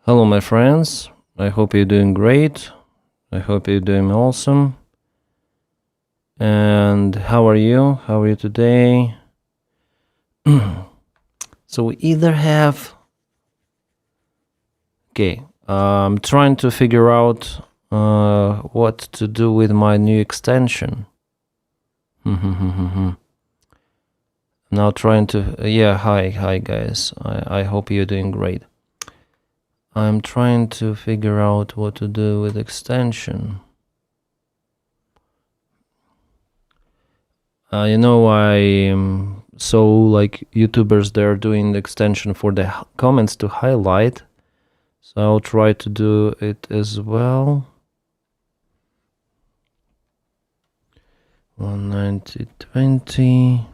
Hello, my friends. I hope you're doing great. I hope you're doing awesome. And how are you? How are you today? So we either have. Okay, I'm trying to figure out what to do with my new extension. Now trying to. Yeah, hi guys. I hope you're doing great. I'm trying to figure out what to do with extension. I saw like YouTubers they're doing the extension for the comments to highlight, so I'll try to do it as well. 190.20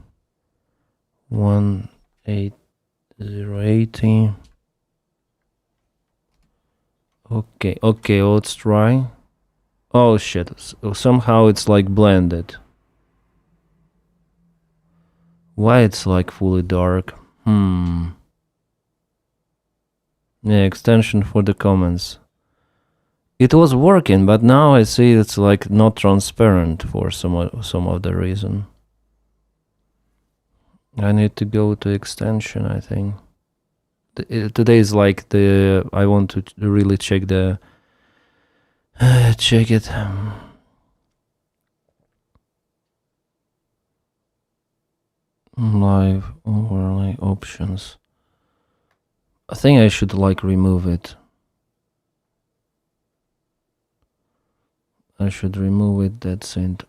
18080. Okay, let's try. Oh shit, somehow it's like blended. Why it's like fully dark? Yeah, extension for the comments. It was working, but now I see it's like not transparent for some of the reason. I need to go to extension, I think. Today is like I want to really check the check it. Live overlay options. I think I should like remove it. I should remove it. That's it.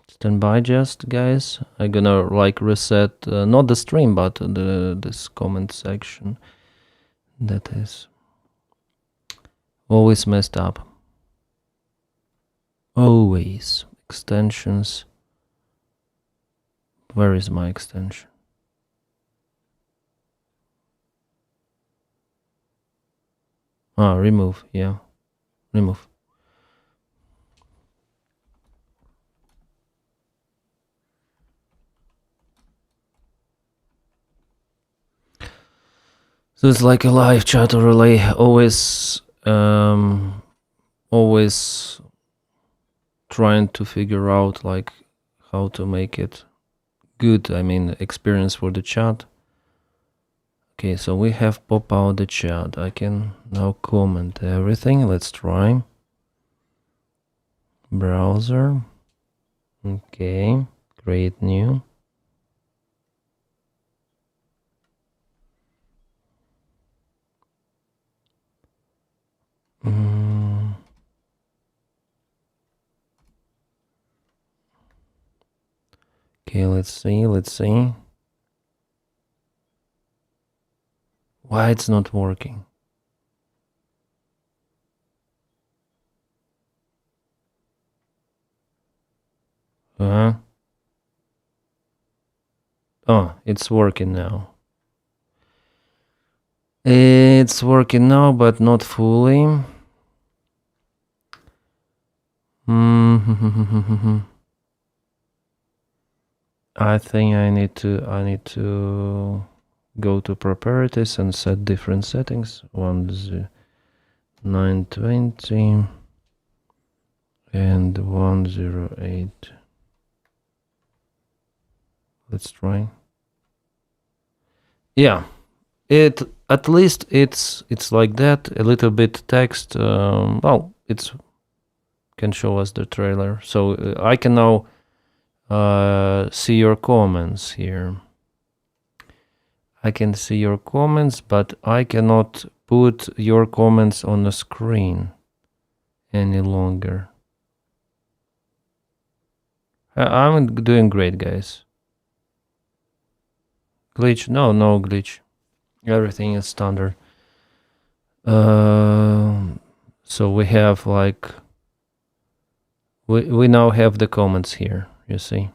Stand by, just guys. I'm gonna like reset not the stream, but this comment section. That is always messed up. Always extensions. Where is my extension? Remove. Yeah, remove. So it's like a live chat or relay. Always trying to figure out like how to make it good. I mean, experience for the chat. Okay, so we have pop out the chat. I can now comment everything. Let's try. Browser. Okay, create new. Okay, let's see. Why it's not working? Oh, it's working now. It's working now, but not fully. I think I need to go to properties and set different settings. 920 and 108. Let's try. Yeah, it at least it's like that. A little bit text. Well, it's can show us the trailer, so I can now see your comments here. I can see your comments, but I cannot put your comments on the screen any longer. I'm doing great, guys. Glitch? No glitch. Everything is standard. So we have like we now have the comments here, you see.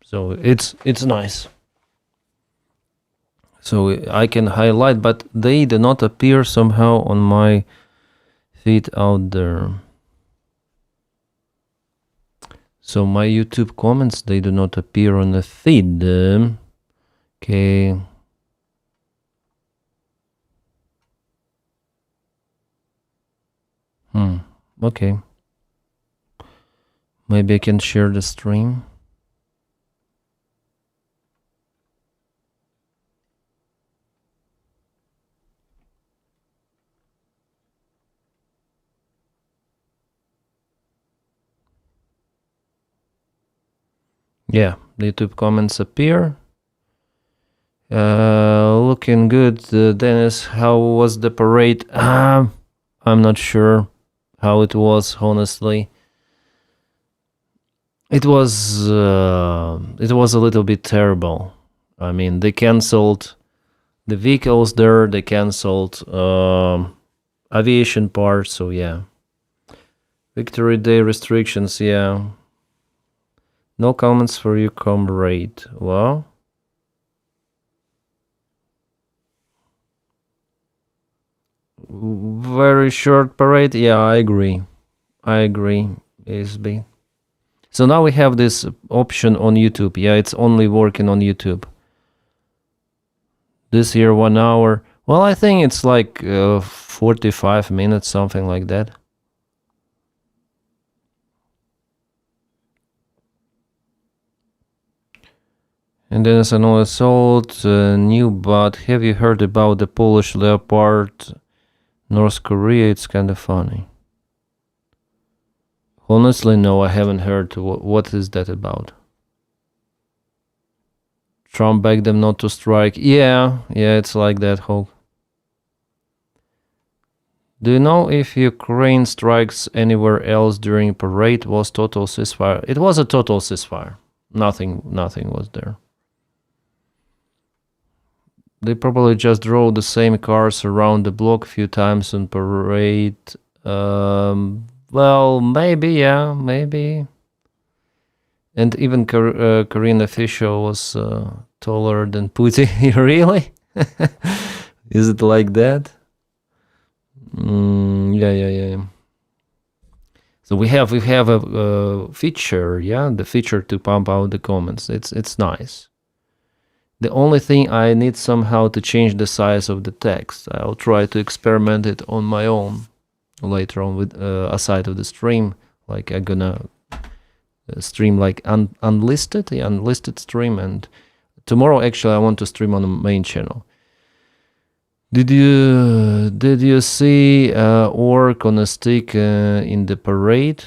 So it's nice. So I can highlight, but they do not appear somehow on my feed out there. So my YouTube comments, they do not appear on the feed. Okay. Okay. Maybe I can share the stream. Yeah, the YouTube comments appear. Looking good, Dennis. How was the parade? I'm not sure how it was, honestly. It was a little bit terrible. I mean, they canceled the vehicles there. They canceled aviation part. So yeah, Victory Day restrictions. Yeah, no comments for you, comrade. Well. Very short parade. Yeah, I agree. ASB. So now we have this option on YouTube. Yeah, it's only working on YouTube. This here 1 hour. Well, I think it's like 45 minutes, something like that. And then it's another assault, new bot. Have you heard about the Polish Leopard, North Korea? It's kind of funny. Honestly, no, I haven't heard. What is that about? Trump begged them not to strike. Yeah, it's like that, Hulk. Do you know if Ukraine strikes anywhere else during parade was total ceasefire? It was a total ceasefire. Nothing was there. They probably just drove the same cars around the block a few times on parade. Well, maybe, yeah, maybe. And even Korean official was taller than Putin. Really? Is it like that? Yeah. So we have a feature, yeah, the feature to pump out the comments. It's nice. The only thing I need somehow to change the size of the text. I'll try to experiment it on my own later on with aside of the stream. Like I'm gonna stream like unlisted stream, and tomorrow actually I want to stream on the main channel. Did you see orc on a stick in the parade?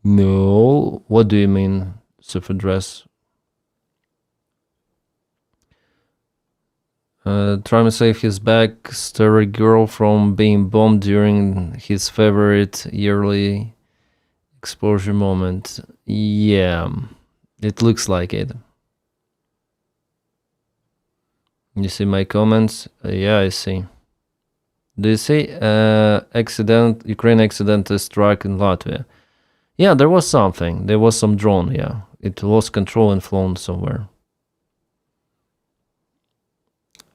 No. What do you mean, self-address? Trying to save his backstory girl from being bombed during his favorite yearly exposure moment. Yeah, it looks like it. You see my comments? Yeah, I see. Do you see Ukraine accidentally struck in Latvia? Yeah, there was something. There was some drone, yeah. It lost control and flown somewhere.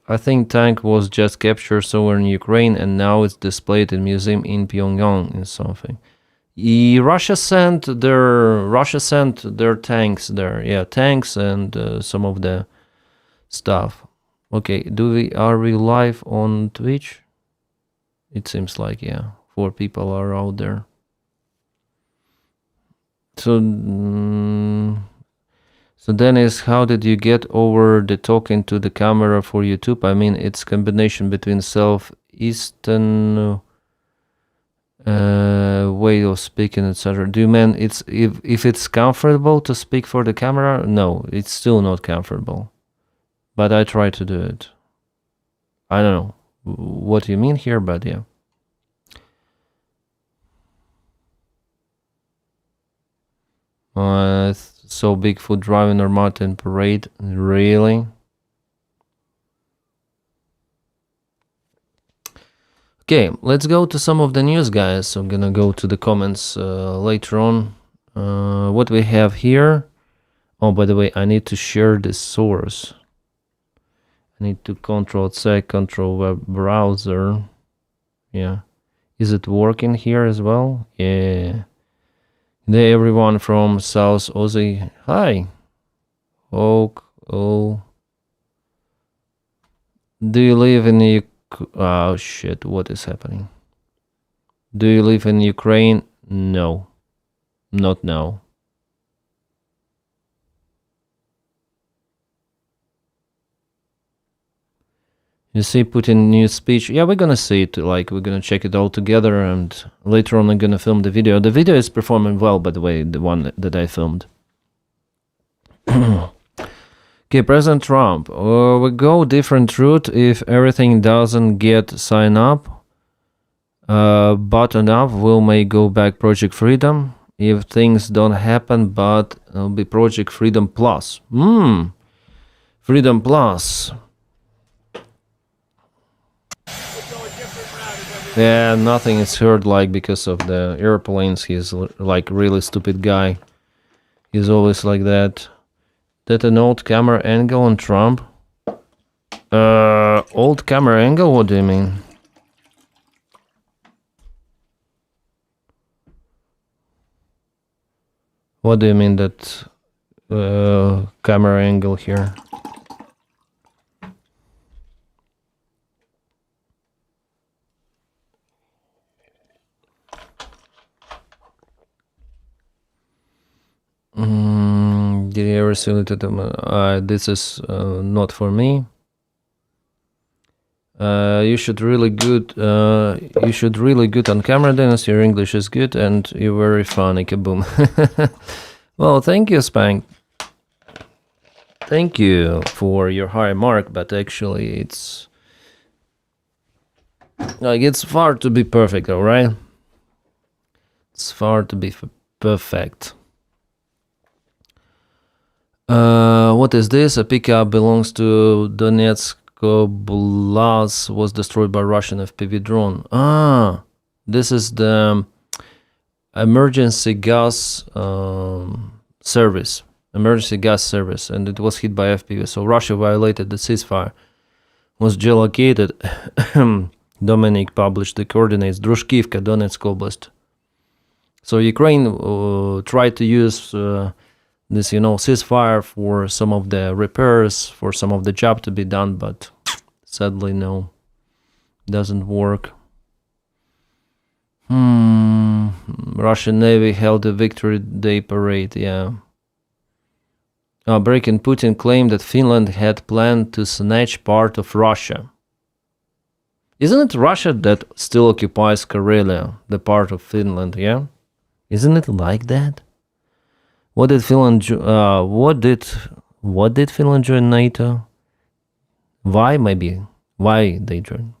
I think tank was just captured somewhere in Ukraine and now it's displayed in museum in Pyongyang or something. Russia sent their tanks there. Yeah, tanks and some of the stuff. Okay, are we live on Twitch? It seems like, yeah, 4 people are out there. So Dennis, how did you get over the talking to the camera for YouTube? I mean, it's combination between southeastern way of speaking, etc. Do you mean it's if it's comfortable to speak for the camera? No, it's still not comfortable. But I try to do it. I don't know what you mean here, but yeah. So Bigfoot driving or mountain parade, really? Okay, let's go to some of the news, guys. I'm gonna go to the comments later on. What we have here. Oh, by the way, I need to share this source. I need to Control-C, control web browser. Yeah. Is it working here as well? Yeah. Hey, everyone from South Aussie. Hi. Oh. Do you live in the... Oh, shit. What is happening? Do you live in Ukraine? No, not now. You see Putin new speech? Yeah, we're gonna see it, like, we're gonna check it all together, and later on I'm gonna film the video. The video is performing well, by the way, the one that I filmed. Okay, President Trump, we go different route if everything doesn't get signed up. Button up, we may go back Project Freedom. If things don't happen, but it'll be Project Freedom Plus. Freedom Plus. Yeah, nothing is heard, like, because of the airplanes. He's like really stupid guy. He's always like that. That an old camera angle on Trump? Old camera angle? What do you mean? What do you mean that camera angle here? Did you ever see it? This is not for me. You should really good. You should really good on camera, Denys. Your English is good, and you're very funny. Kaboom! Well, thank you, Spank. Thank you for your high mark, but actually, it's like it's far to be perfect. All right, it's far to be perfect. What is this? A pickup belongs to Donetsk Oblast, was destroyed by Russian FPV drone. This is the emergency gas service. Emergency gas service, and it was hit by FPV. So Russia violated the ceasefire. Was geolocated. Dominic published the coordinates. Drushkivka, Donetsk Oblast. So Ukraine tried to use this, ceasefire for some of the repairs, for some of the job to be done, but sadly, no, doesn't work. Russian Navy held a Victory Day parade, yeah. Breaking Putin claimed that Finland had planned to snatch part of Russia. Isn't it Russia that still occupies Karelia, the part of Finland, yeah? Isn't it like that? What did Finland what did Finland join NATO? Why they joined?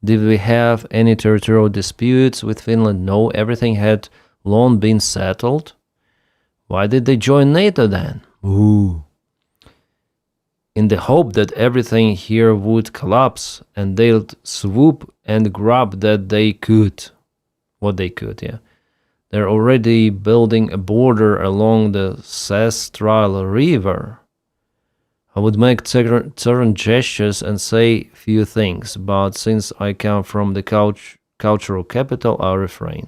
Did we have any territorial disputes with Finland? No, everything had long been settled. Why did they join NATO then? In the hope that everything here would collapse and they'd swoop and grab that they could. What they could, yeah. They're already building a border along the Sestral River. I would make certain gestures and say few things, but since I come from the cultural capital, I refrain.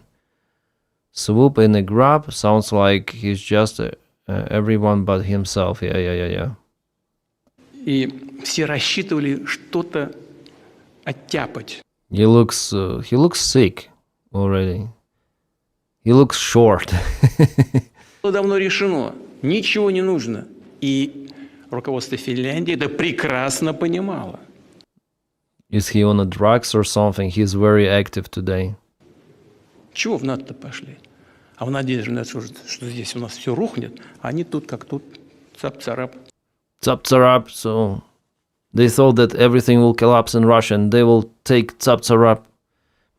Swoop in a grab sounds like he's just everyone but himself. Yeah. И все рассчитывали что-то оттяпать. He looks sick already. He looks short. Было давно решено, ничего не нужно. И руководство Финляндии это прекрасно понимало. Is he on a drugs or something? He's very active today. Чего в НАТО-то пошли? А в надежде, что здесь у нас все рухнет, а они тут как тут, цап-царап. Цап-царап, so they thought that everything will collapse in Russia and they will take цап-царап.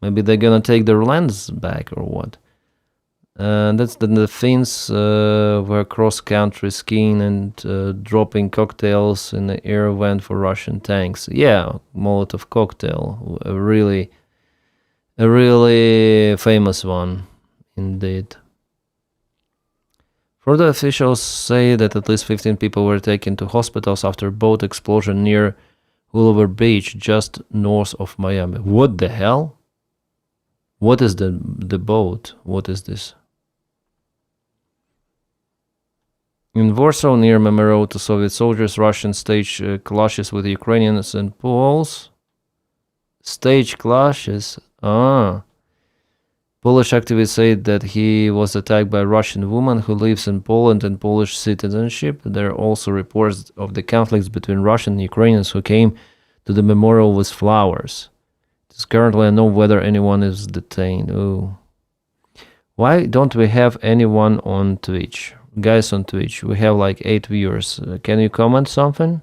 Maybe they're gonna take their lands back or what? That's the Finns were cross-country skiing and dropping cocktails in the air vent for Russian tanks. Yeah, Molotov cocktail, a really famous one, indeed. Further officials say that at least 15 people were taken to hospitals after boat explosion near Hoover Beach, just north of Miami. What the hell? What is the boat? What is this? In Warsaw, near memorial to Soviet soldiers, Russians staged clashes with Ukrainians and Poles. Stage clashes? Polish activists said that he was attacked by a Russian woman who lives in Poland and Polish citizenship. There are also reports of the conflicts between Russian and Ukrainians who came to the memorial with flowers. It is currently unknown whether anyone is detained. Oh. Why don't we have anyone on Twitch? Guys on Twitch, we have like 8 viewers. Can you comment something?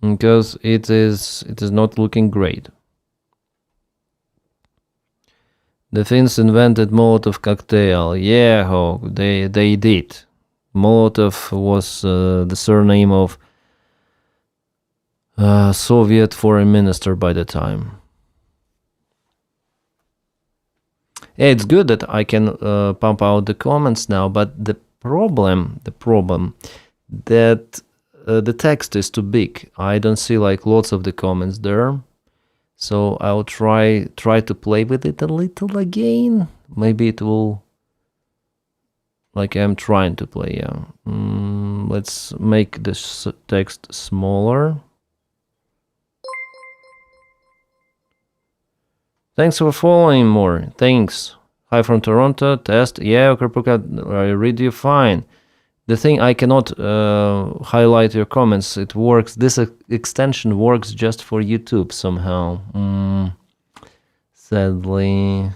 Because it is not looking great. The Finns invented Molotov cocktail. Yeah, they did. Molotov was the surname of Soviet foreign minister by the time. Yeah, it's good that I can pump out the comments now, but the problem that the text is too big. I don't see like lots of the comments there. So I'll try to play with it a little again. Maybe it will, like I'm trying to play, yeah. Let's make this text smaller. Thanks for following more. Thanks. Hi from Toronto. Test. Yeah, Okarpuka, I read you fine. The thing, I cannot highlight your comments. It works. This extension works just for YouTube somehow. Sadly.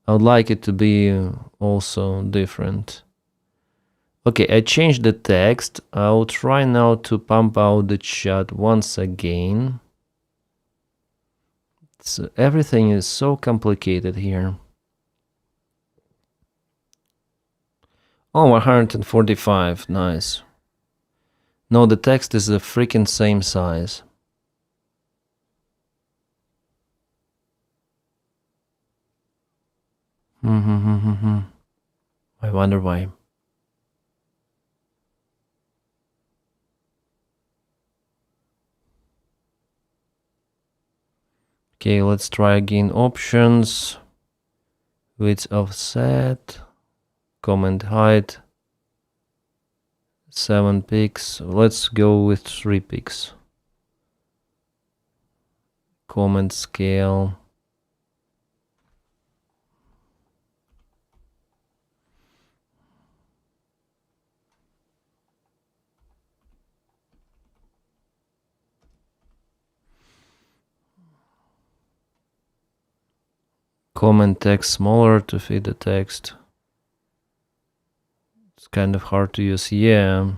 I would like it to be also different. Okay, I changed the text. I'll try now to pump out the chat once again. So everything is so complicated here. Oh, 145. Nice. No, the text is the freaking same size. I wonder why. Okay, let's try again. Options. Width offset. Comment height. 7 pixels. Let's go with 3 pixels. Comment scale. Comment text smaller to fit the text. It's kind of hard to use. Yeah.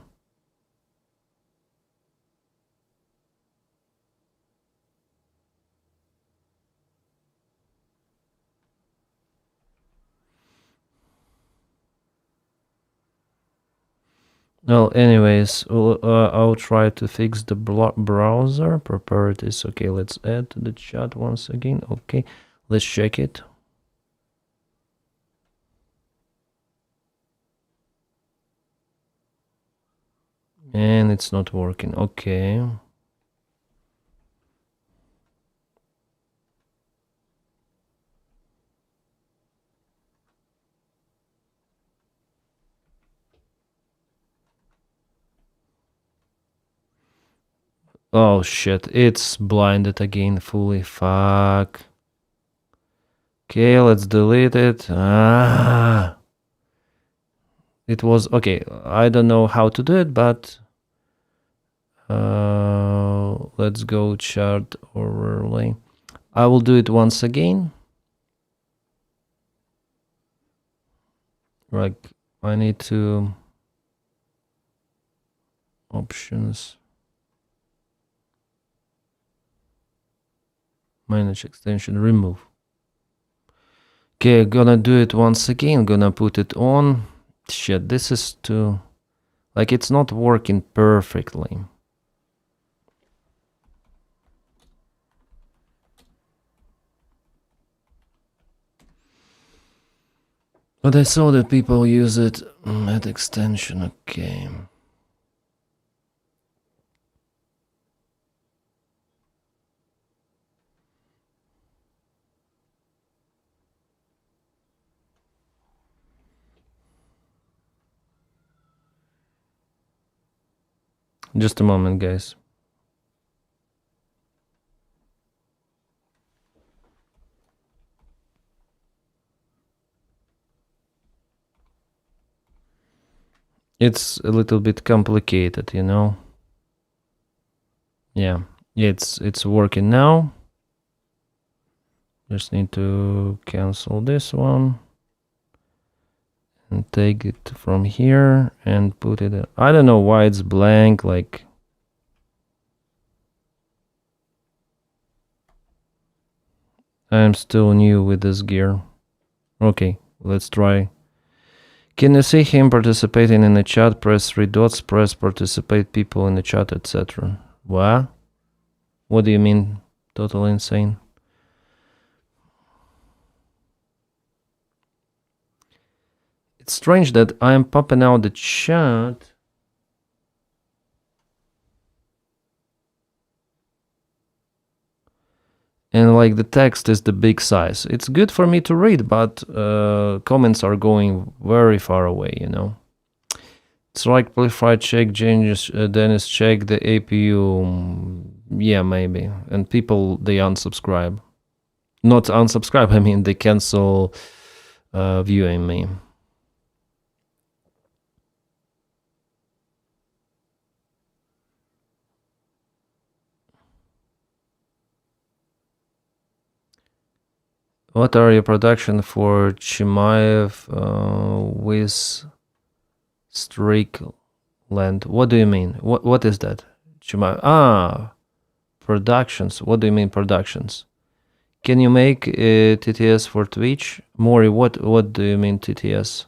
Well, anyways, I'll try to fix the browser properties. Okay, let's add to the chat once again. Okay, let's check it. And it's not working. Okay. Oh shit, it's blinded again fully. Fuck. Okay, let's delete it. It was okay. I don't know how to do it, but let's go chart overlay. I will do it once again. Like I need to options. Manage extension, remove. Okay, gonna do it once again. Gonna put it on. Shit, this is too... like it's not working perfectly. But I saw that people use it at extension. Okay. Just a moment, guys. It's a little bit complicated, you know. Yeah, it's working now. Just need to cancel this one and take it from here and put it. I don't know why it's blank. Like, I'm still new with this gear. Okay, let's try. Can you see him participating in the chat? Press 3 dots, press participate people in the chat, etc. What? What do you mean? Totally insane. It's strange that I'm popping out the chat. And like the text is the big size. It's good for me to read, but comments are going very far away, you know. It's like Plify check, Denys check the APU. Yeah, maybe. And people, they unsubscribe. Not unsubscribe, I mean they cancel viewing me. What are your production for Chimaev with Strickland? What do you mean? What is that? Chimaev. Productions. What do you mean productions? Can you make TTS for Twitch? Mori, what do you mean TTS?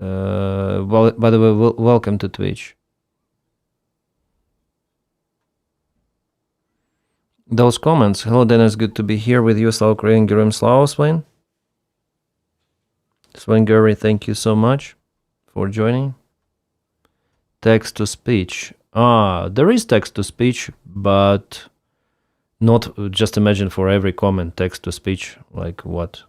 Well, by the way, welcome to Twitch. Those comments. Hello, Denys. Good to be here with you. Slava Ukraine, Gerim Slava, Sven. Sven Gary, thank you so much for joining. Text to speech. There is text to speech, but not just imagine for every comment text to speech. Like what?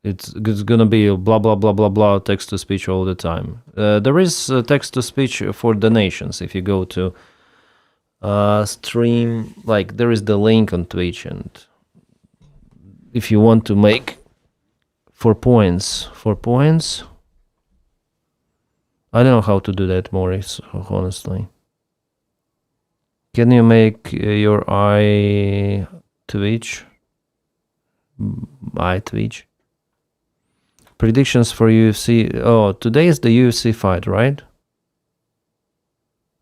It's gonna be blah blah blah blah blah text to speech all the time. There is text to speech for donations. If you go to stream, like there is the link on Twitch, and if you want to make 4 points, I don't know how to do that, Maurice, honestly. Can you make your eye Twitch? Twitch. Predictions for UFC. Oh, today is the UFC fight, right?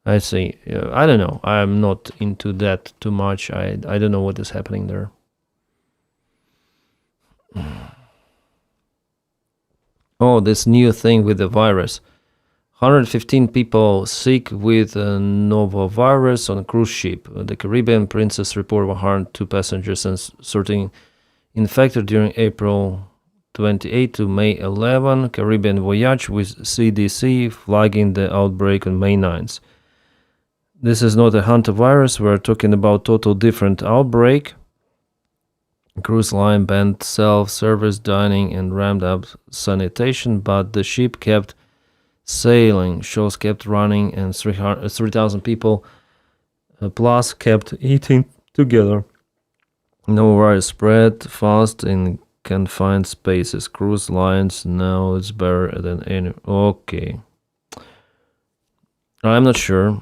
I see. I don't know. I'm not into that too much. I don't know what is happening there. Oh, this new thing with the virus. 115 people sick with a novel virus on a cruise ship. The Caribbean Princess report 102 passengers and certain infected during April 28 to May 11. Caribbean voyage with CDC flagging the outbreak on May 9th. This is not a hantavirus. We're talking about total different outbreak. Cruise line banned self-service dining and ramped up sanitation, but the ship kept sailing, shows kept running, and 3,000 people plus kept eating together. No virus spread fast in confined spaces. Cruise lines now it's better than any. Okay. I'm not sure.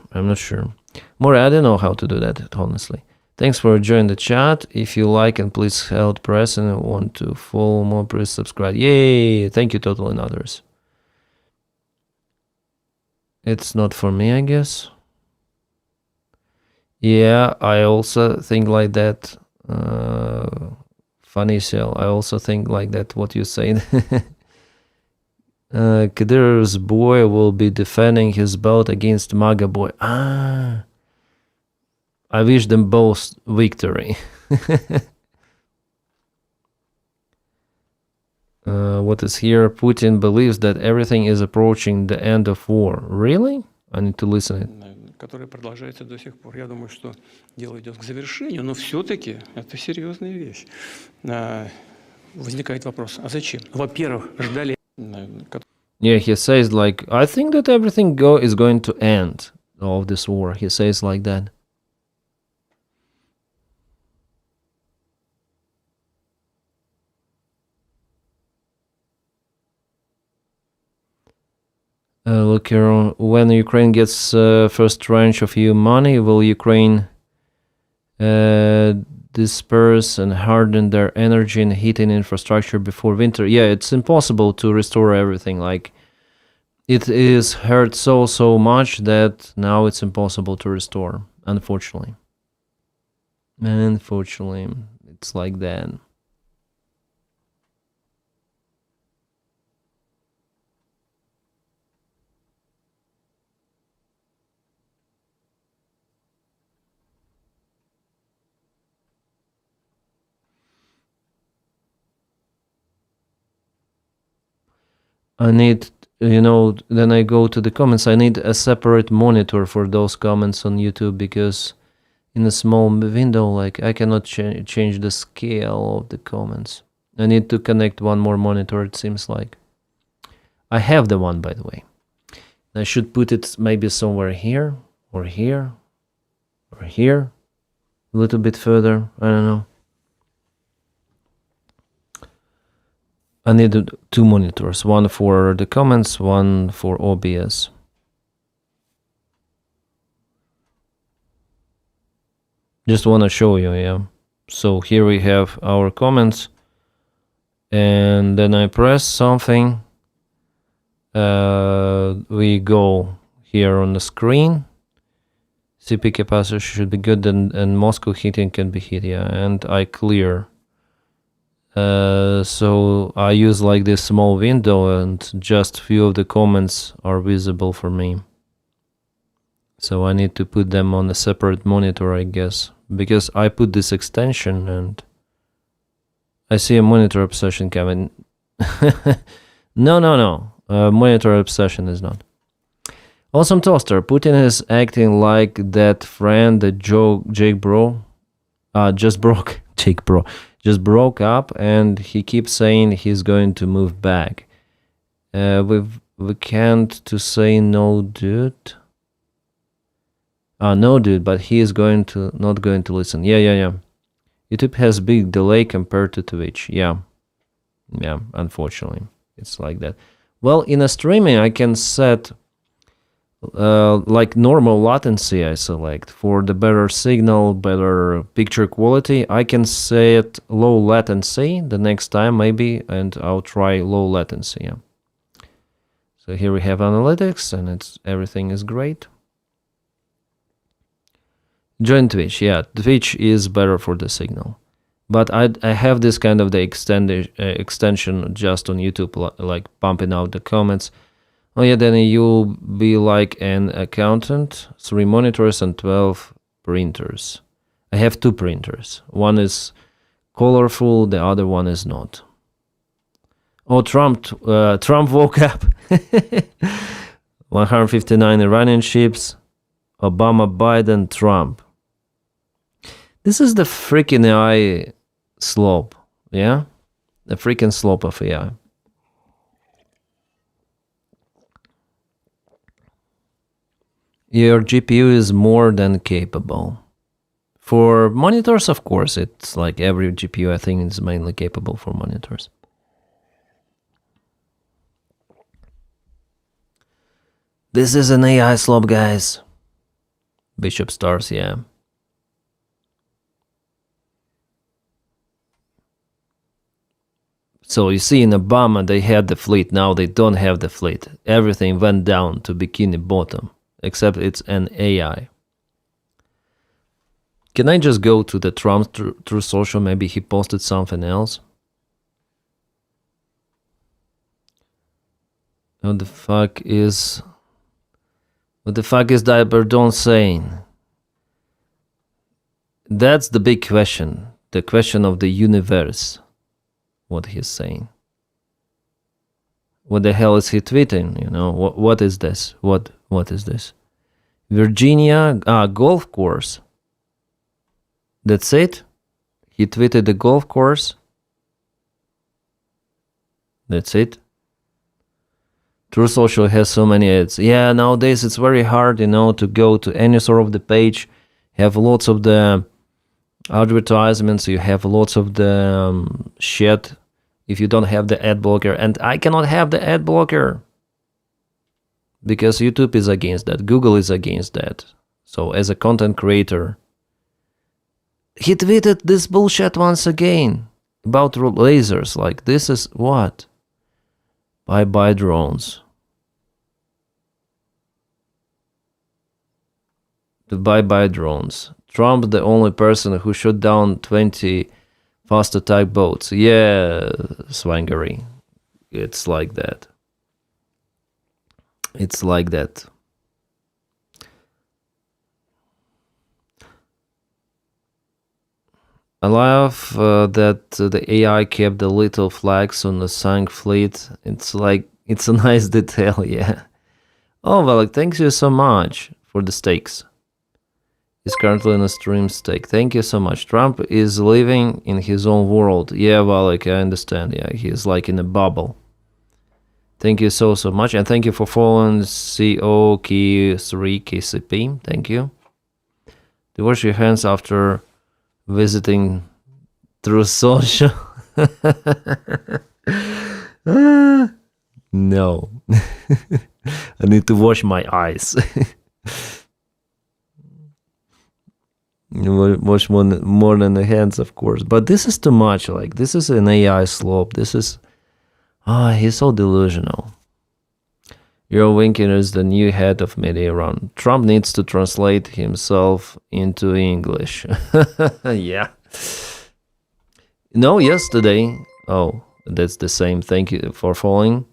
More, I don't know how to do that, honestly. Thanks for joining the chat. If you like and please help press and want to follow more, please subscribe. Yay! Thank you, Total and others. It's not for me, I guess. Yeah, I also think like that. Funny shell. I also think like that. What you saying? Kadyr's boy will be defending his belt against MAGA boy. I wish them both victory. What is here? Putin believes that everything is approaching the end of war. Really? I need to listen. Который продолжается до сих пор. Я думаю, что дело идет к завершению, но все-таки это серьезная вещь. Возникает вопрос, а зачем? Во-первых, ждали... Yeah, he says like, I think that everything is going to end of this war. He says like that. Look here, when Ukraine gets first tranche of EU money, will Ukraine disperse and harden their energy and heating infrastructure before winter? Yeah, it's impossible to restore everything. Like, it is hurt so much that now it's impossible to restore, unfortunately. Unfortunately, it's like that. I need, then I go to the comments. I need a separate monitor for those comments on YouTube because in a small window, like, I cannot change the scale of the comments. I need to connect one more monitor, it seems like. I have the one, by the way. I should put it maybe somewhere here, or here, or here, a little bit further, I don't know. I need 2 monitors, one for the comments, one for OBS. Just want to show you, yeah. So here we have our comments, and then I press something. We go here on the screen. CP capacitor should be good, and Moscow heating can be hit, yeah. And I clear. So I use like this small window, and just few of the comments are visible for me. So I need to put them on a separate monitor, I guess, because I put this extension and I see a monitor obsession coming. No. Monitor obsession is not. Awesome Toaster. Putin is acting like that friend that Jake Bro just broke. Jake Bro just broke up, and he keeps saying he's going to move back. We can't to say no, dude. No, dude, but he is not going to listen. Yeah. YouTube has big delay compared to Twitch. Yeah, unfortunately, it's like that. Well, in a streaming, I can set like normal latency. I select for the better signal, better picture quality. I can set low latency the next time maybe, and I'll try low latency. Yeah. So here we have analytics, and everything is great. Join Twitch. Yeah, Twitch is better for the signal, but I have this kind of the extension just on YouTube, like pumping out the comments. Oh yeah, then you'll be like an accountant, 3 monitors and 12 printers. I have 2 printers. One is colorful, the other one is not. Oh, Trump woke up. 159 Iranian ships. Obama, Biden, Trump. This is the freaking AI slope, yeah? The freaking slope of AI. Your GPU is more than capable. For monitors, of course, it's like every GPU, I think, is mainly capable for monitors. This is an AI slope, guys. Bishop stars, yeah. So you see in Obama, they had the fleet. Now they don't have the fleet. Everything went down to bikini bottom, except it's an AI. Can I just go to the Trump True Social? Maybe he posted something else. What the fuck is Davydov saying? That's the big question. The question of the universe. What he's saying. What the hell is he tweeting? You know, what is this? What is this? Virginia golf course. That's it? He tweeted the golf course. That's it. True Social has so many ads. Yeah, nowadays it's very hard, to go to any sort of the page. Have lots of the advertisements. You have lots of the shit if you don't have the ad blocker. And I cannot have the ad blocker. because YouTube is against that. Google is against that. So as a content creator, he tweeted this bullshit once again about lasers. Like, this is what? Bye-bye drones. The bye-bye drones. Trump, the only person who shot down 20 fast attack boats. Yeah, Swangery. It's like that. It's like that. I love that the AI kept the little flags on the sunk fleet. It's like, it's a nice detail, yeah. Oh, Valak, thank you so much for the stakes. He's currently in a stream stake. Thank you so much. Trump is living in his own world. Yeah, Valak, I understand. Yeah, he's like in a bubble. Thank you so much. And thank you for following COK3KCP. Thank you. To wash your hands after visiting through social. No. I need to wash my eyes. Wash more than the hands, of course. But this is too much. Like, this is an AI slope. This is... he's so delusional. Your Winkin is the new head of media Iran. Trump needs to translate himself into English. Yeah. No, yesterday. Oh, that's the same. Thank you for following.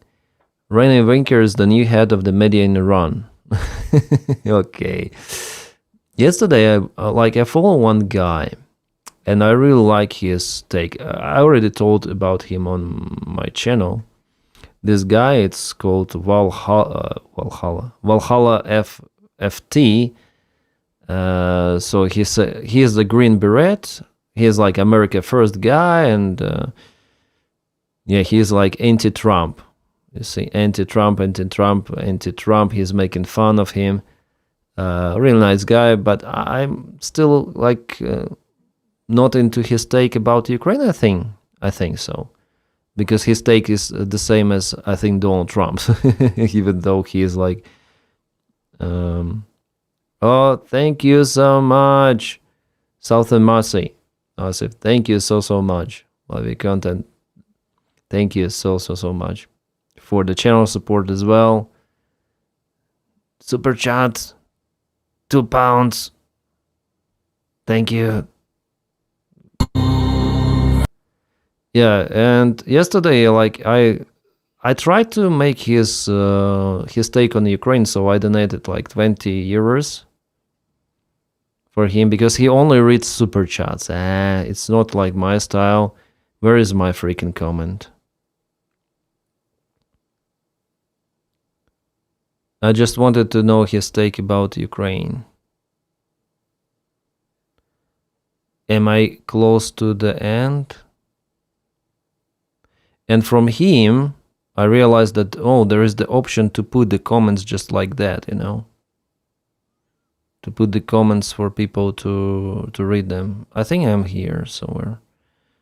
Rene Winker is the new head of the media in Iran. Okay. Yesterday, I follow one guy, and I really like his take. I already told about him on my channel. This guy, it's called Valhalla FT. So he's the Green Beret. He's like America First guy, and yeah, he's like anti-Trump. You see, anti-Trump. He's making fun of him. Really nice guy, but I'm still like not into his take about Ukraine. I think so. Because his take is the same as, I think, Donald Trump's, even though he is like, oh, thank you so much, Southern Massive. Thank you so much. Love your content. Thank you so much for the channel support as well. Super chat, £2. Thank you. Yeah, and yesterday, like I tried to make his take on Ukraine, so I donated like 20 euros for him because he only reads super chats. It's not like my style. Where is my freaking comment? I just wanted to know his take about Ukraine. Am I close to the end? And from him, I realized that, oh, there is the option to put the comments just like that, you know? To put the comments for people to read them. I think I'm here somewhere.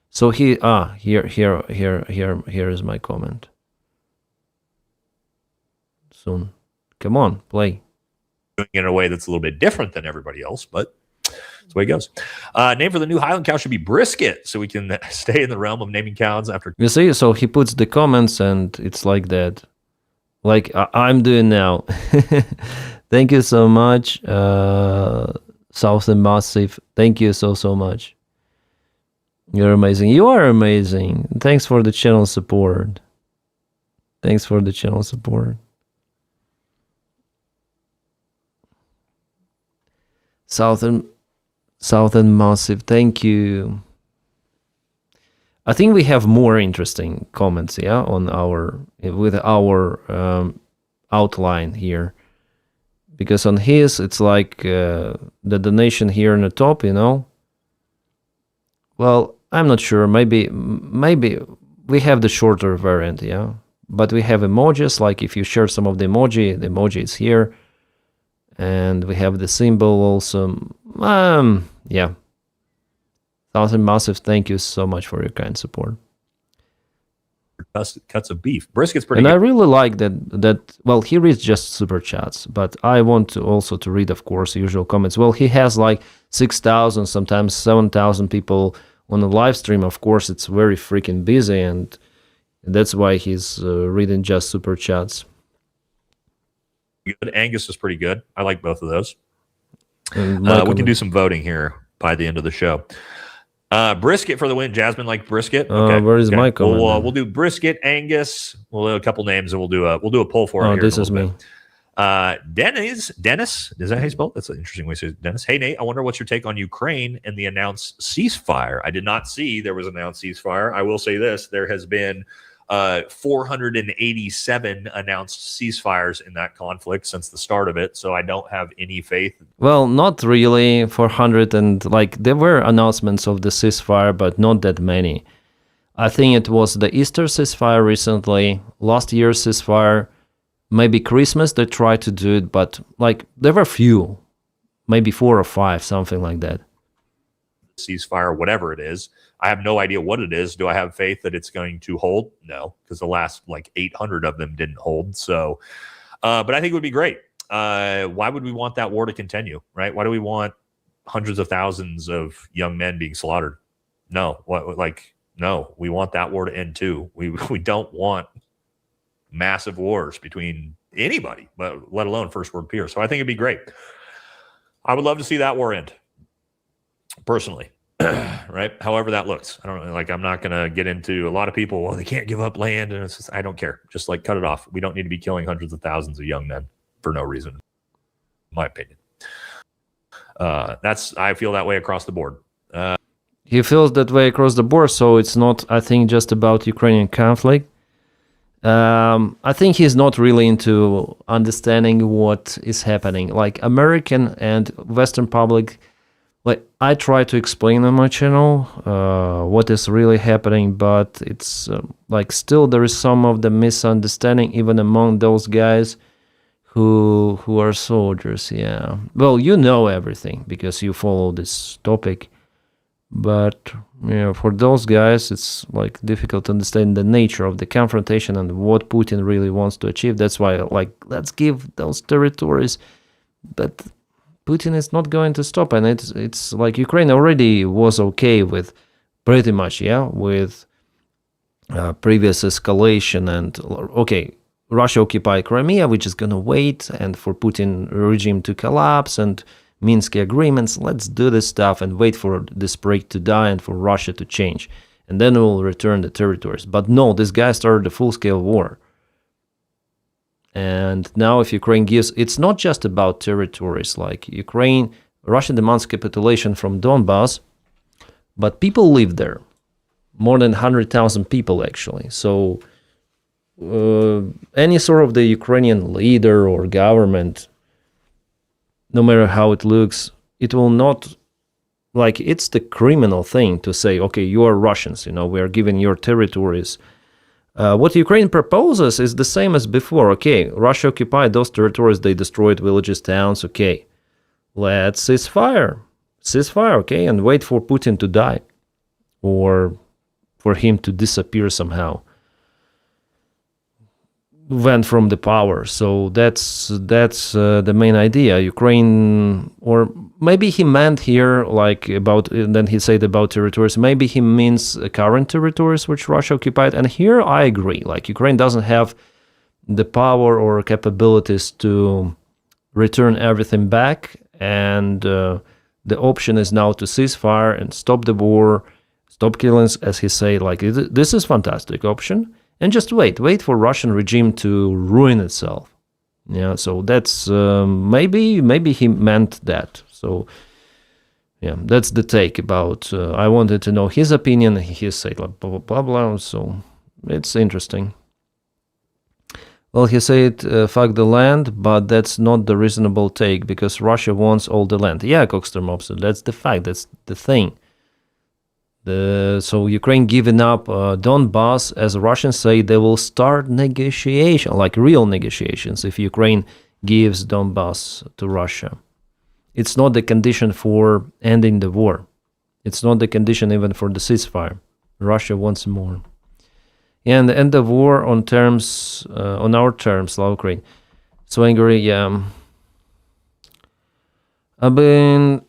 So here is my comment. Soon. Come on, play. Doing it in a way that's a little bit different than everybody else, but that's the way it goes. Name for the new Highland cow should be Brisket, so we can stay in the realm of naming cows after. You see, so he puts the comments and it's like that. Like I'm doing now. Thank you so much, Southern Massive. Thank you so much. You're amazing. You are amazing. Thanks for the channel support. Thanks for the channel support. Southern Massive, thank you. I think we have more interesting comments, yeah, on with our outline here, because on his it's like the donation here in the top, you know. Well, I'm not sure. Maybe we have the shorter variant, yeah. But we have emojis. Like if you share some of the emoji is here. And we have the symbol also. Yeah. Thousand Massive, thank you so much for your kind support. cuts of beef. Brisket's pretty And I good. really like that. Well, he reads just super chats, but I want to also to read, of course, usual comments. Well, he has like 6,000, sometimes 7,000 people on the live stream. Of course, it's very freaking busy, and that's why he's reading just super chats. Good. Angus is pretty good. I like both of those. And We can do some voting here by the end of the show. Brisket for the win. Jasmine like brisket. Okay. Where is my comment? We'll do brisket, Angus. We'll do a couple names, and we'll do a poll for it. Oh, here this in a is little me. bit. Denys, is that how you spell it? That's an interesting way to say it. Dennis. Hey, Nate, I wonder what's your take on Ukraine and the announced ceasefire. I did not see there was an announced ceasefire. I will say this. There has been 487 announced ceasefires in that conflict since the start of it, so I don't have any faith. Well, not really 400, and like there were announcements of the ceasefire, but not that many. I think it was the Easter ceasefire recently, last year's ceasefire, maybe Christmas they tried to do it, but like there were few, maybe 4 or 5, something like that. Ceasefire, whatever it is. I have no idea what it is. Do I have faith that it's going to hold? No, because the last like 800 of them didn't hold. So, but I think it would be great. Why would we want that war to continue, right? Why do we want hundreds of thousands of young men being slaughtered? No, no, we want that war to end too. We don't want massive wars between anybody, but let alone first world peers. So I think it'd be great. I would love to see that war end, personally. Right? However that looks. I don't know. Like, I'm not going to get into a lot of people, well, they can't give up land. And it's just, I don't care. Just like cut it off. We don't need to be killing hundreds of thousands of young men for no reason, in my opinion. I feel that way across the board. He feels that way across the board, so it's not, I think, just about Ukrainian conflict. I think he's not really into understanding what is happening. Like, American and Western public, like, I try to explain on my channel what is really happening, but it's like still there is some of the misunderstanding even among those guys who are soldiers. Yeah, well, you know everything because you follow this topic, but for those guys it's like difficult to understand the nature of the confrontation and what Putin really wants to achieve. That's why, like, let's give those territories, but Putin is not going to stop, and it's like Ukraine already was okay with pretty much, with previous escalation, and okay, Russia occupied Crimea, which is gonna wait, and for Putin regime to collapse, and Minsk agreements, let's do this stuff and wait for this break to die and for Russia to change, and then we'll return the territories. But no, this guy started a full-scale war. And now if Ukraine gives, it's not just about territories. Like Russia demands capitulation from Donbass, but people live there. More than 100,000 people, actually. So any sort of the Ukrainian leader or government, no matter how it looks, it will not, like, it's the criminal thing to say, okay, you are Russians, we are giving your territories. What Ukraine proposes is the same as before. Okay, Russia occupied those territories, they destroyed villages, towns, okay. Let's ceasefire, okay, and wait for Putin to die or for him to disappear somehow. Went from the power. So that's the main idea. Ukraine, or maybe he meant here like about, and then he said about territories, maybe he means current territories which Russia occupied. And here I agree, like Ukraine doesn't have the power or capabilities to return everything back, and the option is now to ceasefire and stop the war, stop killings, as he said. Like, this is fantastic option. And just wait for Russian regime to ruin itself. Yeah, so that's maybe he meant that. So yeah, that's the take about. I wanted to know his opinion. He said like blah blah blah blah. So it's interesting. Well, he said fuck the land, but that's not the reasonable take because Russia wants all the land. Yeah, Coxter Mobster, that's the fact. That's the thing. So Ukraine giving up Donbass, as Russians say, they will start negotiation, like real negotiations, if Ukraine gives Donbass to Russia. It's not the condition for ending the war. It's not the condition even for the ceasefire. Russia wants more. And the end of war on terms, on our terms, love Ukraine. So angry, yeah. I've been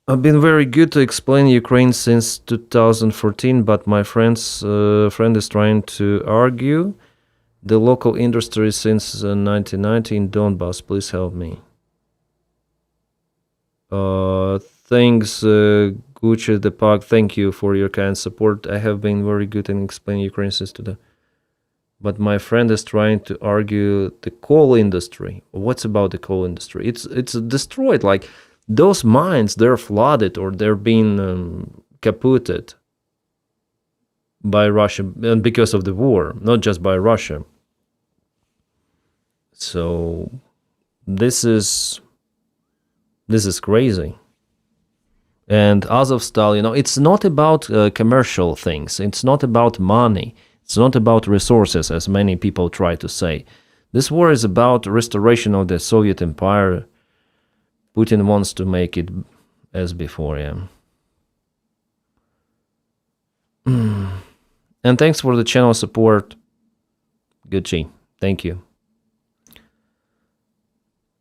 very good to explain Ukraine since 2014, but my friend is trying to argue the local industry since 1990 in Donbass. Please help me. Thanks, Gucci the Pug. Thank you for your kind support. I have been very good in explaining Ukraine since today. But my friend is trying to argue the coal industry. What's about the coal industry? It's destroyed. Like those mines, they're flooded or they're being kaputted by Russia, and because of the war, not just by Russia. So this is crazy. And Azovstal, it's not about commercial things. It's not about money. It's not about resources, as many people try to say. This war is about restoration of the Soviet Empire. Putin wants to make it as before, yeah. And thanks for the channel support, Gucci. Thank you.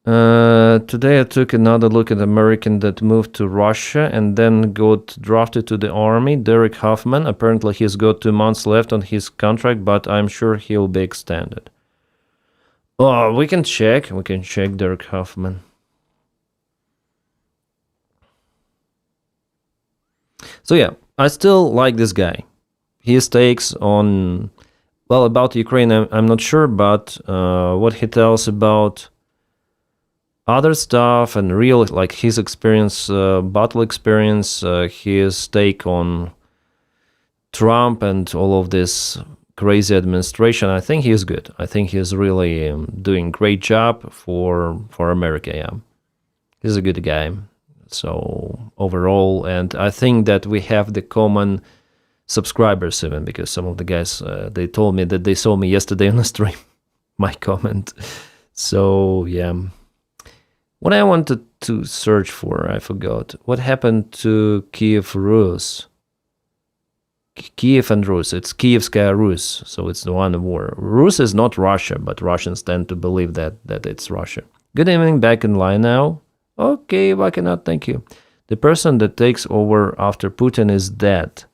Today I took another look at American that moved to Russia and then got drafted to the army. Derek Hoffman. Apparently he's got 2 months left on his contract, but I'm sure he'll be extended. Oh, we can check. We can check Derek Hoffman. So yeah, I still like this guy. His takes on, well, about Ukraine, I'm not sure, but what he tells about other stuff and real, like his experience, battle experience, his take on Trump and all of this crazy administration, I think he's good. I think he's really doing great job for America, yeah. He's a good guy. So overall, and I think that we have the common subscribers even, because some of the guys, they told me that they saw me yesterday on the stream, my comment. So yeah. What I wanted to search for, I forgot. What happened to Kiev Rus? Kiev and Rus. It's Kievskaya Rus, so it's the one war. Rus is not Russia, but Russians tend to believe that it's Russia. Good evening, back in line now. Okay, why cannot? Thank you. The person that takes over after Putin is dead.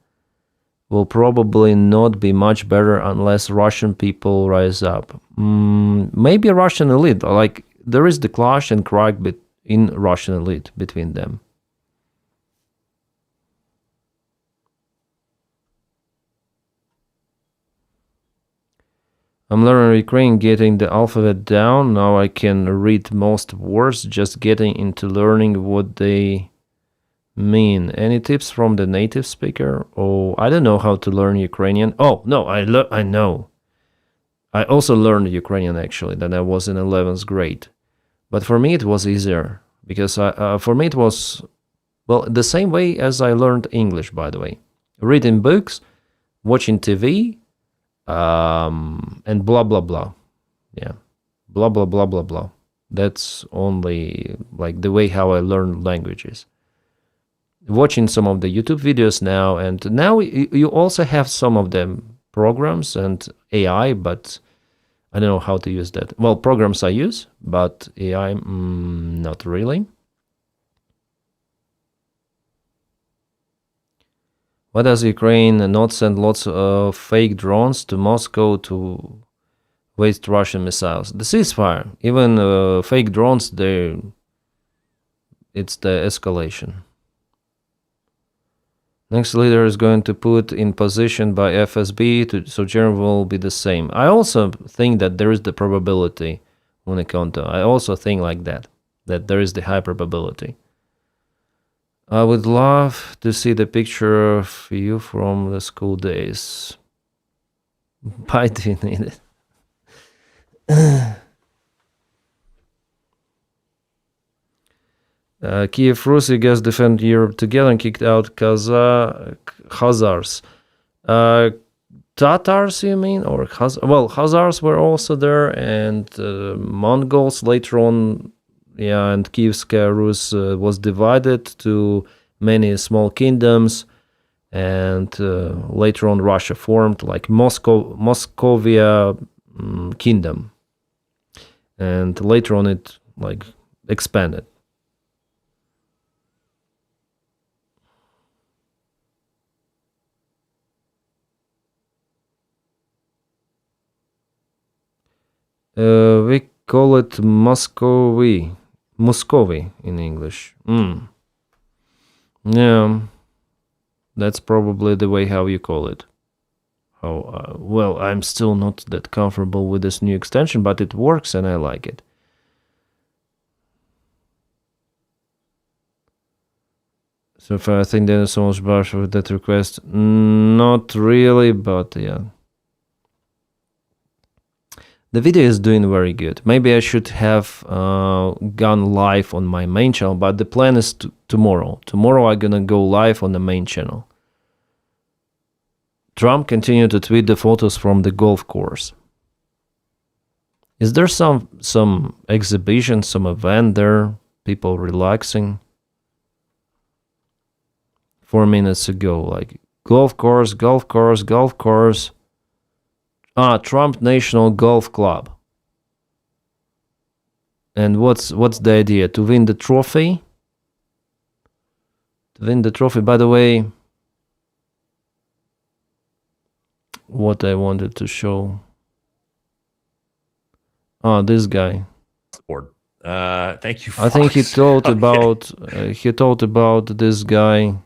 Will probably not be much better unless Russian people rise up. Maybe Russian elite, like there is the clash and crack in Russian elite between them. I'm learning Ukrainian, getting the alphabet down. Now I can read most words, just getting into learning what they mean. Any tips from the native speaker? Oh, I don't know how to learn Ukrainian. Oh, no, I know. I also learned Ukrainian, actually, that I was in 11th grade. But for me, it was easier, because for me it was, well, the same way as I learned English, by the way. Reading books, watching TV, and blah, blah, blah. Yeah, blah, blah, blah, blah, blah. That's only like the way how I learn languages. Watching some of the YouTube videos now, and now you also have some of them programs and AI, but I don't know how to use that. Well, programs I use, but AI, not really. Why does Ukraine not send lots of fake drones to Moscow to waste Russian missiles? The ceasefire, even fake drones, it's the escalation. Next leader is going to put in position by FSB, so Germany will be the same. I also think that there is the probability, Uniconto. I also think like that there is the high probability. I would love to see the picture of you from the school days. Why do you need it? Kiev Rus, you guys defend Europe together and kicked out Khazars. Tatars, you mean? Or well, Khazars were also there, and Mongols later on. Yeah, and Kievskaya Rus was divided to many small kingdoms, and later on Russia formed like Moscovia kingdom, and later on it like expanded. We call it Muscovy in English. Yeah, that's probably the way how you call it. Well, I'm still not that comfortable with this new extension, but it works and I like it. So far, I think there's so much brush with that request. Not really, but yeah. The video is doing very good. Maybe I should have gone live on my main channel, but the plan is tomorrow. Tomorrow I'm gonna go live on the main channel. Trump continued to tweet the photos from the golf course. Is there some exhibition, some event there? People relaxing? 4 minutes ago, like golf course. Trump National Golf Club. And what's the idea? To win the trophy? To win the trophy. By the way, what I wanted to show. This guy. Thank you, Fox. I think he thought about this guy.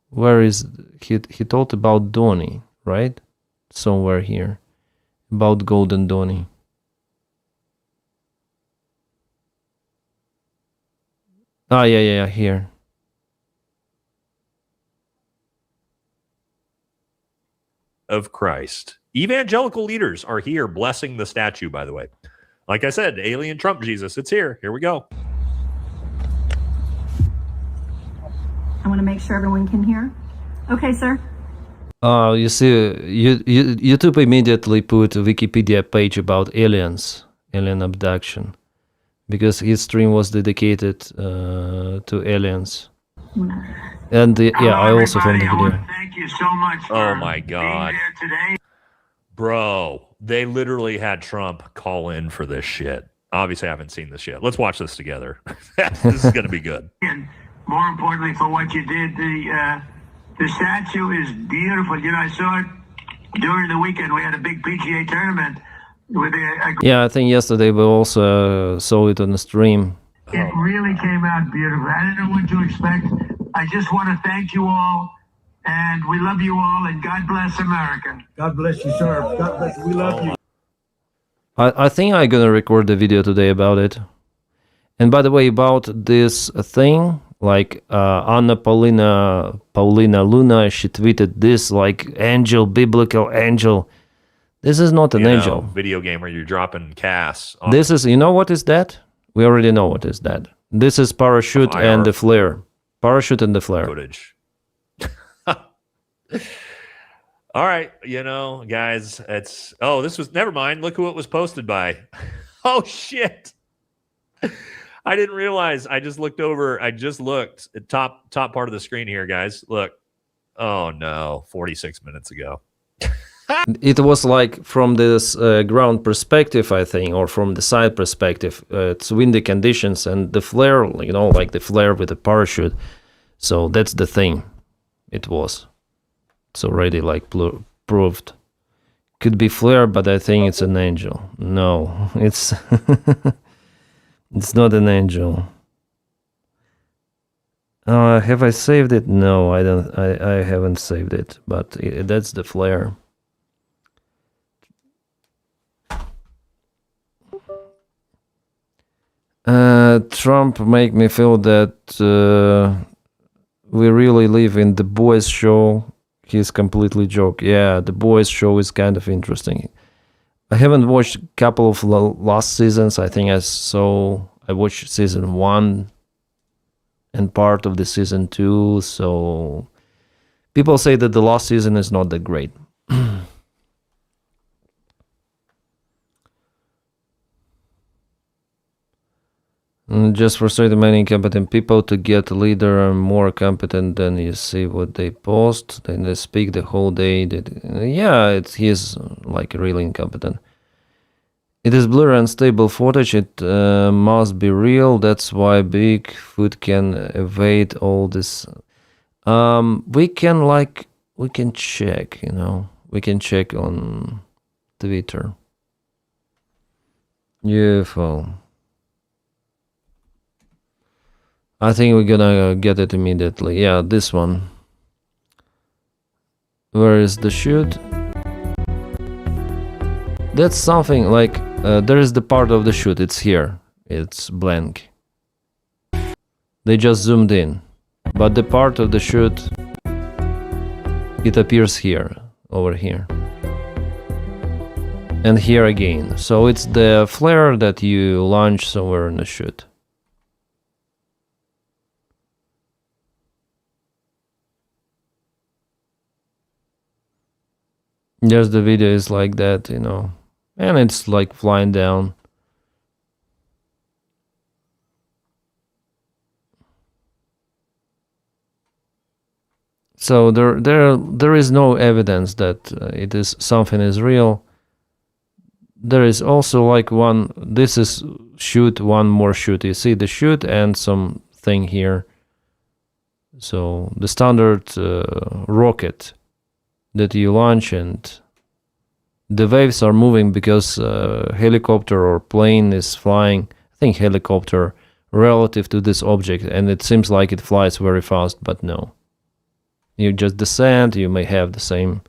Where is he thought about Donny, right? Somewhere here. About Golden Donny. Yeah, here. Of Christ. Evangelical leaders are here blessing the statue, by the way. Like I said, alien Trump Jesus, it's here. Here we go. I want to make sure everyone can hear. Okay, sir. You see, YouTube immediately put a Wikipedia page about alien abduction, because his stream was dedicated to aliens. And I also found the video. Thank you so much for Oh my God. being there today. Bro, they literally had Trump call in for this shit. Obviously, I haven't seen this yet. Let's watch this together. This is going to be good. And more importantly, for what you did, the statue is beautiful. You know, I saw it during the weekend. We had a big PGA tournament with Yeah, I think yesterday we also saw it on the stream. It really came out beautiful. I didn't know what to expect. I just want to thank you all, and we love you all, and God bless America. God bless you, sir. God bless you. We love you. I think I'm gonna record the video today about it. And by the way, about this thing, like Anna Paulina Luna, she tweeted this like angel, biblical angel. This is not an angel. Video game where you're dropping Cass. This is, you know what is that? We already know what is that. This is parachute and the flare. Parachute and the flare. Footage. All right, guys, never mind. Look who it was posted by. Oh, shit. I didn't realize. I just looked over. I just looked at top part of the screen here, guys. Look. Oh, no. 46 minutes ago. It was like from this ground perspective, I think, or from the side perspective. It's windy conditions and the flare, like the flare with the parachute. So that's the thing. It was. It's already like proved. Could be flare, but I think it's an angel. No, it's it's not an angel. Have I saved it? No, I don't. I haven't saved it, but that's the flare. Trump make me feel that we really live in the boys show. He's completely joke. Yeah, the boys show is kind of interesting. I haven't watched a couple of last seasons. I think I watched season 1 and part of the season 2. So people say that the last season is not that great. just frustrated many incompetent people to get a leader more competent than you see what they post. Then they speak the whole day. Yeah, he's like really incompetent. It is blurry and unstable footage. It must be real. That's why Bigfoot can evade all this. We can check, we can check on Twitter. UFO. I think we're gonna get it immediately. Yeah, this one. Where is the shoot? That's something like, there is the part of the shoot, it's here. It's blank. They just zoomed in. But the part of the shoot, it appears here, over here. And here again. So it's the flare that you launch somewhere in the shoot. There's the video is like that, and it's like flying down. So there is no evidence that something is real. There is also like this is one more shoot. You see the shoot and something here. So the standard rocket that you launch, and the waves are moving because helicopter or plane is flying, I think helicopter, relative to this object, and it seems like it flies very fast, but no. You just descend, you may have the same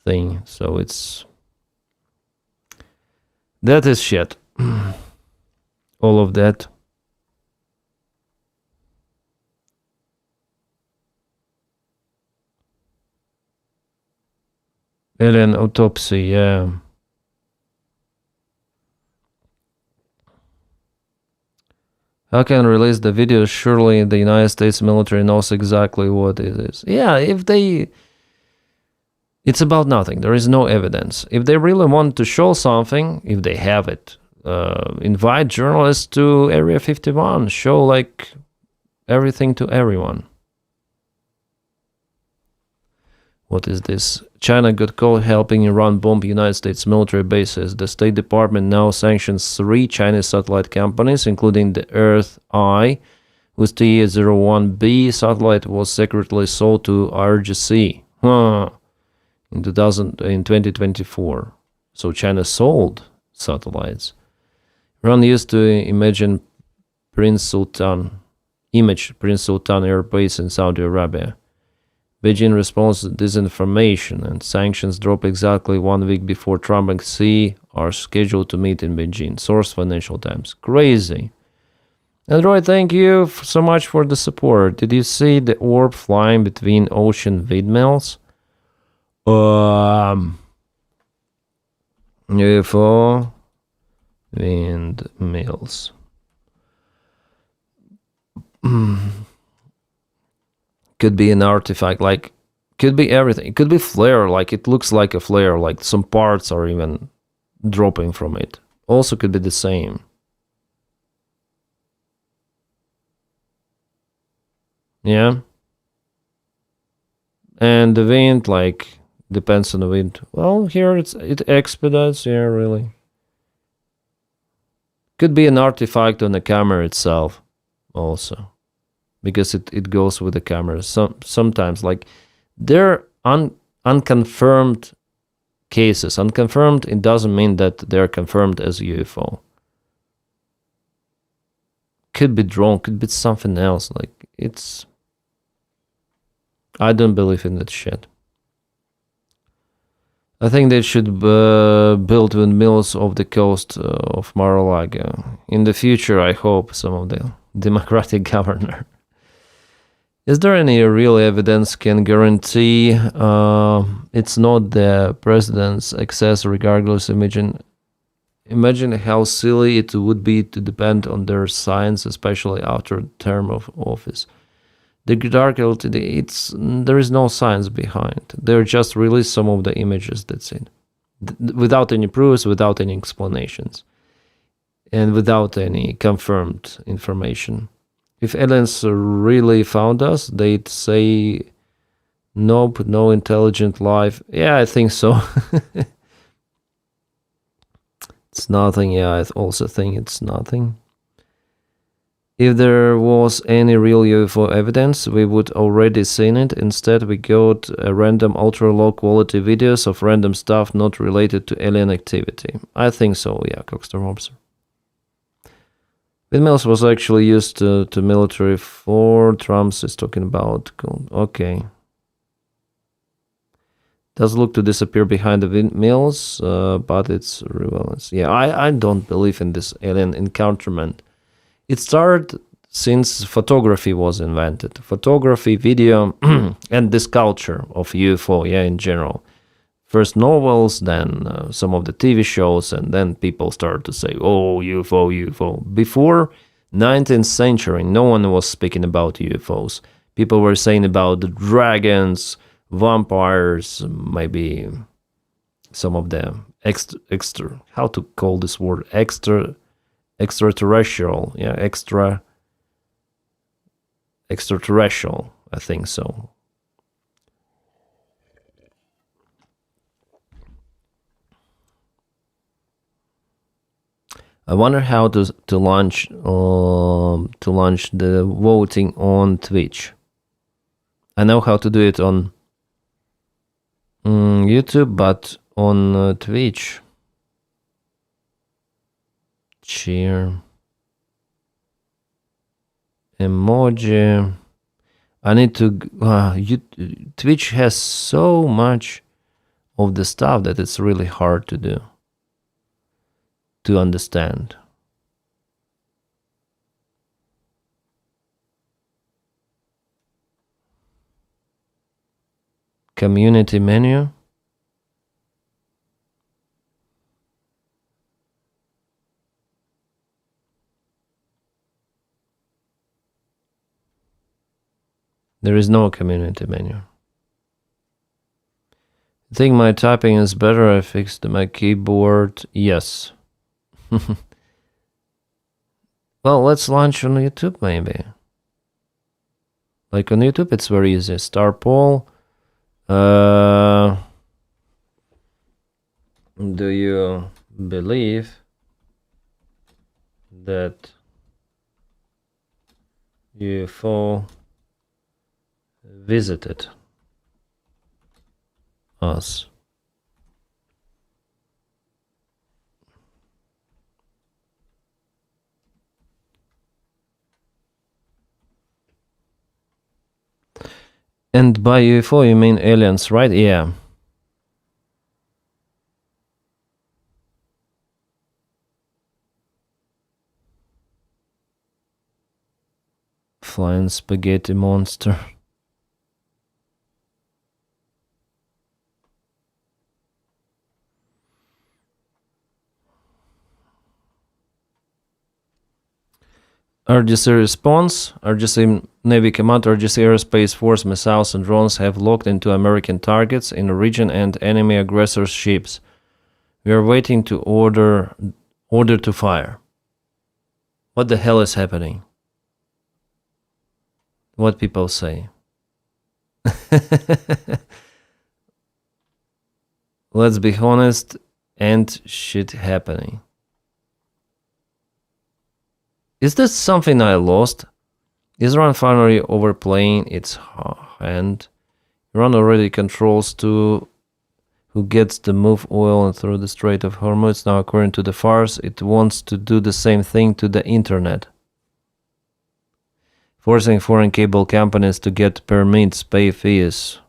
thing, so that is shit. All of that. Alien autopsy, yeah. How can release the video? Surely the United States military knows exactly what it is. Yeah, it's about nothing. There is no evidence. If they really want to show something, if they have it, invite journalists to Area 51. Show like everything to everyone. What is this? China got caught helping Iran bomb United States military bases. The State Department now sanctions 3 Chinese satellite companies, including the Earth Eye, whose TE-01B satellite was secretly sold to RGC in 2024. So China sold satellites. Iran used to image Prince Sultan Air Base in Saudi Arabia. Beijing responds to disinformation, and sanctions drop exactly 1 week before Trump and Xi are scheduled to meet in Beijing. Source: Financial Times. Crazy. Android, thank you so much for the support. Did you see the orb flying between ocean windmills? UFO windmills. Could be an artifact, like, could be everything. It could be flare, like it looks like a flare, like some parts are even dropping from it. Also could be the same. Yeah. And the wind, like, depends on the wind. Well, here it expedites, yeah, really. Could be an artifact on the camera itself also. Because it goes with the camera. Sometimes, like, they're unconfirmed cases. Unconfirmed, it doesn't mean that they're confirmed as UFO. Could be drone, could be something else. Like, I don't believe in that shit. I think they should build windmills off the coast of Mar-a-Lago. In the future, I hope some of the Democratic governor. Is there any real evidence can guarantee it's not the president's access regardless? Imagine how silly it would be to depend on their science, especially after a term of office. The dark LTD, there is no science behind. They're just release some of the images, that's it. Without any proofs, without any explanations. and without any confirmed information. If aliens really found us, they'd say, nope, no intelligent life. Yeah, I think so. It's nothing. Yeah, I also think it's nothing. If there was any real UFO evidence, we would already seen it. Instead, we got random ultra-low quality videos of random stuff not related to alien activity. I think so, yeah, Coxter Mobster. Windmills was actually used to military for Trump's is talking about. Okay. Does look to disappear behind the windmills, but it's relevance. Yeah, I don't believe in this alien encounterment. It started since photography was invented. Photography, video, and this culture of UFO, yeah, in general. First novels, then some of the TV shows, and then people started to say, oh, UFO, UFO. Before 19th century, no one was speaking about UFOs. People were saying about the dragons, vampires, maybe some of the extra how to call this word, extraterrestrial, yeah, extraterrestrial, I think so. I wonder how to launch the voting on Twitch. I know how to do it on YouTube, but on Twitch. Cheer. Emoji. I need to. Twitch has so much of the stuff that it's really hard to do. To understand. Community menu. There is no community menu. I think my typing is better. I fixed my keyboard. Yes. Well, let's launch on YouTube maybe. Like on YouTube, it's very easy. Star poll. Do you believe that UFO visited us? And by UFO you mean aliens, right? Yeah. Flying spaghetti monster. RGC response. RGC Navy Command, RGC Aerospace Force missiles and drones have locked into American targets in the region and enemy aggressors' ships. We are waiting to order to fire. What the hell is happening? What people say. Let's be honest, and shit happening. Is this something I lost? Is Iran finally overplaying its hand? Iran already controls who gets the move oil and through the Strait of Hormuz. Now, according to the Fars, it wants to do the same thing to the internet. Forcing foreign cable companies to get permits, pay fees.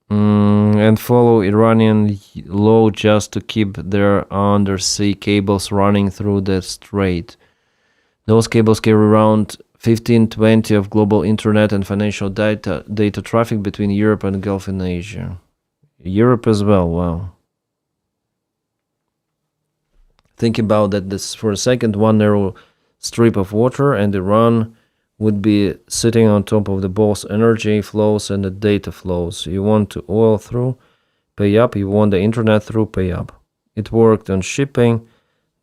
And follow Iranian law just to keep their undersea cables running through the strait. Those cables carry around 15-20 of global internet and financial data traffic between Europe and Gulf and Asia. Europe as well, wow. Think about that this for a second, one narrow strip of water and Iran would be sitting on top of the both energy flows and the data flows. You want to oil through, pay up. You want the internet through, pay up. It worked on shipping.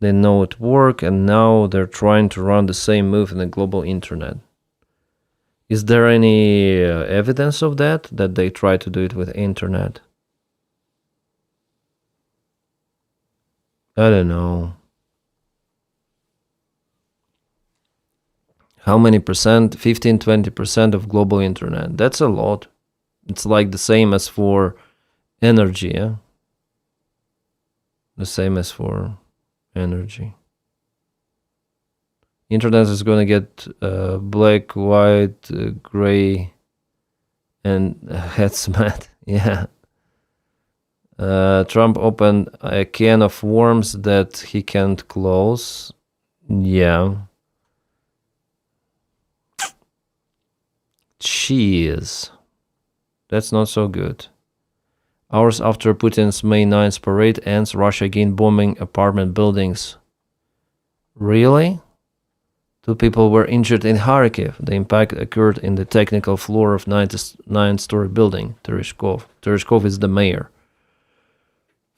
They know it worked, and now they're trying to run the same move in the global internet. Is there any evidence of that they try to do it with internet? I don't know. How many percent? 15, 20% of global internet. That's a lot. It's like the same as for energy, yeah? The same as for energy. Internet is going to get black, white, gray, and heads mad. Yeah. Trump opened a can of worms that he can't close. Yeah. Cheese. That's not so good. Hours after Putin's May 9th parade ends, Russia again bombing apartment buildings. Really? 2 people were injured in Kharkiv. The impact occurred in the technical floor of 9-story building, Tereshkov. Tereshkov is the mayor.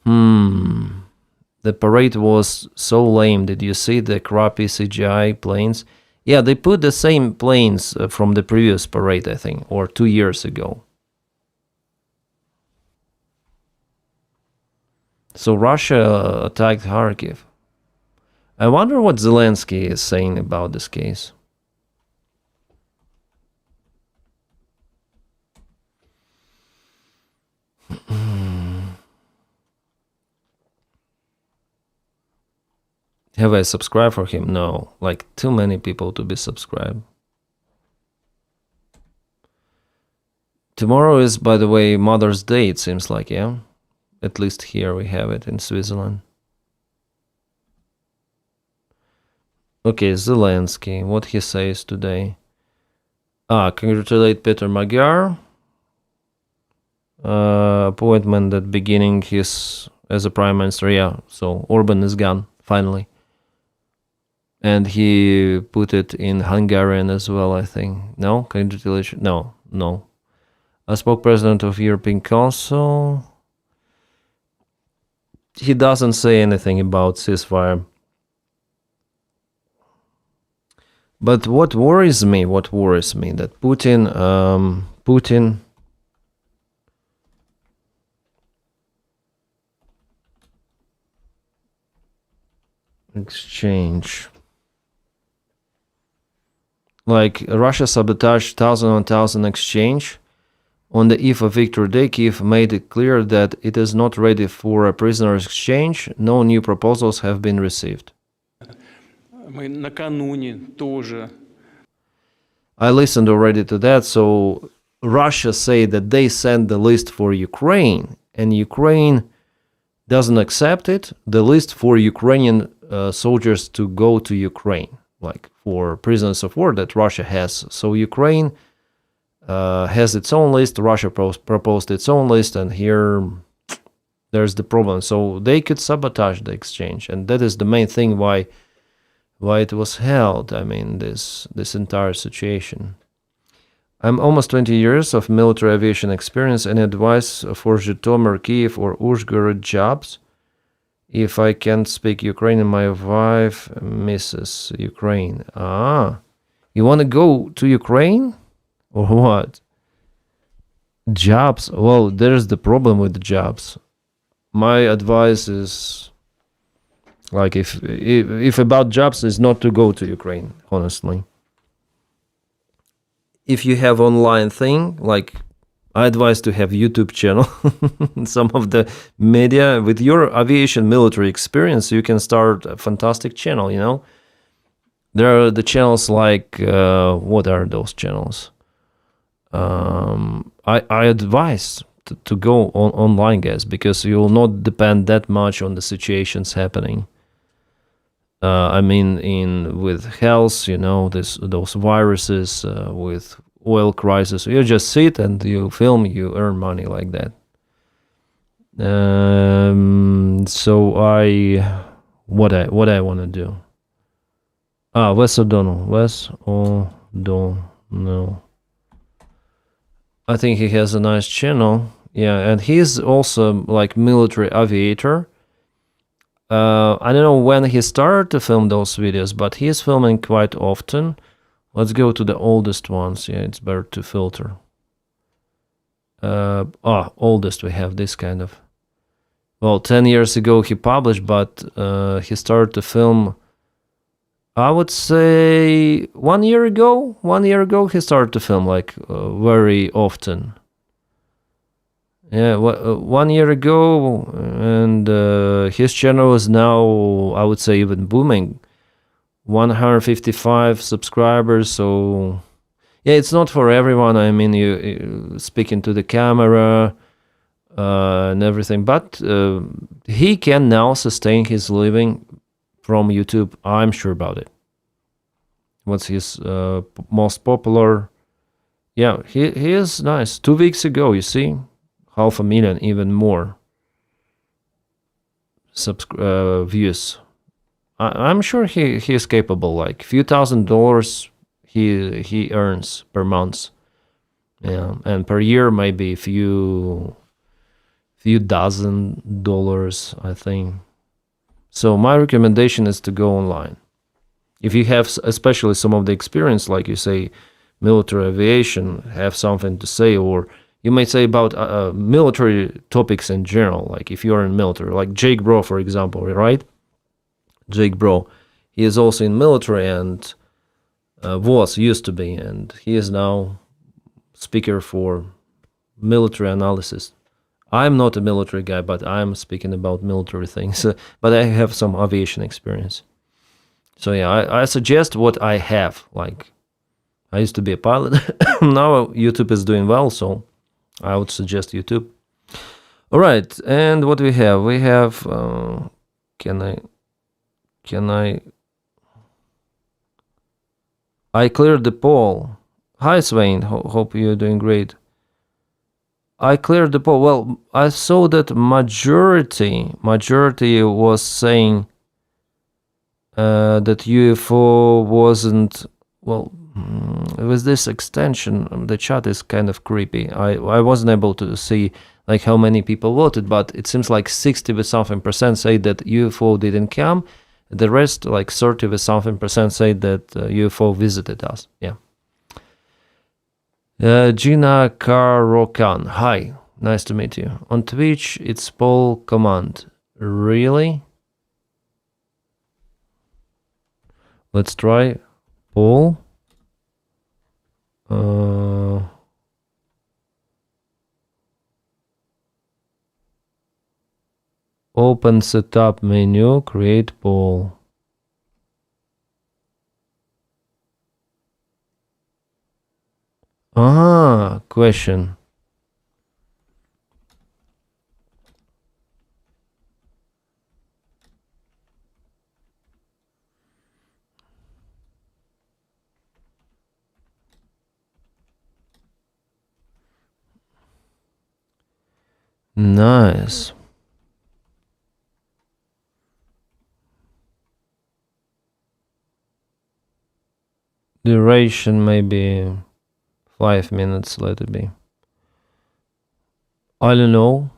The parade was so lame. Did you see the crappy CGI planes? Yeah, they put the same planes from the previous parade, I think, or 2 years ago. So Russia attacked Kharkiv. I wonder what Zelensky is saying about this case. Have I subscribed for him? No, like too many people to be subscribed. Tomorrow is, by the way, Mother's Day, it seems like, yeah? At least here we have it in Switzerland. Okay, Zelensky, what he says today. Congratulate Peter Magyar. Appointment at beginning his as a prime minister, yeah. So Orban is gone, finally. And he put it in Hungarian as well, I think. No? Congratulations. No. A spokesperson of European Council. He doesn't say anything about ceasefire. But what worries me that Putin exchange. Like Russia sabotaged 1,000 exchange. On the eve of Victory Day, Kiev made it clear that it is not ready for a prisoner exchange. No new proposals have been received. Мы накануне тоже. I listened already to that. So Russia say that they sent the list for Ukraine, and Ukraine doesn't accept it. The list for Ukrainian soldiers to go to Ukraine, like for prisoners of war that Russia has. So Ukraine has its own list. Russia proposed its own list, and here there's the problem. So they could sabotage the exchange, and that is the main thing why it was held. I mean, this entire situation. I'm almost 20 years of military aviation experience. Any advice for Zhytomyr, Kiev, or Uzhgorod jobs? If I can't speak Ukrainian, my wife misses Ukraine. You want to go to Ukraine? Or what? Jobs? Well, there's the problem with the jobs. My advice is, like, if about jobs, is not to go to Ukraine, honestly. If you have online thing, like, I advise to have YouTube channel. Some of the media, with your aviation military experience, you can start a fantastic channel, you know. There are the channels like, what are those channels? I advise to go online, guys, because you will not depend that much on the situations happening. I mean, with health, you know, those viruses, with oil crisis, you just sit and you film, you earn money like that. So what I want to do? Wes O'Donnell. I think he has a nice channel. Yeah, and he's also like military aviator. I don't know when he started to film those videos, but he is filming quite often. Let's go to the oldest ones. Yeah, it's better to filter. Oldest, we have this kind of. Well, 10 years ago he published, but he started to film, I would say 1 year ago. 1 year ago he started to film like very often. Yeah, 1 year ago, and his channel is now, I would say, even booming. 155 subscribers, so yeah, it's not for everyone. I mean, you speaking to the camera and everything, but he can now sustain his living from YouTube. I'm sure about it. What's his most popular? Yeah, he is nice. 2 weeks ago, you see, 500,000, even more views. I'm sure he is capable. Like few $1,000s he earns per month. Yeah, and per year maybe few $1,000, I think. So my recommendation is to go online. If you have especially some of the experience, like you say, military aviation, have something to say, or you may say about military topics in general, like if you are in military, like Jake Bro, for example, right? Jake Bro, he is also in military and used to be, and he is now speaker for military analysis. I'm not a military guy, but I'm speaking about military things, but I have some aviation experience. So yeah, I suggest what I have. Like, I used to be a pilot. Now YouTube is doing well, so I would suggest YouTube. All right, and what we have? We have, I cleared the poll. Hi, Swain. Hope you're doing great. I cleared the poll. Well, I saw that majority was saying that UFO wasn't, well, with this extension, the chat is kind of creepy. I wasn't able to see like how many people voted, but it seems like 60 with something percent say that UFO didn't come. The rest, like 30 with something percent, say that UFO visited us. Yeah. Gina Karokan. Hi, nice to meet you. On Twitch, it's poll command. Really? Let's try poll. Open setup menu, create poll. Question. Nice. Duration maybe 5 minutes, let it be. I don't know.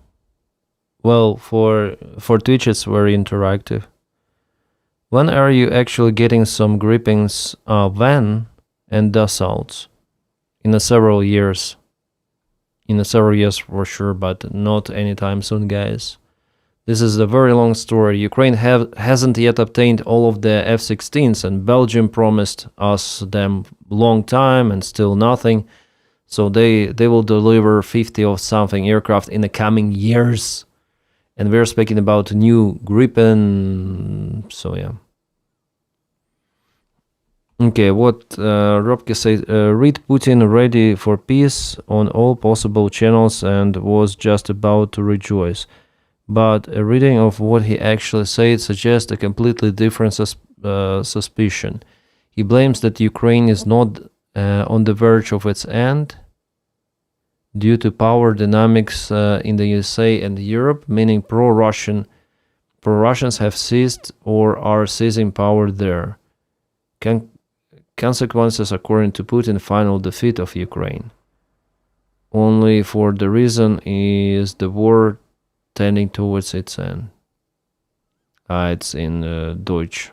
Well, for Twitch it's very interactive. When are you actually getting some grippings when and dust in several years? In several years for sure, but not anytime soon, guys. This is a very long story. Ukraine hasn't yet obtained all of the F-16s, and Belgium promised us them long time and still nothing. So they will deliver 50 of something aircraft in the coming years. And we're speaking about new Gripen. So yeah. Okay, what Robke says, read Putin ready for peace on all possible channels and was just about to rejoice. But a reading of what he actually said suggests a completely different suspicion. He blames that Ukraine is not on the verge of its end due to power dynamics in the USA and Europe, meaning pro-Russians have seized or are seizing power there. Consequences, according to Putin, final defeat of Ukraine. Only for the reason is the war tending towards its end. It's in Deutsch.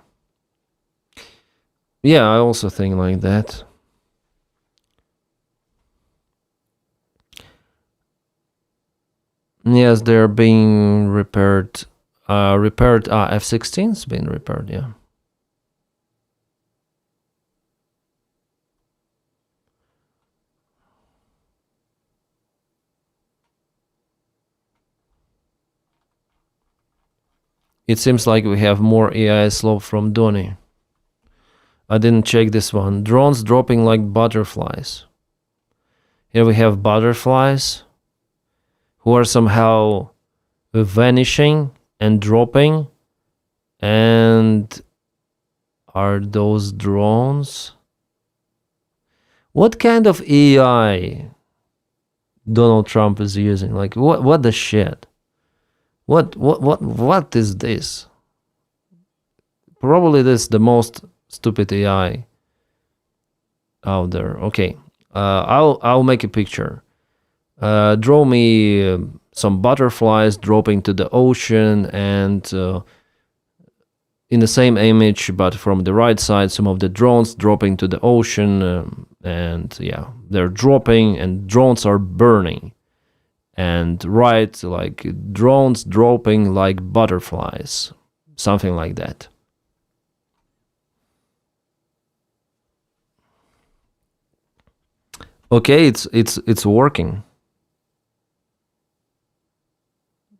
Yeah, I also think like that. Yes, they're being repaired. F-16's been repaired, yeah. It seems like we have more AI slope from Donny. I didn't check this one. Drones dropping like butterflies. Here we have butterflies who are somehow vanishing and dropping. And are those drones? What kind of AI Donald Trump is using? Like what the shit? What is this? Probably this is the most stupid AI out there. Okay, I'll make a picture. Draw me some butterflies dropping to the ocean, and in the same image, but from the right side, some of the drones dropping to the ocean, and yeah, they're dropping, and drones are burning. And right, like drones dropping like butterflies, something like that. Okay, it's working.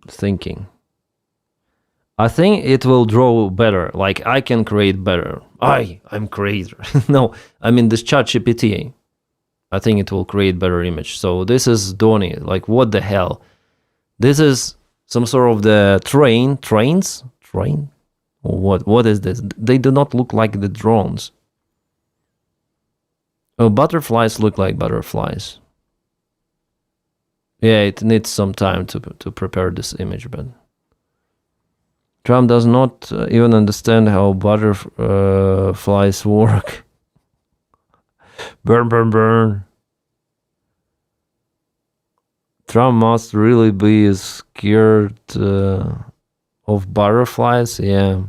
Thinking. I think it will draw better. Like I can create better. I'm creator. No, I mean this ChatGPT. I think it will create better image. So this is Donny. Like what the hell? This is some sort of the trains? What is this? They do not look like the drones. Oh, butterflies look like butterflies. Yeah, it needs some time to prepare this image, but Trump does not even understand how butterflies work. Burn. Trump must really be scared of butterflies. Yeah,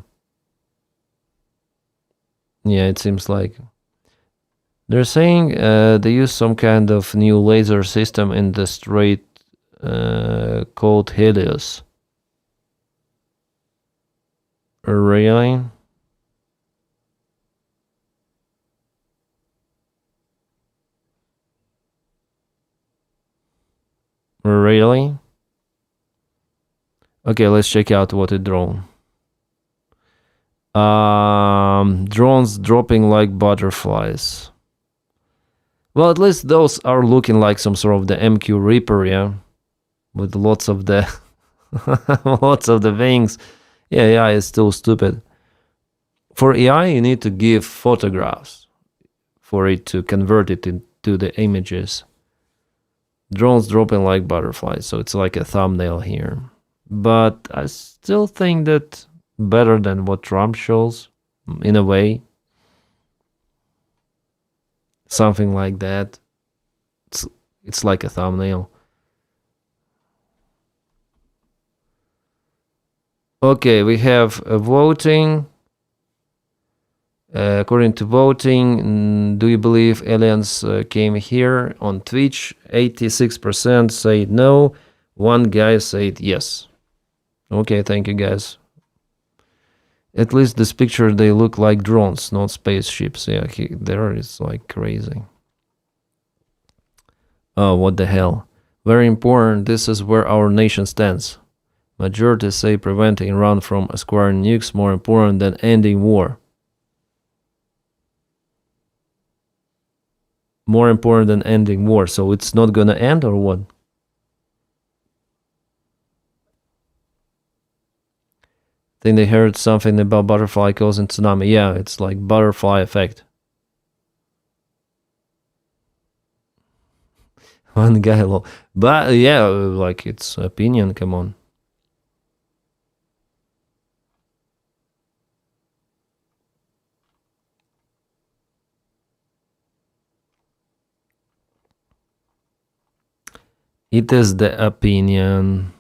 it seems like. They're saying they use some kind of new laser system in the strait called Helios. Really? Really? Okay, let's check out what a drone. Drones dropping like butterflies. Well, at least those are looking like some sort of the MQ Reaper, yeah, with lots of the lots of the wings. Yeah, AI is still stupid. For AI, you need to give photographs for it to convert it into the images. Drones dropping like butterflies, so it's like a thumbnail here. But I still think that better than what Trump shows, in a way. Something like that. It's like a thumbnail. Okay, we have voting. According to voting, do you believe aliens came here? On Twitch, 86% say no. One guy said yes. Okay, thank you guys. At least this picture, they look like drones, not spaceships. Yeah, there is like crazy. Oh, what the hell. Very important, this is where our nation stands. Majority say preventing Iran from acquiring nukes more important than ending war. More important than ending war. So it's not gonna end or what? I think they heard something about butterfly causing tsunami. Yeah, it's like butterfly effect. One guy low. But yeah, like it's opinion, come on. It is the opinion.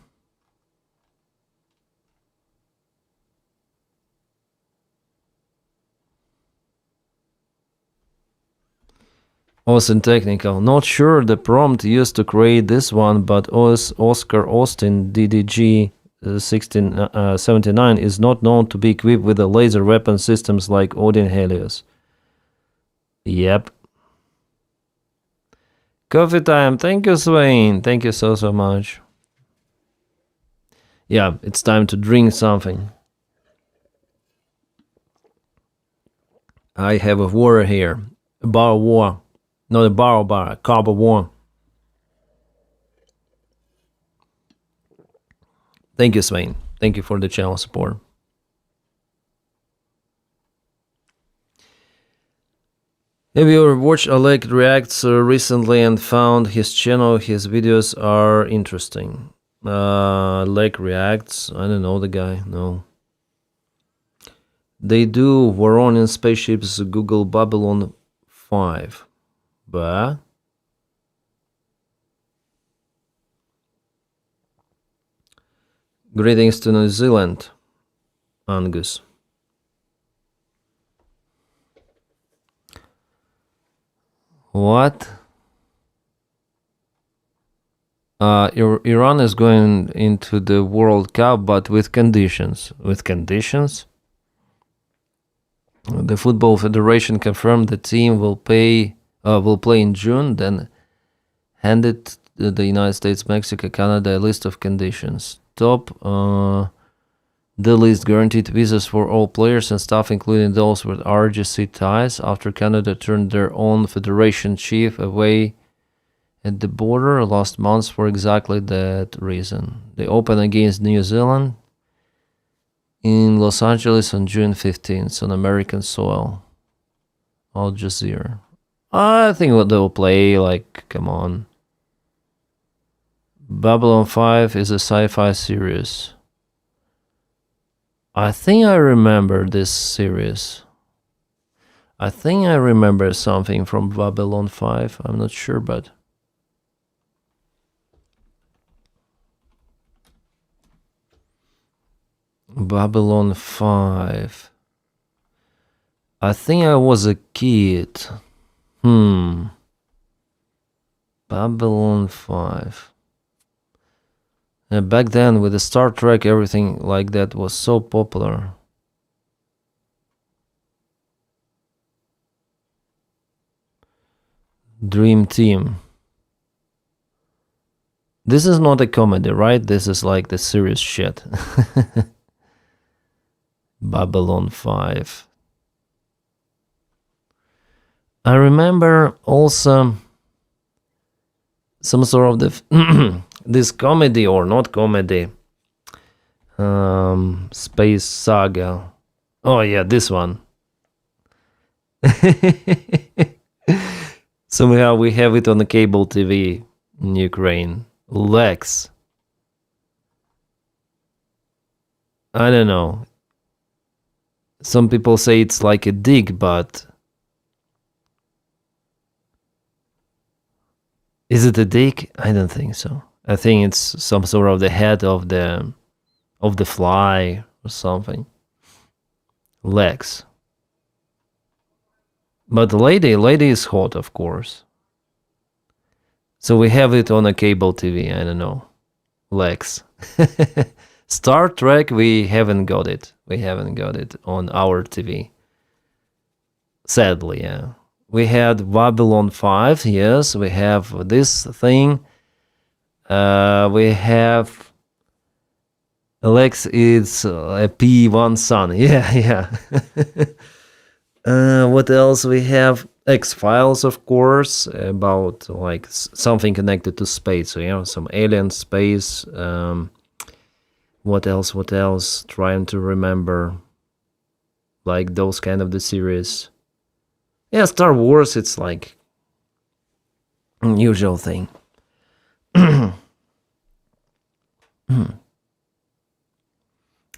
Austin Technical. Not sure the prompt used to create this one, but Oscar Austin DDG 1679 is not known to be equipped with a laser weapon systems like Odin Helios. Yep. Coffee time. Thank you, Swain. Thank you so much. Yeah, it's time to drink something. I have a water here. A bar of water. Not a bar, a cup of water. Thank you, Swain. Thank you for the channel support. Have you ever watched Oleg Reacts recently and found his channel, his videos are interesting? Oleg Reacts, I don't know the guy, no. They do Voronian spaceships, Google Babylon 5. But greetings to New Zealand, Angus. What? Iran is going into the World Cup, but with conditions. With conditions? The Football Federation confirmed the team will play in June, then handed the United States, Mexico, Canada a list of conditions. Top the list guaranteed visas for all players and staff, including those with RGC ties, after Canada turned their own federation chief away at the border last month for exactly that reason. They open against New Zealand in Los Angeles on June 15th on American soil. Al Jazeera. I think they'll play, like, come on. Babylon 5 is a sci-fi series. I think I remember this series. I think I remember something from Babylon 5. I'm not sure, but... Babylon 5. I think I was a kid. Babylon 5. Back then, with the Star Trek, everything like that was so popular. Dream Team. This is not a comedy, right? This is like the serious shit. Babylon 5. I remember also some sort of the this comedy or not comedy, space saga. Oh yeah, this one. Somehow we have it on the cable TV in Ukraine. Lex. I don't know. Some people say it's like a dig, but is it a dig? I don't think so. I think it's some sort of the head of the fly or something. Legs. But the lady is hot, of course. So we have it on a cable TV. I don't know. Legs. Star Trek, we haven't got it. We haven't got it on our TV. Sadly, yeah. We had Babylon 5, yes. We have this thing. We have Alex is a P1 son. Yeah. What else we have? X-Files, of course, about like something connected to space. So, yeah, some alien space. What else? Trying to remember. Like those kind of the series. Yeah, Star Wars, it's like usual thing. Do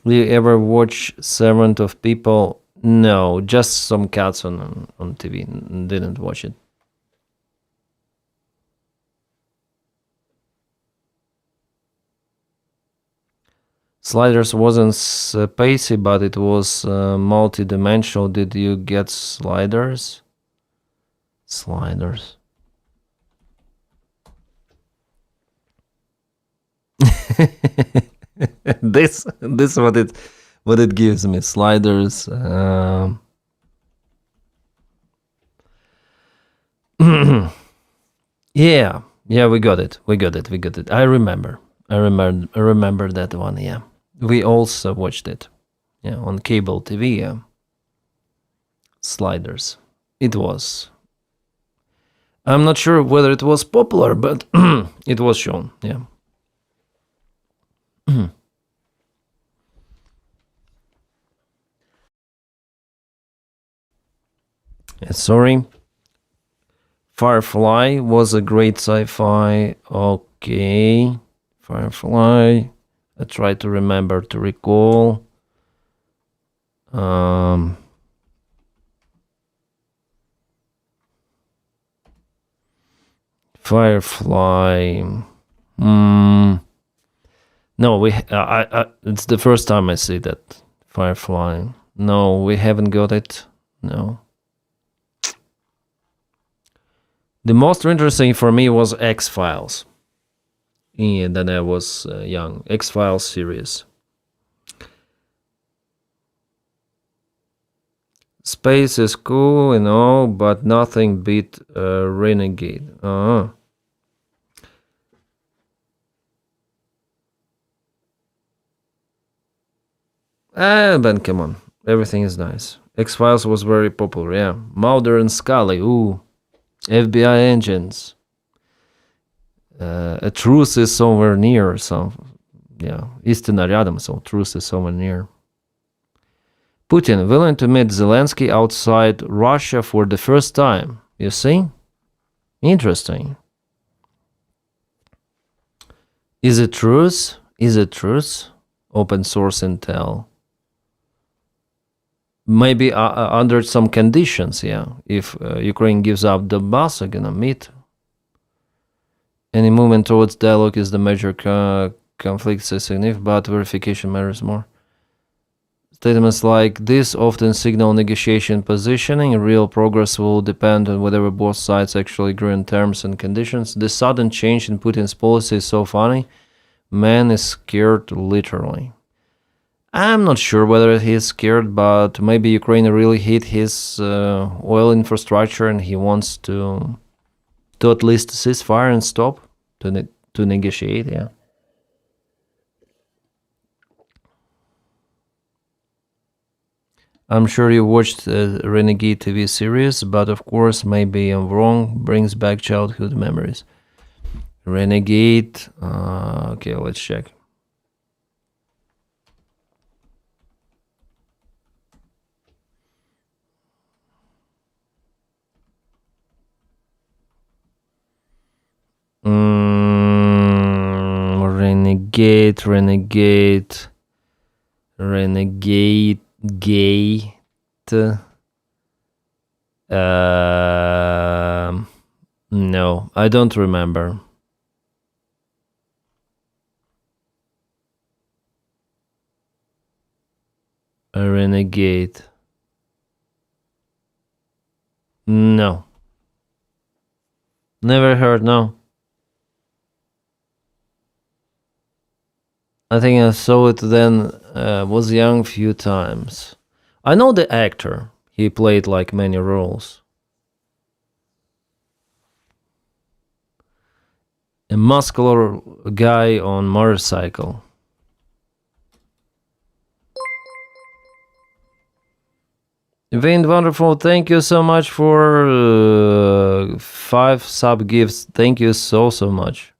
you ever watch Servant of People? No, just some cats on TV. Didn't watch it. Sliders wasn't spacey, but it was multi-dimensional. Did you get Sliders? Sliders. This what it gives me. Sliders. Yeah, we got it. I remember that one. Yeah, we also watched it. Yeah, on cable TV. Yeah. Sliders. It was. I'm not sure whether it was popular, but it was shown. Yeah. Sorry. Firefly was a great sci-fi. Okay. Firefly. I try to remember to recall. Firefly. No, it's the first time I see that Firefly. No, we haven't got it. No. The most interesting for me was X-Files. Yeah, then I was young. X-Files series. Space is cool and all, but nothing beat Renegade. But come on. Everything is nice. X-Files was very popular, yeah. Mulder and Scully, ooh. FBI agents. A truce is somewhere near, so yeah. Истина рядом, so truce is somewhere near. Putin willing to meet Zelensky outside Russia for the first time. You see? Interesting. Is it truce? Open source intel. Maybe under some conditions, yeah. If Ukraine gives up the Donbass, are gonna meet. Any movement towards dialogue is the major conflict is significant, but verification matters more. Statements like this often signal negotiation positioning. Real progress will depend on whether both sides actually agree on terms and conditions. The sudden change in Putin's policy is so funny. Man is scared, literally. I'm not sure whether he is scared, but maybe Ukraine really hit his oil infrastructure and he wants to at least cease fire and stop to negotiate, yeah. I'm sure you watched the Renegade TV series, but of course, maybe I'm wrong. Brings back childhood memories. Renegade. Okay, let's check. Renegade Gate. No, I don't remember. A Renegade. No. Never heard, no. I think I saw it then, was young few times. I know the actor. He played like many roles. A muscular guy on motorcycle. Vane Wonderful, thank you so much for 5 sub gifts. Thank you so much.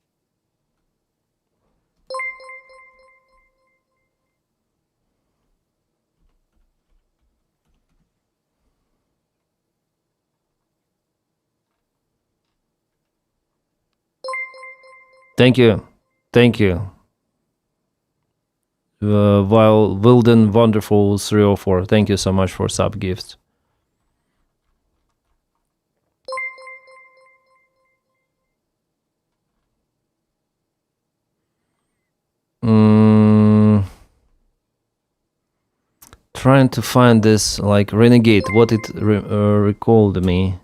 Thank you. While Wilden Wonderful 304, thank you so much for sub gifts. Trying to find this like Renegade, what it recalled me.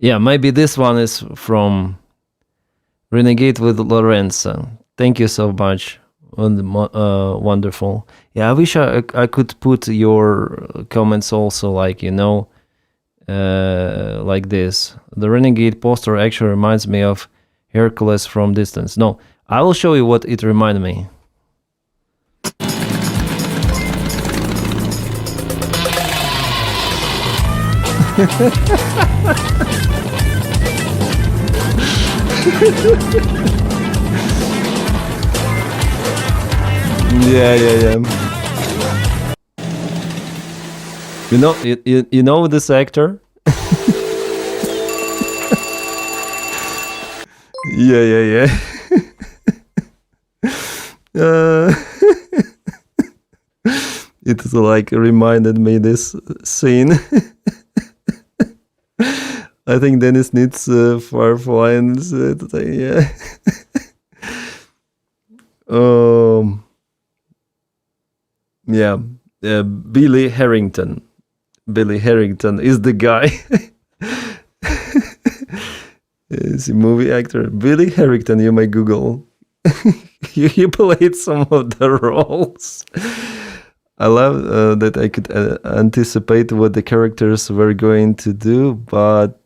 Yeah, maybe this one is from Renegade with Lorenzo. Thank you so much. Wonderful. Yeah, I wish I could put your comments also, like, like this. The Renegade poster actually reminds me of Hercules from distance. No, I will show you what it reminded me. Yeah. You know this actor? Yeah. It's like reminded me this scene. I think Dennis needs Firefly and yeah. Yeah, Billy Harrington. Billy Harrington is the guy. Is a movie actor. Billy Harrington, you may Google. He played some of the roles. I love that I could anticipate what the characters were going to do, but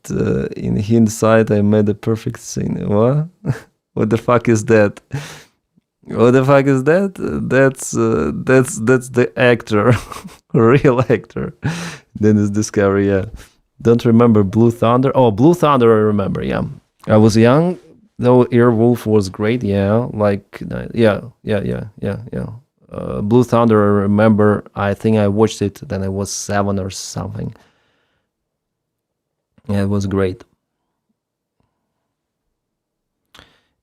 in hindsight, I made a perfect scene. What? What the fuck is that? What the fuck is that? That's the actor, real actor. Dennis Discovery. Yeah, don't remember Blue Thunder. Oh, Blue Thunder, I remember. Yeah, I was young, though. Airwolf was great. Yeah, like yeah. Blue Thunder, I remember. I think I watched it then I was 7 or something. Yeah, it was great.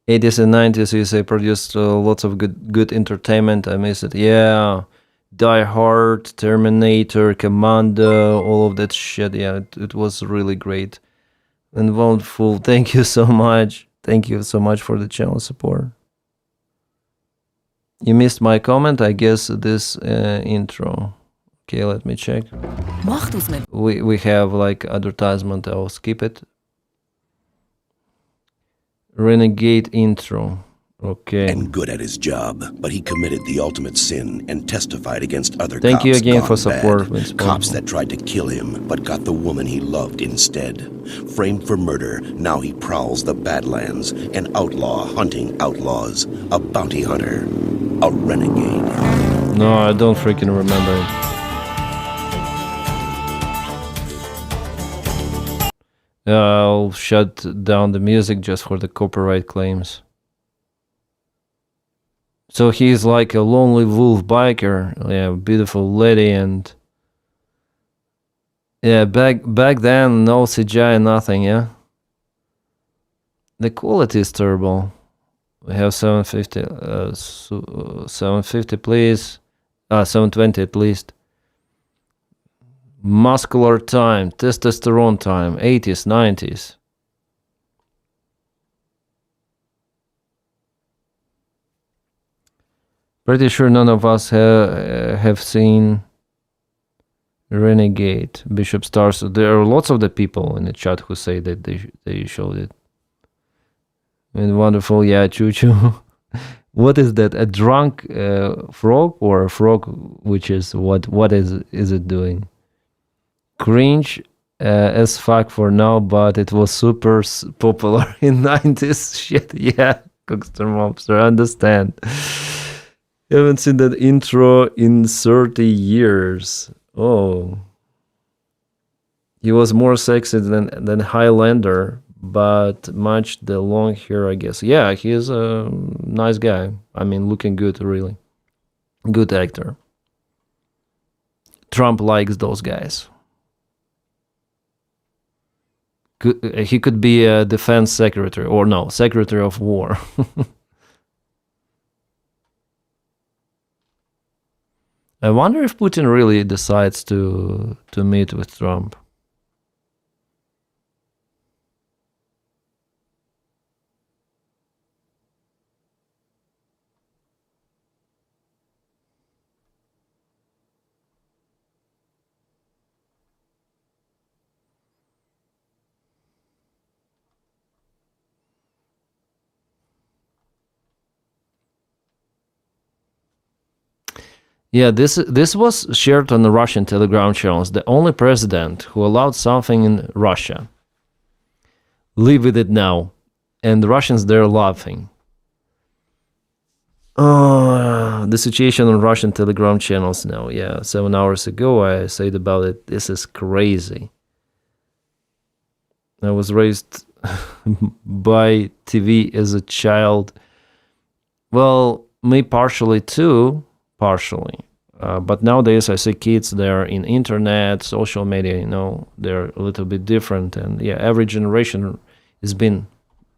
80s and 90s, you say, produced lots of good entertainment. I miss it. Yeah, Die Hard, Terminator, Commando, all of that shit. Yeah, it was really great and wonderful. Thank you so much. Thank you so much for the channel support. You missed my comment, I guess, this intro. Okay, let me check. We have like advertisement. I'll skip it. Renegade intro. Okay. And good at his job, but he committed the ultimate sin and testified against other Thank cops you again gone for support, bad. Vince Cops Paul. that tried to kill him, but got the woman he loved instead. Framed for murder, now he prowls the Badlands, an outlaw hunting outlaws, a bounty hunter, a renegade. No, I don't freaking remember it. I'll shut down the music just for the copyright claims. So he's like a lonely wolf biker, yeah, beautiful lady, and yeah, back then no CGI, nothing, yeah. The quality is terrible. We have 750, 750, please. 720 at least. Muscular time, testosterone time, 80s, 90s. Pretty sure none of us have seen Renegade, Bishop Stars. There are lots of the people in the chat who say that they showed it. And wonderful, yeah, Choo Choo. What is that? A drunk frog or a frog which is what is it doing? Cringe as fuck for now, but it was super popular in 90s. Shit, yeah, Cookster Mobster, understand. Haven't seen that intro in 30 years. Oh. He was more sexy than Highlander, but much the long hair, I guess. Yeah, he is a nice guy. I mean, looking good, really. Good actor. Trump likes those guys. He could be a defense secretary, or no, secretary of war. I wonder if Putin really decides to meet with Trump. Yeah, this was shared on the Russian Telegram channels. The only president who allowed something in Russia. Live with it now. And the Russians, they're laughing. Oh, the situation on Russian Telegram channels now. Yeah, 7 hours ago I said about it. This is crazy. I was raised by TV as a child. Well, me partially too. Partially. But nowadays I see kids, they're in internet, social media, you know, they're a little bit different. And yeah, every generation has been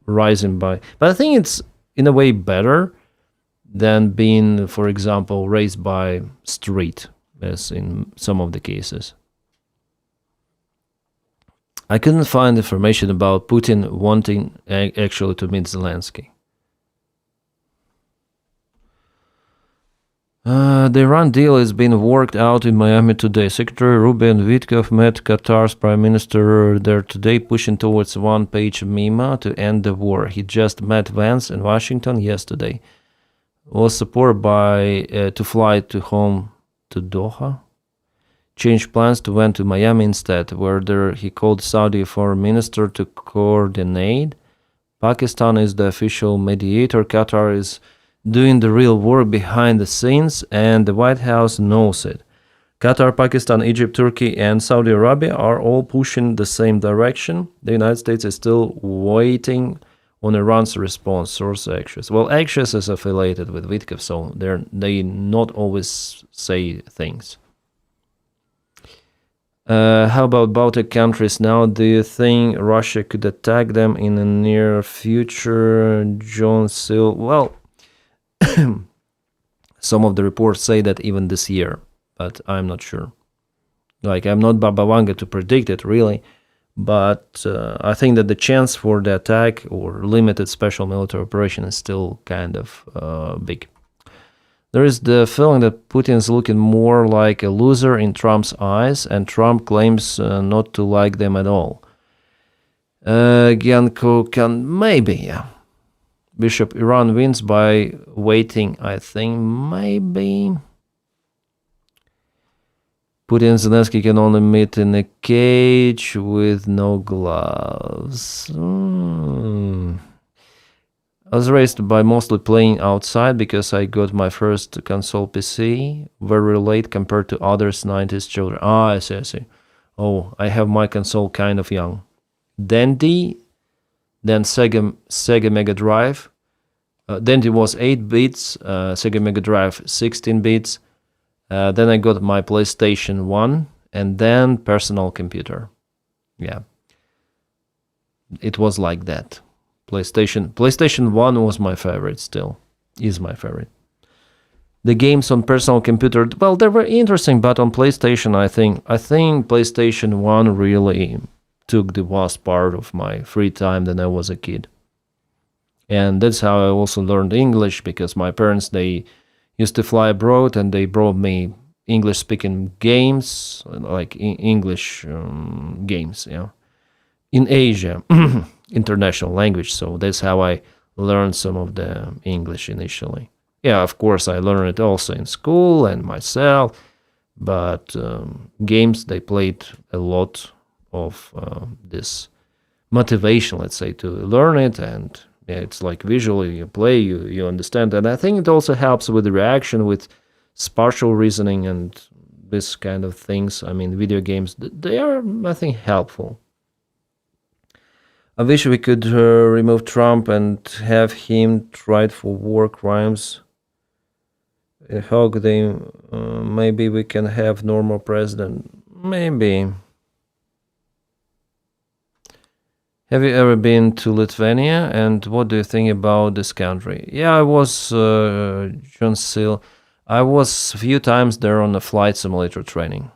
rising by. But I think it's in a way better than being, for example, raised by street, as in some of the cases. I couldn't find information about Putin wanting actually to meet Zelensky. The Iran deal is being worked out in Miami today. Secretary Ruben Vitkov met Qatar's prime minister there today, pushing towards one-page memo to end the war. He just met Vance in Washington yesterday. Was supported by to fly to home to Doha. Changed plans to went to Miami instead, where there he called Saudi foreign minister to coordinate. Pakistan is the official mediator. Qatar is doing the real work behind the scenes, and the White House knows it. Qatar, Pakistan, Egypt, Turkey, and Saudi Arabia are all pushing the same direction. The United States is still waiting on Iran's response, source Axios. Well, Axios is affiliated with Vitkov, so they not always say things. How about Baltic countries now? Do you think Russia could attack them in the near future? John Seal. Well, some of the reports say that even this year, but I'm not sure. Like, I'm not Baba Vanga to predict it, really, but I think that the chance for the attack or limited special military operation is still kind of big. There is the feeling that Putin is looking more like a loser in Trump's eyes, and Trump claims not to like them at all. Gianco can maybe, yeah. Bishop, Iran wins by waiting, I think, maybe. Putin and Zelensky can only meet in a cage with no gloves. I was raised by mostly playing outside because I got my first console PC very late compared to others 90s children. I see. Oh, I have my console kind of young. Dendy, then Sega Mega Drive. Dendy was 8 bits, Sega Mega Drive 16 bits. Then I got my PlayStation 1 and then personal computer. Yeah. It was like that. PlayStation 1 was my favorite still. Is my favorite. The games on personal computer, well, they were interesting, but on PlayStation, I think PlayStation 1 really took the vast part of my free time when I was a kid. And that's how I also learned English, because my parents, they used to fly abroad and they brought me English-speaking games, like English games, yeah, in Asia, international language. So that's how I learned some of the English initially. Yeah, of course, I learned it also in school and myself, but games, they played a lot of this motivation, let's say, to learn it. And yeah, it's like visually you play, you understand. And I think it also helps with the reaction, with spatial reasoning and this kind of things. I mean, video games, they are, I think, helpful. I wish we could remove Trump and have him tried for war crimes. Maybe we can have normal president. Maybe. Have you ever been to Lithuania, and what do you think about this country? Yeah, I was, John Seal. I was a few times there on a flight simulator training.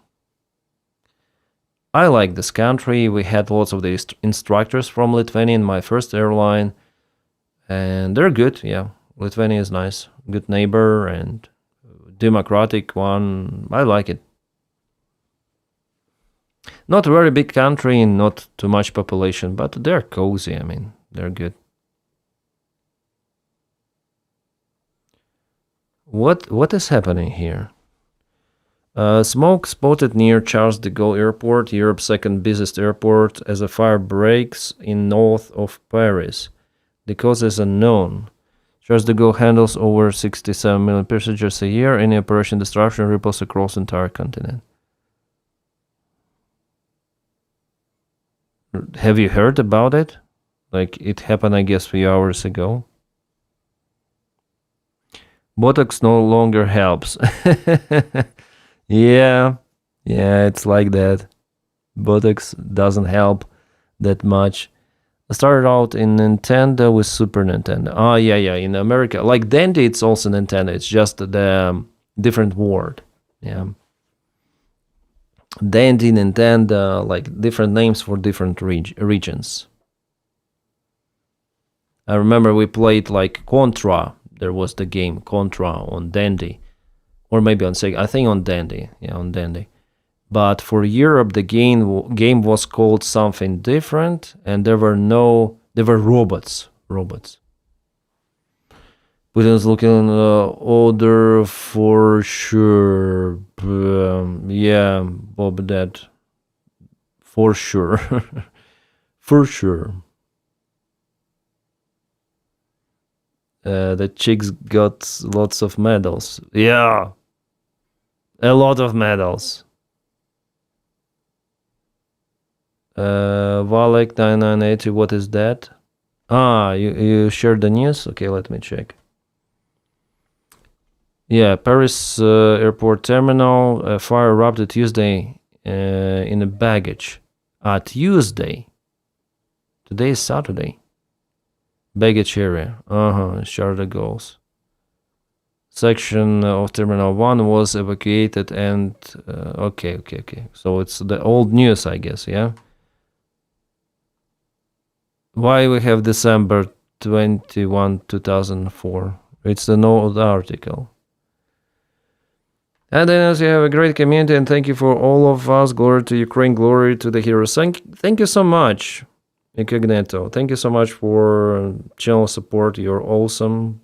I like this country. We had lots of the instructors from Lithuania in my first airline, and they're good, yeah. Lithuania is nice, good neighbor, and democratic one. I like it. Not a very big country, not too much population, but they're cozy. I mean, they're good. What is happening here? Smoke spotted near Charles de Gaulle Airport, Europe's second busiest airport, as a fire breaks in north of Paris. The cause is unknown. Charles de Gaulle handles over 67 million passengers a year. Any operation disruption ripples across the entire continent. Have you heard about it? Like, it happened, I guess, a few hours ago. Botox no longer helps. Yeah, it's like that. Botox doesn't help that much. I started out in Nintendo with Super Nintendo. Oh, yeah, in America. Like Dandy, it's also Nintendo. It's just the different word. Yeah. Dandy, Nintendo, like different names for different regions. I remember we played like Contra. There was the game Contra on Dandy. Or maybe on Sega. I think on Dandy. Yeah, on Dandy. But for Europe, the game was called something different, and there were robots. Putin's looking older for sure. Yeah, Bob, that for sure. For sure. The chicks got lots of medals. Yeah. A lot of medals. Valek 9980, what is that? You shared the news? Okay, let me check. Yeah, Paris airport terminal. A fire erupted Tuesday in a baggage. Tuesday. Today is Saturday. Baggage area. Charles de Gaulle's. Section of Terminal 1 was evacuated and... okay. So it's the old news, I guess, yeah? Why we have December 21, 2004? It's an old article. And then as you have a great community, and thank you for all of us. Glory to Ukraine, glory to the heroes. Thank you so much, Incognito. Thank you so much for channel support. You're awesome.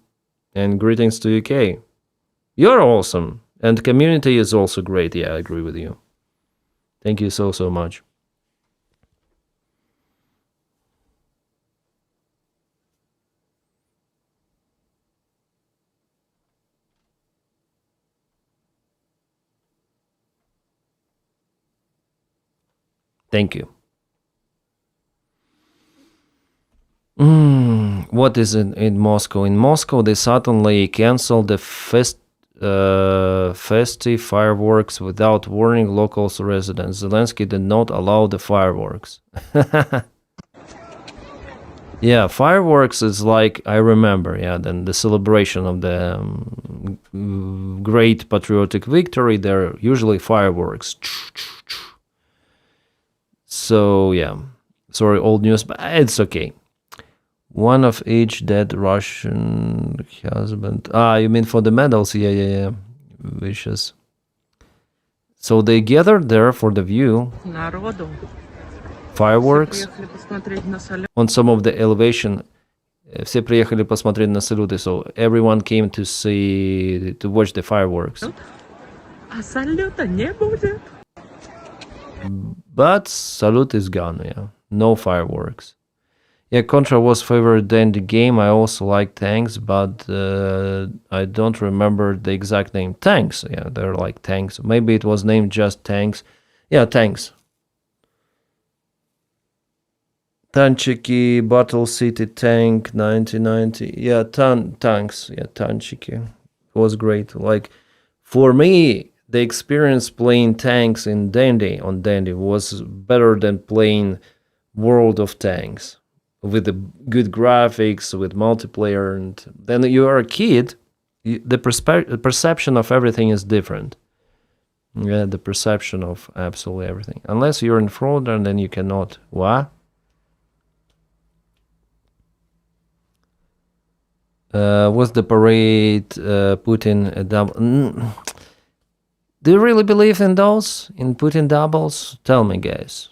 And greetings to UK. You're awesome. And community is also great. Yeah, I agree with you. Thank you so much. Thank you. What is it in Moscow? In Moscow, they suddenly canceled the festive fireworks without warning local residents. Zelensky did not allow the fireworks. Yeah, fireworks is like, I remember, then the celebration of the great patriotic victory, they're usually fireworks. So, yeah. Sorry, old news, but it's okay. One of each dead Russian husband. You mean for the medals? Yeah. Vicious. So they gathered there for the view. Fireworks on some of the elevation. Все приехали посмотреть на салюты. So everyone came to watch the fireworks. But salute is gone, yeah. No fireworks. Yeah, Contra was favorite than the game. I also like tanks, but I don't remember the exact name. Tanks, yeah, they're like tanks. Maybe it was named just tanks. Yeah, tanks. Tanchiki, Battle City Tank, 1990. Yeah, tanks. Yeah, Tanchiki. It was great. Like, for me, the experience playing tanks on Dandy was better than playing World of Tanks. With the good graphics, with multiplayer, and then you are a kid, the perception of everything is different. Yeah, the perception of absolutely everything. Unless you're in fraud, and then you cannot. What? Was the parade Putin a double? Do you really believe in those? In Putin doubles? Tell me, guys.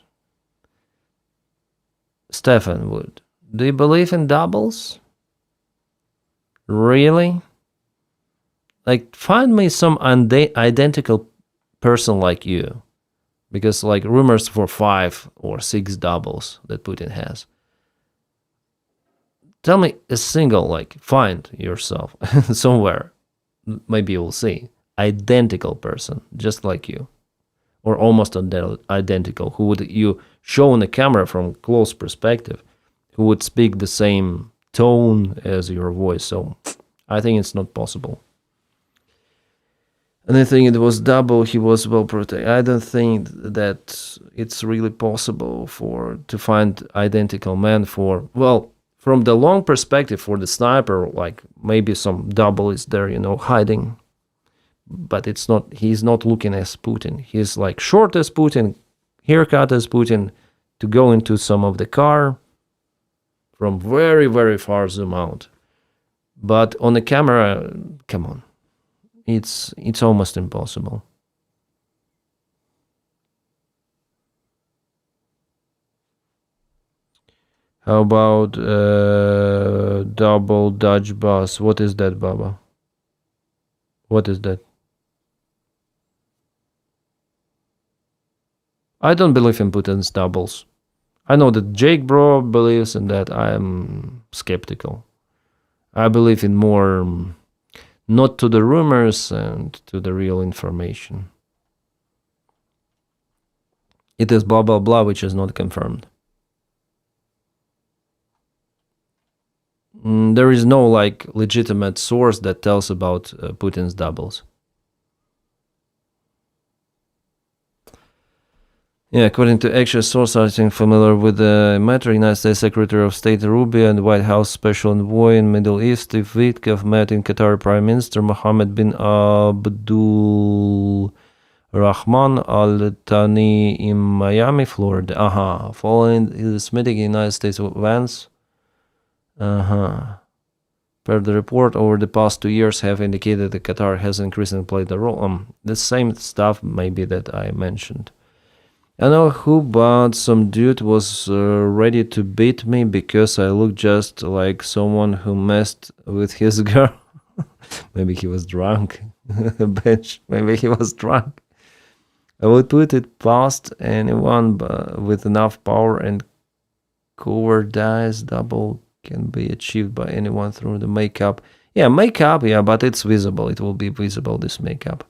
Stefan Wood, do you believe in doubles? Really? Like, find me some identical person like you, because like rumors for 5 or 6 doubles that Putin has. Tell me a single, like, find yourself somewhere, maybe you'll see, identical person, just like you, or almost identical, who would you show on the camera from close perspective, who would speak the same tone as your voice. So I think it's not possible. And I think it was double, he was well protected. I don't think that it's really possible to find identical man for, well, from the long perspective for the sniper, like maybe some double is there, hiding. But he's not looking as Putin. He's like short as Putin, haircut as Putin, to go into some of the car from very, very far zoom out. But on the camera, come on. It's almost impossible. How about double Dutch bus? What is that, Baba? What is that? I don't believe in Putin's doubles. I know that Jake Bro believes in that. I am skeptical. I believe in more, not to the rumors and to the real information. It is blah blah blah, which is not confirmed. There is no like legitimate source that tells about Putin's doubles. Yeah, according to actual source, I think familiar with the matter, United States Secretary of State Rubio and White House Special Envoy in Middle East Steve Witkoff met in Qatar Prime Minister Mohammed bin Abdul Rahman Al Thani in Miami, Florida. Following this meeting, United States advance. Per the report, over the past 2 years have indicated that Qatar has increasingly played a role. The same stuff maybe that I mentioned. I know who, but some dude was ready to beat me because I look just like someone who messed with his girl. Maybe he was drunk. Bitch, maybe he was drunk. I would put it past anyone with enough power and cowardice. Double can be achieved by anyone through the makeup. Yeah, makeup, yeah, but it's visible. It will be visible, this makeup.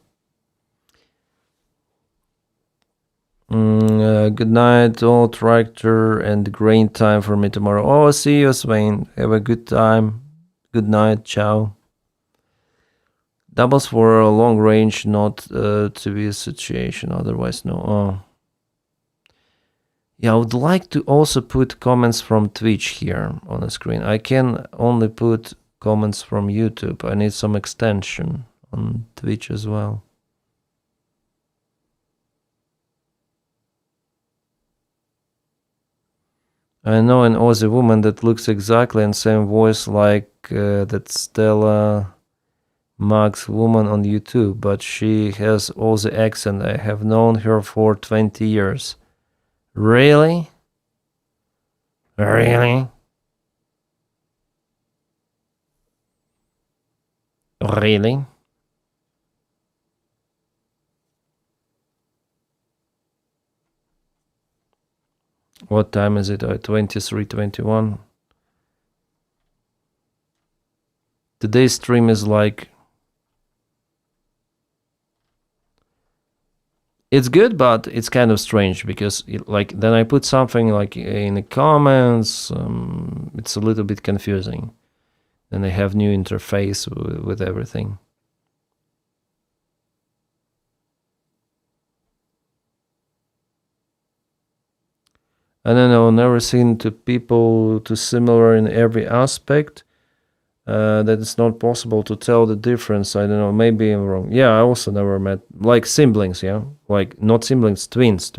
Good night, all tractor and grain time for me tomorrow. Oh, see you, Swain. Have a good time. Good night. Ciao. Doubles for a long range, not to be a situation. Otherwise, no. Oh. Yeah, I would like to also put comments from Twitch here on the screen. I can only put comments from YouTube. I need some extension on Twitch as well. I know an Aussie woman that looks exactly in the same voice like that Stella Max woman on YouTube, but she has Aussie accent. I have known her for 20 years. Really? Really? Really? What time is it? 23:21. Today's stream is like... It's good, but it's kind of strange because then I put something like in the comments. It's a little bit confusing. Then I have new interface with everything. I don't know, never seen two people too similar in every aspect. That it's not possible to tell the difference. I don't know, maybe I'm wrong. Yeah, I also never met, like siblings, yeah? Like, not siblings, twins.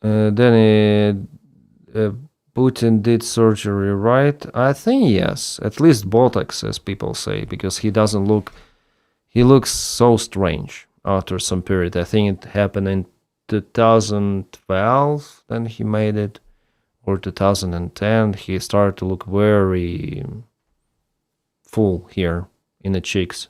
Then Putin did surgery, right? I think yes, at least Botox, as people say, because he looks so strange after some period. I think it happened in 2012, then he made it, or 2010, he started to look very full here in the cheeks.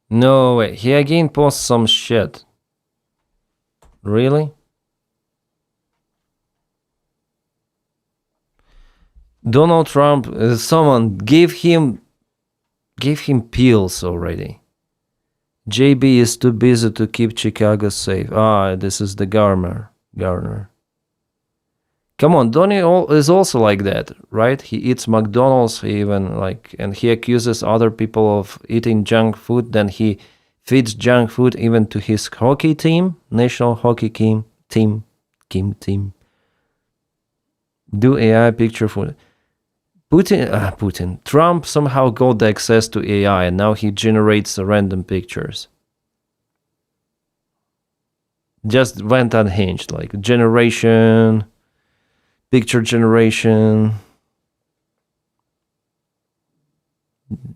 No way. He again posts some shit. Really? Donald Trump, someone gave him pills already. JB is too busy to keep Chicago safe. This is the Garner. Come on, Donny is also like that, right? He eats McDonald's, and he accuses other people of eating junk food. Then he feeds junk food even to his hockey team, national hockey team. Do AI picture for Putin. Trump somehow got the access to AI, and now he generates random pictures. Just went unhinged, like picture generation.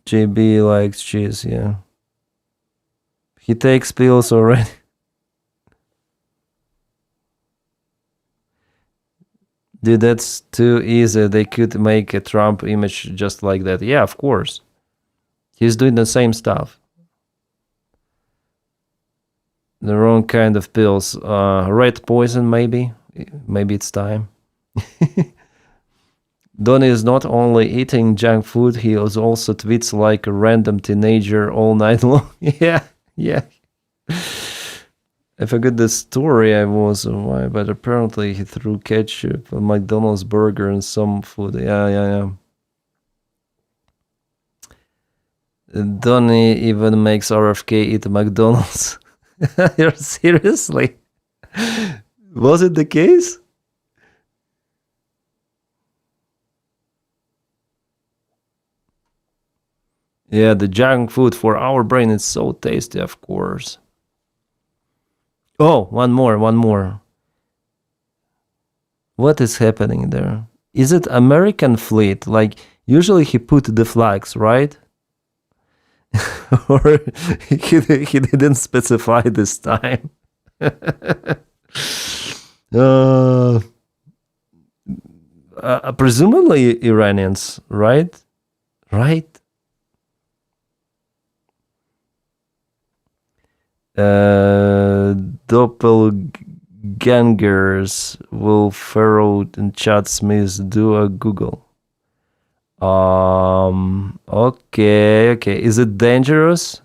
JB likes cheese, yeah. He takes pills already. Dude, that's too easy. They could make a Trump image just like that. Yeah, of course. He's doing the same stuff. The wrong kind of pills. Red poison, maybe. Maybe it's time. Donny is not only eating junk food, he also tweets like a random teenager all night long. Yeah. I forgot the story why, but apparently he threw ketchup on McDonald's burger and some food. Yeah. Donny even makes RFK eat McDonald's. Seriously? Was it the case? Yeah, the junk food for our brain is so tasty, of course. Oh, one more. What is happening there? Is it American fleet? Like, usually he put the flags, right? Or he didn't specify this time. Presumably Iranians, right? Doppelgangers, Will Ferrell and Chad Smith do a Google. Okay. Is it dangerous?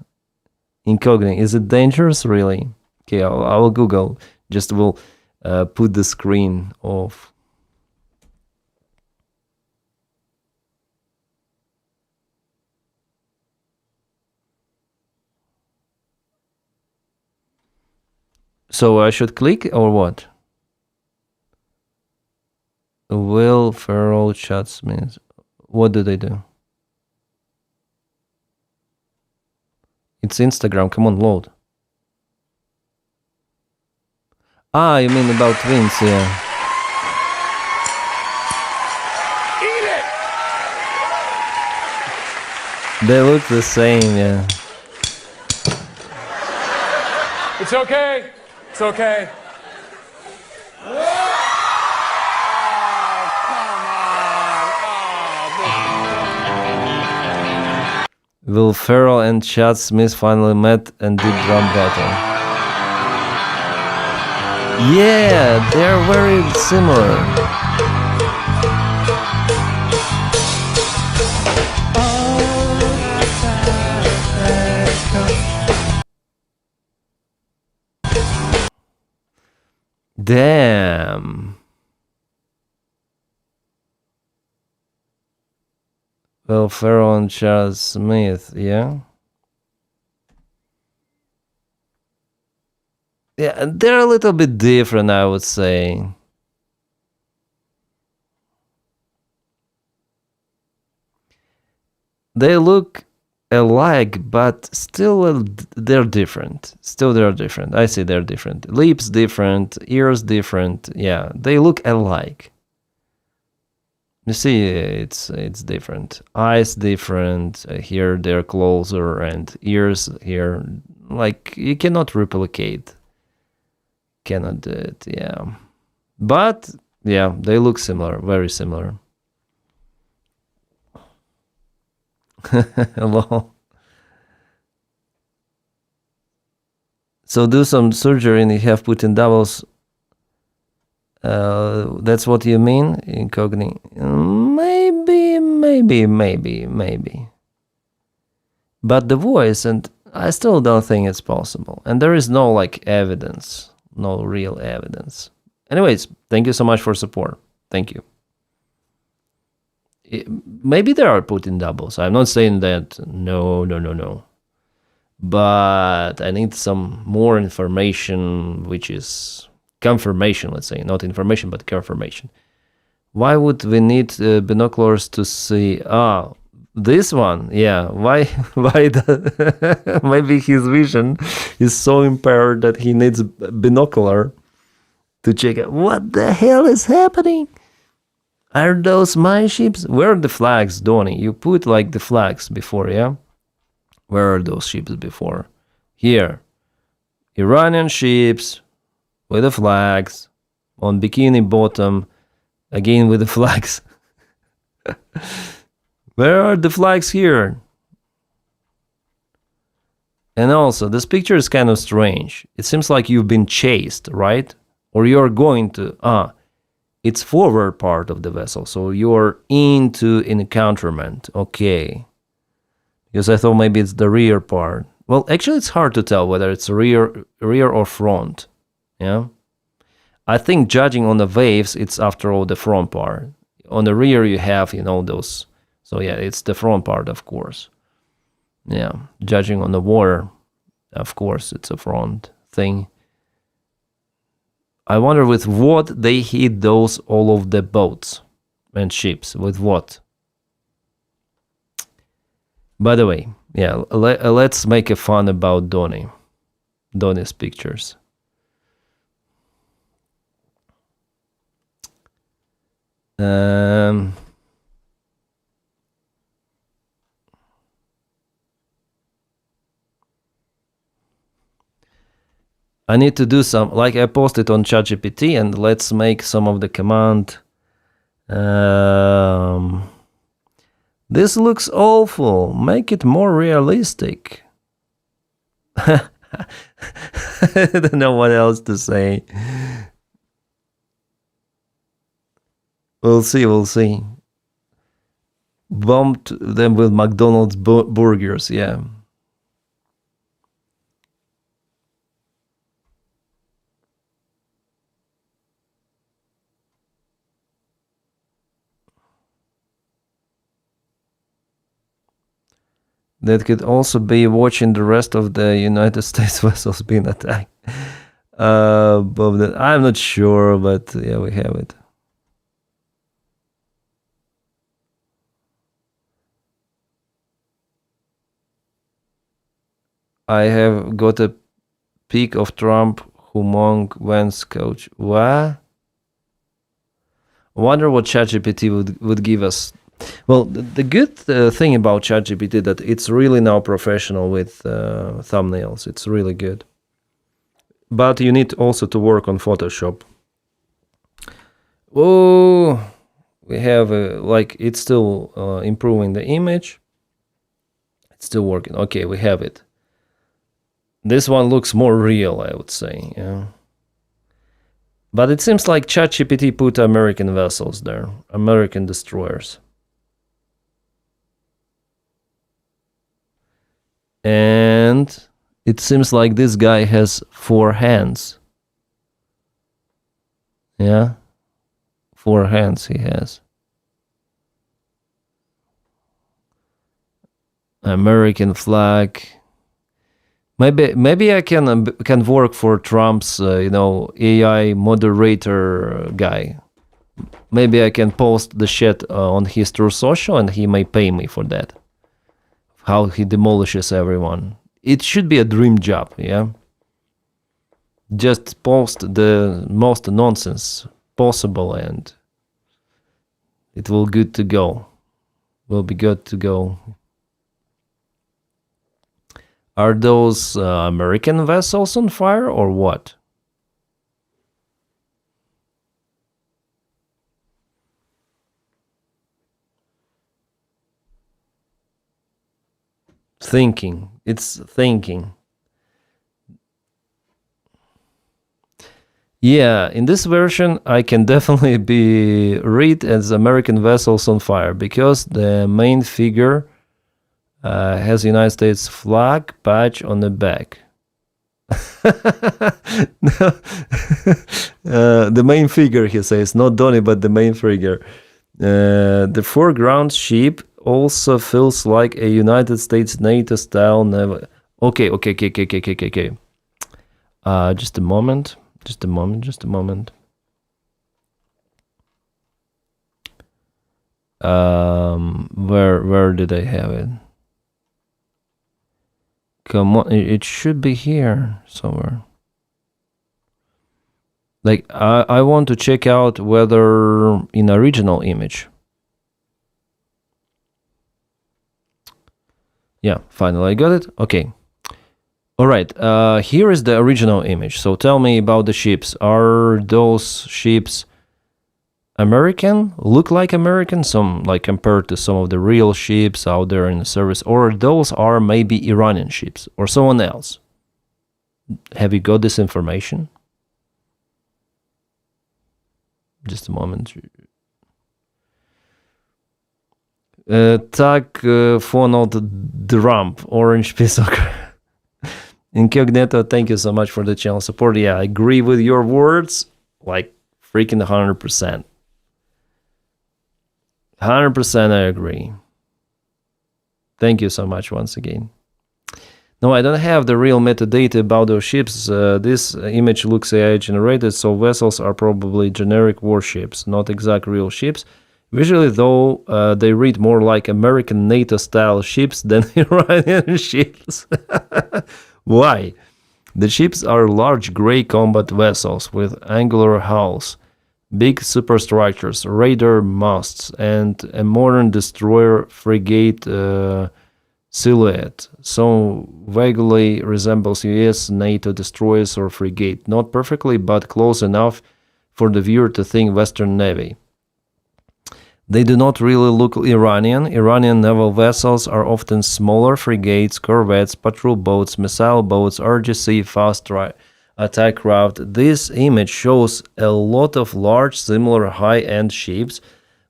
Incognito. Is it dangerous, really? Okay, I will Google. Just will put the screen off. So I should click or what? Will Ferrell, Chad Smith. What do they do? It's Instagram. Come on, load. You mean about twins, yeah. Eat it! They look the same, yeah. It's okay. It's okay. Will Ferrell and Chad Smith finally met and did drum battle. Yeah, they're very similar. Damn. Will Ferrell and Chad Smith, yeah? Yeah, they're a little bit different, I would say. They look alike, but still they're different. I say they're different. Lips different, ears different. Yeah, they look alike. You see, it's different. Eyes different. Here they're closer, and ears here. Like, you cannot replicate. Cannot do it. Yeah, but yeah, they look similar, very similar. Hello. So do some surgery and you have Putin doubles. That's what you mean, incognito? Maybe. But the voice, and I still don't think it's possible. And there is no evidence, no real evidence. Anyways, thank you so much for support. Thank you. Maybe there are Putin doubles. I'm not saying that. No. But I need some more information, which is confirmation, let's say. Not information, but confirmation. Why would we need binoculars to see? This one, yeah. Why? Maybe his vision is so impaired that he needs binocular to check out what the hell is happening. Are those my ships? Where are the flags, Donny? You put the flags before, yeah? Where are those ships before? Here. Iranian ships with the flags on Bikini Bottom, again with the flags. Where are the flags here? And also, this picture is kind of strange. It seems like you've been chased, right? Or you're going to... it's forward part of the vessel, so you're into encounterment. Okay. Because I thought maybe it's the rear part. Well, actually, it's hard to tell whether it's rear or front. Yeah. I think judging on the waves, it's after all the front part. On the rear, you have, those. So yeah, it's the front part, of course. Yeah. Judging on the water, of course, it's a front thing. I wonder with what they hit all of the boats and ships. With what? By the way, yeah, let's make a fun about Donny's pictures. I need to do some, I posted on ChatGPT, and let's make some of the command. This looks awful. Make it more realistic. I don't know what else to say. We'll see. Bumped them with McDonald's burgers, yeah. That could also be watching the rest of the United States vessels being attacked. Above that, I'm not sure, but yeah, we have it. I have got a peek of Trump, Humong, Vance, coach. What? I wonder what ChatGPT would give us. Well, the good thing about ChatGPT that it's really now professional with thumbnails. It's really good. But you need also to work on Photoshop. Oh, we have it's still improving the image. It's still working. Okay, we have it. This one looks more real, I would say. Yeah. But it seems like ChatGPT put American vessels there, American destroyers. And it seems like this guy has 4 hands. Yeah? 4 hands he has. American flag. Maybe I can work for Trump's AI moderator guy. Maybe I can post the shit on his True Social and he may pay me for that. How he demolishes everyone. It should be a dream job, yeah? Just post the most nonsense possible and it will good to go. Will be good to go. Are those American vessels on fire or what? Thinking. It's thinking. Yeah, in this version, I can definitely be read as American vessels on fire because the main figure has United States flag patch on the back. The main figure, he says, not Donny, but the main figure. The foreground ship also feels like a United States NATO style naval. Okay. Just a moment. Where did I have it? Come on, it should be here somewhere. Like, I want to check out whether in original image. Yeah, finally I got it. Okay. All right, here is the original image. So tell me about the ships. Are those ships American? Look like American? Some, like, compared to some of the real ships out there in the service? Or those are maybe Iranian ships or someone else? Have you got this information? Just a moment. Так, фонд Trump, orange piece of Incognito, thank you so much for the channel support. Yeah, I agree with your words, like freaking 100%. 100% I agree. Thank you so much once again. No, I don't have the real metadata about those ships. This image looks AI generated, so vessels are probably generic warships, not exact real ships. Visually, though, they read more like American NATO-style ships than Iranian ships. Why? The ships are large gray combat vessels with angular hulls, big superstructures, radar masts, and a modern destroyer frigate silhouette. So vaguely resembles US NATO destroyers or frigate. Not perfectly, but close enough for the viewer to think Western Navy. They do not really look Iranian. Iranian naval vessels are often smaller frigates, corvettes, patrol boats, missile boats, RGC, fast attack craft. This image shows a lot of large, similar high-end ships,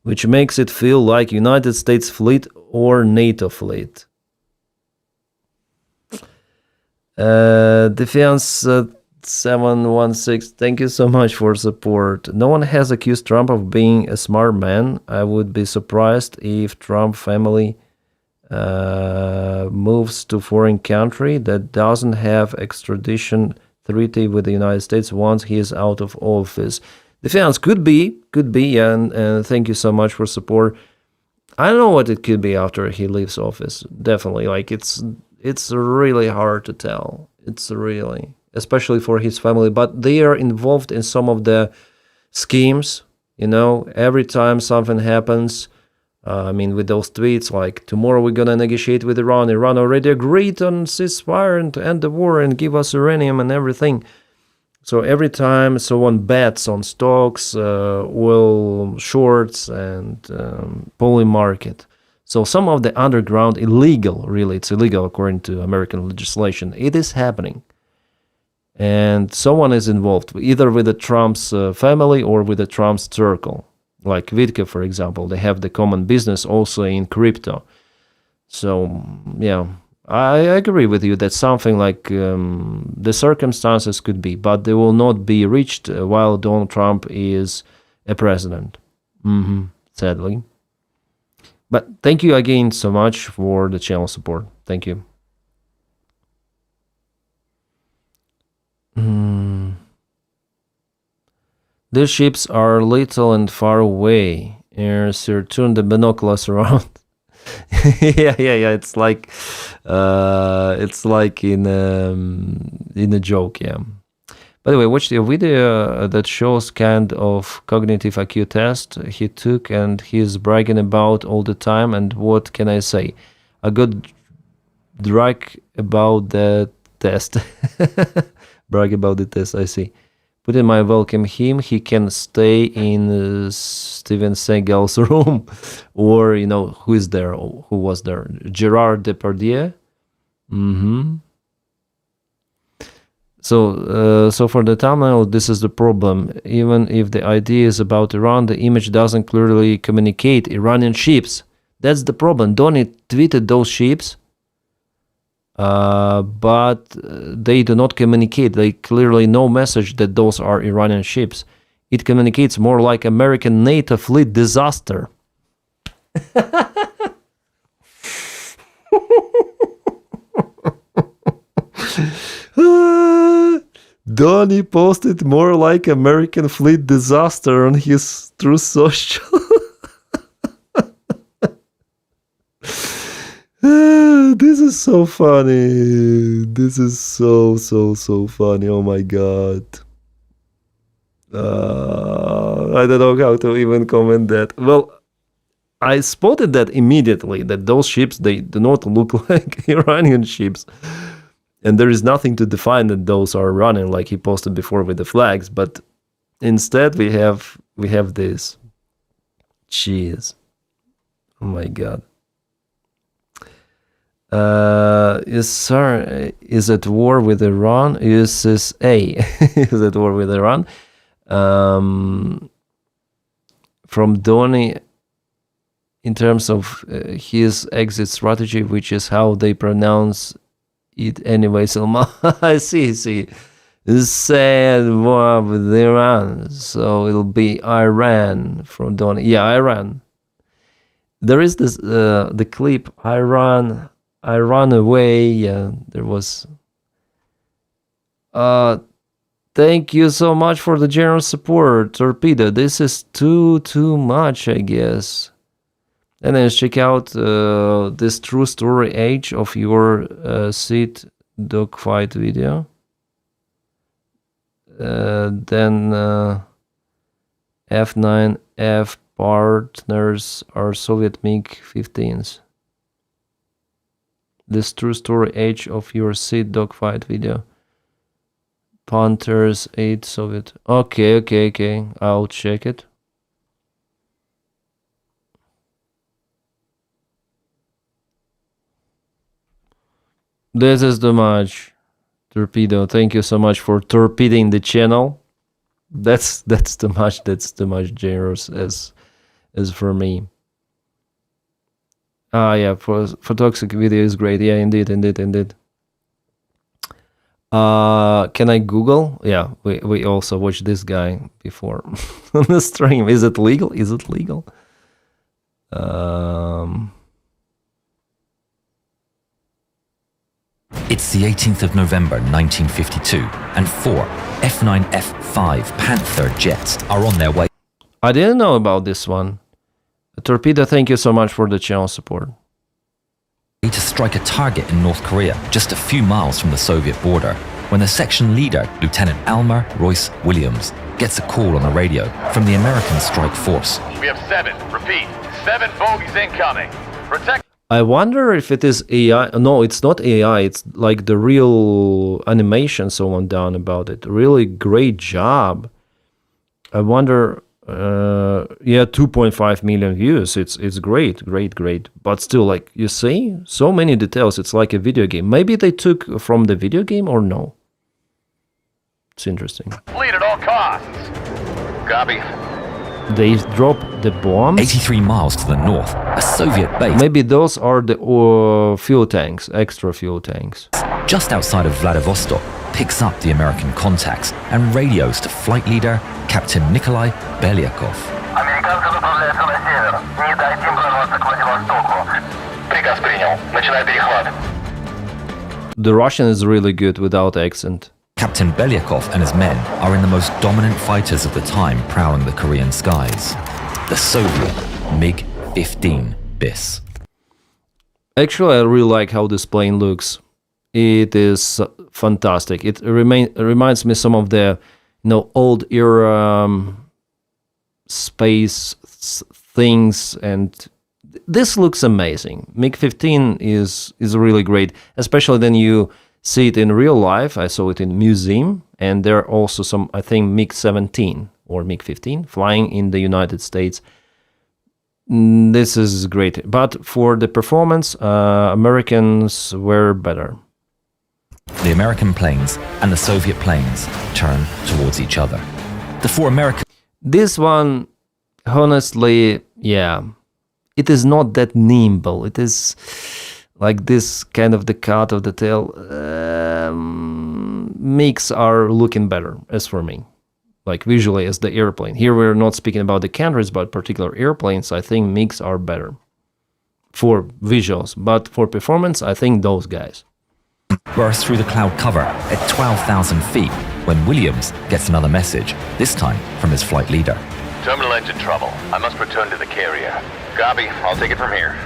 which makes it feel like United States fleet or NATO fleet. Defense 716, thank you so much for support. No one has accused Trump of being a smart man. I would be surprised if Trump family moves to foreign country that doesn't have extradition treaty with the United States once he is out of office. Defense could be, yeah, and thank you so much for support. I don't know what it could be after he leaves office. Definitely, like it's really hard to tell. It's really, especially for his family, but they are involved in some of the schemes, you know, every time something happens, with those tweets, like, tomorrow we're going to negotiate with Iran. Iran already agreed on ceasefire and to end the war and give us uranium and everything. So every time someone bets on stocks, oil shorts, and poly market. So some of the underground illegal, really, it's illegal according to American legislation. It is happening. And someone is involved, either with the Trump's family or with the Trump's circle. Like Vitka, for example, they have the common business also in crypto. So, yeah, I agree with you that something like the circumstances could be, but they will not be reached while Donald Trump is a president, sadly. But thank you again so much for the channel support. Thank you. These ships are little and far away. Sir, turn the binoculars around. yeah. It's like in a joke. Yeah. By the way, watch the video that shows kind of cognitive IQ test he took, and he's bragging about all the time. And what can I say? I got drag about the test. Brag about the test. I see. Putin might welcome him. He can stay in Steven Seagal's room, or who is there? Who was there? Gerard Depardieu. So for the thumbnail, this is the problem. Even if the idea is about Iran, the image doesn't clearly communicate Iranian ships. That's the problem. Donny tweeted those ships, but they do not communicate. They clearly no message that those are Iranian ships. It communicates more like American NATO fleet disaster. Donny posted more like American fleet disaster on his True Social. This is so funny. This is so funny. Oh my god. I don't know how to even comment that. Well, I spotted that immediately, that those ships, they do not look like Iranian ships. And there is nothing to define that those are Iranian, like he posted before with the flags. But instead we have this. Jeez. Oh my god. Sir is at war with Iran. USA is at war with Iran. From Donny, in terms of his exit strategy, which is how they pronounce it anyway. Salman, I see. Said war with Iran, so it'll be Iran from Donny. Yeah, Iran. There is this the clip Iran. I run away. Yeah, there was. Thank you so much for the generous support, Torpedo. This is too much, I guess. And then check out this true story age of your seat dogfight video. Then F9F partners are Soviet MiG-15s. This true story age of your seat dogfight video. Panthers 8 Soviet. Okay. I'll check it. This is too much. Torpedo, thank you so much for torpedoing the channel. That's too much. That's too much generous as for me. Yeah, for toxic video is great. Yeah, indeed. Can I Google? Yeah, we also watched this guy before on the stream. Is it legal? It's the 18th of November 1952, and 4 F9F5 Panther jets are on their way. I didn't know about this one. Torpedo, thank you so much for the channel support. To strike a target in North Korea, just a few miles from the Soviet border, when the section leader, Lieutenant Almer Royce Williams, gets a call on the radio from the American strike force. We have 7 bogeys incoming. Protect. I wonder if it is AI. No, it's not AI. It's like the real animation someone done about it. Really great job. I wonder. Yeah, 2.5 million views. It's great. But still, like you see, so many details. It's like a video game. Maybe they took from the video game or no. It's interesting. Lead at all costs. Copy. They dropped the bombs. 83 miles to the north, a Soviet base. Maybe those are the fuel tanks, extra fuel tanks. Just outside of Vladivostok, picks up the American contacts and radios to flight leader Captain Nikolai Belyakov. The Russian is really good without accent. Captain Belyakov and his men are in the most dominant fighters of the time prowling the Korean skies. The Soviet MiG-15 BIS. Actually, I really like how this plane looks. It is fantastic. It reminds me some of the old era space things, and this looks amazing. MiG-15 is really great, especially when you see it in real life. I saw it in museum, and there are also some, I think, MiG-17 or MiG-15 flying in the United States. This is great, but for the performance, Americans were better. The American planes and the Soviet planes turn towards each other. The four American... This one, honestly, yeah, it is not that nimble. It is like this kind of the cut of the tail. MiGs are looking better, as for me. Like visually as the airplane. Here we're not speaking about the countries, but particular airplanes. I think MiGs are better for visuals. But for performance, I think those guys. Burst through the cloud cover at 12,000 feet when Williams gets another message, this time from his flight leader. Terminal engine trouble. I must return to the carrier. Copy. I'll take it from here.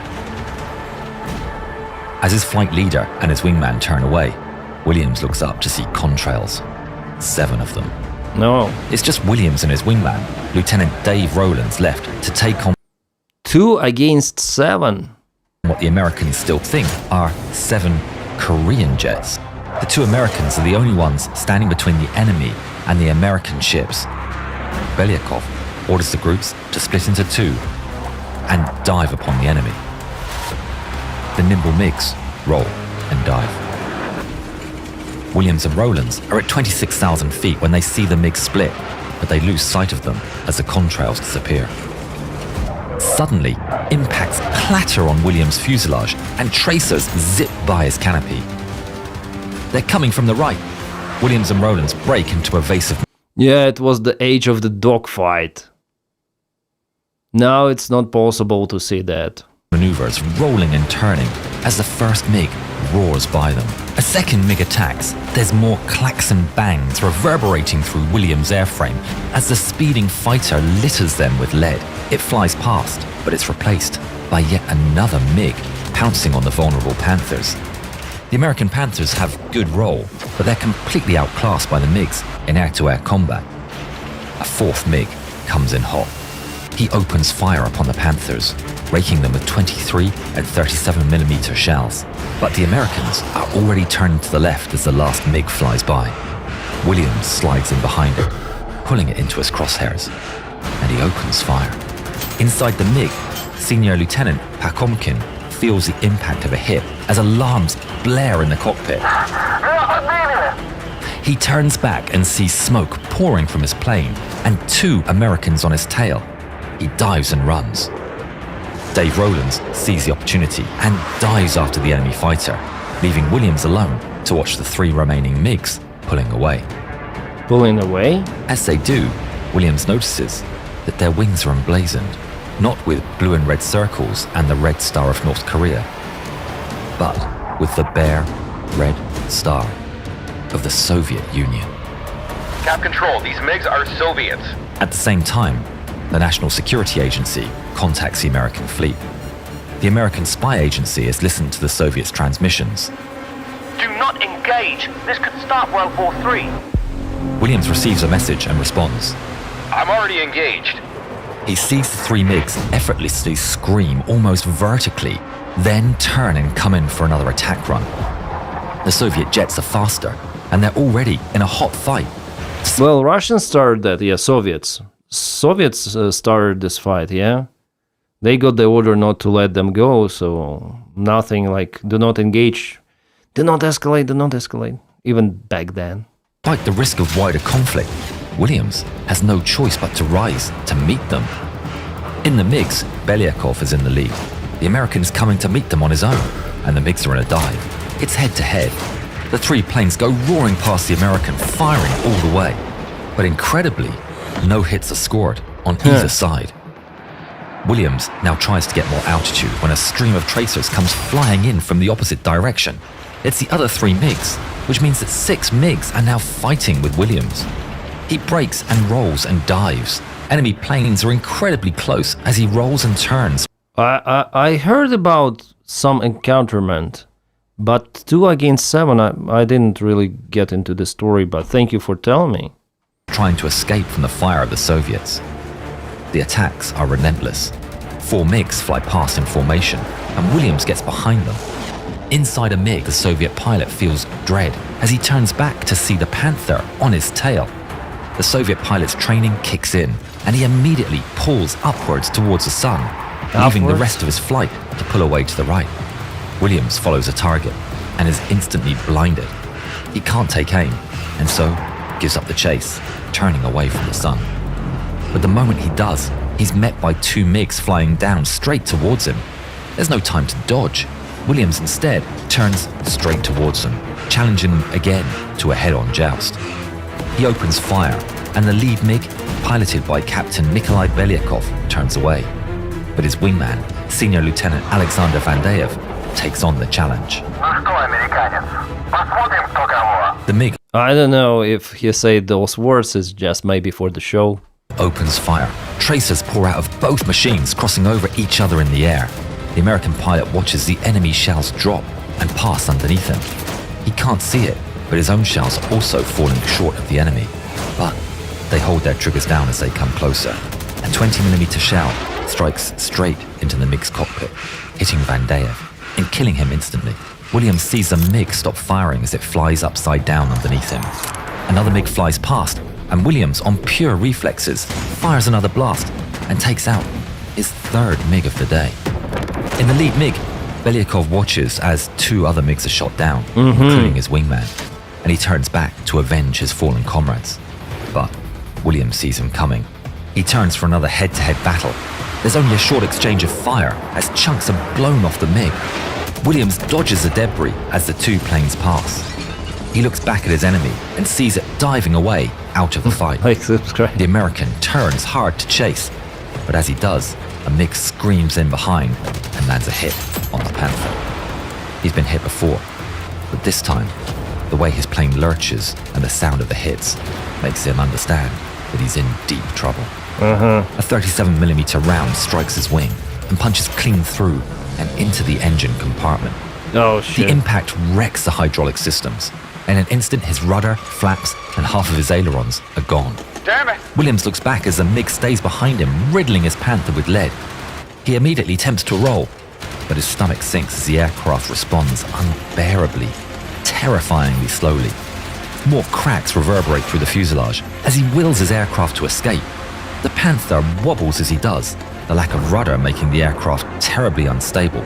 As his flight leader and his wingman turn away, Williams looks up to see contrails. 7 of them. No. It's just Williams and his wingman, Lieutenant Dave Rowlands, left to take on 2 against 7. what the Americans still think are 7 Korean jets. The 2 Americans are the only ones standing between the enemy and the American ships. Belyakov orders the groups to split into 2 and dive upon the enemy. The nimble MiGs roll and dive. Williams and Rowlands are at 26,000 feet when they see the MiGs split, but they lose sight of them as the contrails disappear. Suddenly, impacts clatter on Williams' fuselage and tracers zip by his canopy. They're coming from the right. Williams and Rowlands break into evasive... Yeah, it was the age of the dogfight. Now it's not possible to see that. Maneuvers rolling and turning as the first MiG roars by them. A second MiG attacks. There's more clacks and bangs reverberating through Williams' airframe as the speeding fighter litters them with lead. It flies past, but it's replaced by yet another MiG pouncing on the vulnerable Panthers. The American Panthers have good roll, but they're completely outclassed by the MiGs in air-to-air combat. A 4th MiG comes in hot. He opens fire upon the Panthers, raking them with 23 and 37mm shells. But the Americans are already turning to the left as the last MiG flies by. Williams slides in behind it, pulling it into his crosshairs, and he opens fire. Inside the MiG, Senior Lieutenant Pakomkin feels the impact of a hit as alarms blare in the cockpit. He turns back and sees smoke pouring from his plane and 2 Americans on his tail. He dives and runs. Dave Rowlands sees the opportunity and dives after the enemy fighter, leaving Williams alone to watch the 3 remaining MiGs pulling away. Pulling away? As they do, Williams notices that their wings are emblazoned, not with blue and red circles and the red star of North Korea, but with the bare red star of the Soviet Union. Cap Control, these MiGs are Soviets. At the same time, the National Security Agency contacts the American fleet. The American spy agency has listened to the Soviets' transmissions. Do not engage. This could start World War III. Williams receives a message and responds. I'm already engaged. He sees the 3 MiGs effortlessly scream almost vertically, then turn and come in for another attack run. The Soviet jets are faster, and they're already in a hot fight. Well, Russians started that, yeah, Soviets started this fight, yeah? They got the order not to let them go, so nothing like, do not engage, do not escalate, even back then. Despite the risk of wider conflict, Williams has no choice but to rise to meet them. In the MiGs, Belyakov is in the lead. The American's coming to meet them on his own, and the MiGs are in a dive. It's head-to-head. The 3 planes go roaring past the American, firing all the way. But incredibly, no hits are scored on either side. Williams now tries to get more altitude when a stream of tracers comes flying in from the opposite direction. It's the other 3 MiGs, which means that 6 MiGs are now fighting with Williams. He brakes and rolls and dives. Enemy planes are incredibly close as he rolls and turns. I heard about some encounterment, but 2 against 7, I didn't really get into the story, but thank you for telling me. Trying to escape from the fire of the Soviets. The attacks are relentless. 4 MiGs fly past in formation, and Williams gets behind them. Inside a MiG, the Soviet pilot feels dread as he turns back to see the Panther on his tail. The Soviet pilot's training kicks in, and he immediately pulls upwards towards the sun, leaving the rest of his flight to pull away to the right. Williams follows a target and is instantly blinded. He can't take aim, and so gives up the chase, turning away from the sun. But the moment he does, he's met by 2 MiGs flying down straight towards him. There's no time to dodge. Williams instead turns straight towards them, challenging him again to a head-on joust. He opens fire, and the lead MiG, piloted by Captain Nikolai Belyakov, turns away. But his wingman, Senior Lieutenant Alexander Vandeyev, takes on the challenge. The MiG I don't know if he said those words is just maybe for the show. Opens fire. Tracers pour out of both machines, crossing over each other in the air. The American pilot watches the enemy shells drop and pass underneath him. He can't see it, but his own shells are also falling short of the enemy. But they hold their triggers down as they come closer. A 20mm shell strikes straight into the MiG's cockpit, hitting Vandeyev and killing him instantly. Williams sees the MiG stop firing as it flies upside down underneath him. Another MiG flies past, and Williams, on pure reflexes, fires another blast and takes out his 3rd MiG of the day. In the lead MiG, Belyakov watches as 2 other MiGs are shot down, including his wingman, and he turns back to avenge his fallen comrades. But Williams sees him coming. He turns for another head-to-head battle. There's only a short exchange of fire as chunks are blown off the MiG. Williams dodges the debris as the 2 planes pass. He looks back at his enemy and sees it diving away out of the fight. The American turns hard to chase, but as he does, a MiG screams in behind and lands a hit on the Panther. He's been hit before, but this time, the way his plane lurches and the sound of the hits makes him understand that he's in deep trouble. A 37mm round strikes his wing and punches clean through and into the engine compartment. Oh shit. The impact wrecks the hydraulic systems. In an instant, his rudder, flaps, and half of his ailerons are gone. Damn it! Williams looks back as the MiG stays behind him, riddling his Panther with lead. He immediately attempts to roll, but his stomach sinks as the aircraft responds unbearably, terrifyingly slowly. More cracks reverberate through the fuselage as he wills his aircraft to escape. The Panther wobbles as he does, the lack of rudder making the aircraft terribly unstable.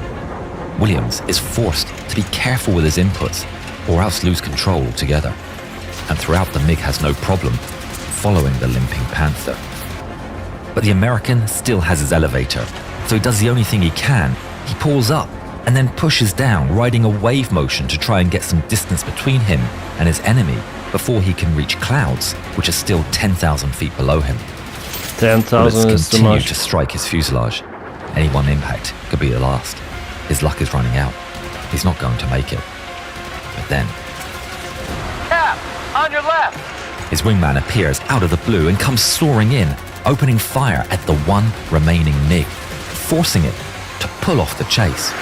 Williams is forced to be careful with his inputs, or else lose control altogether. And throughout, the MiG has no problem following the limping Panther. But the American still has his elevator, so he does the only thing he can. He pulls up and then pushes down, riding a wave motion to try and get some distance between him and his enemy before he can reach clouds, which are still 10,000 feet below him. 10,000 is too continue much. to strike his fuselage. Any one impact could be the last. His luck is running out. He's not going to make it. But then, Cap, on your left! his wingman appears out of the blue and comes soaring in, opening fire at the one remaining MiG, forcing it to pull off the chase.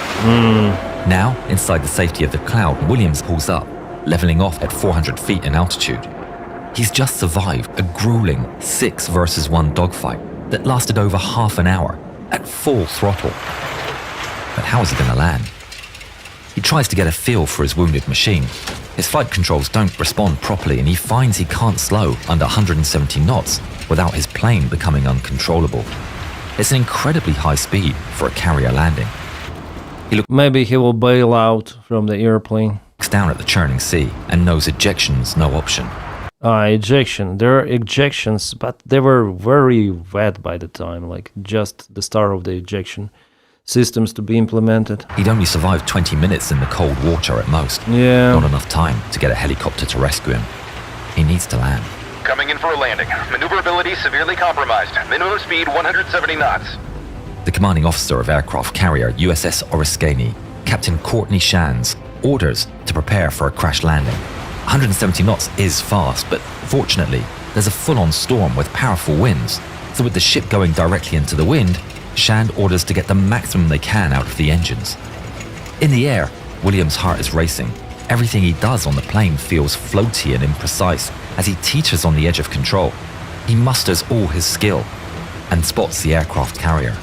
Now, inside the safety of the cloud, Williams pulls up, leveling off at 400 feet in altitude. He's just survived a grueling 6 versus 1 dogfight that lasted over half an hour at full throttle. But how is he going to land? He tries to get a feel for his wounded machine. His flight controls don't respond properly, and he finds he can't slow under 170 knots without his plane becoming uncontrollable. It's an incredibly high speed for a carrier landing. Maybe he will bail out from the airplane. Looks down at the churning sea and knows ejection's no option. Ejection. There are ejections, but they were very wet by the time, like just the start of the ejection systems to be implemented. He'd only survived 20 minutes in the cold water at most. Yeah. Not enough time to get a helicopter to rescue him. He needs to land. Coming in for a landing. Maneuverability severely compromised. Minimum speed 170 knots. The commanding officer of aircraft carrier USS Oriskany, Captain Courtney Shands, orders to prepare for a crash landing. 170 knots is fast, but fortunately, there's a full-on storm with powerful winds. So with the ship going directly into the wind, Shand orders to get the maximum they can out of the engines. In the air, Williams' heart is racing. Everything he does on the plane feels floaty and imprecise as he teeters on the edge of control. He musters all his skill and spots the aircraft carrier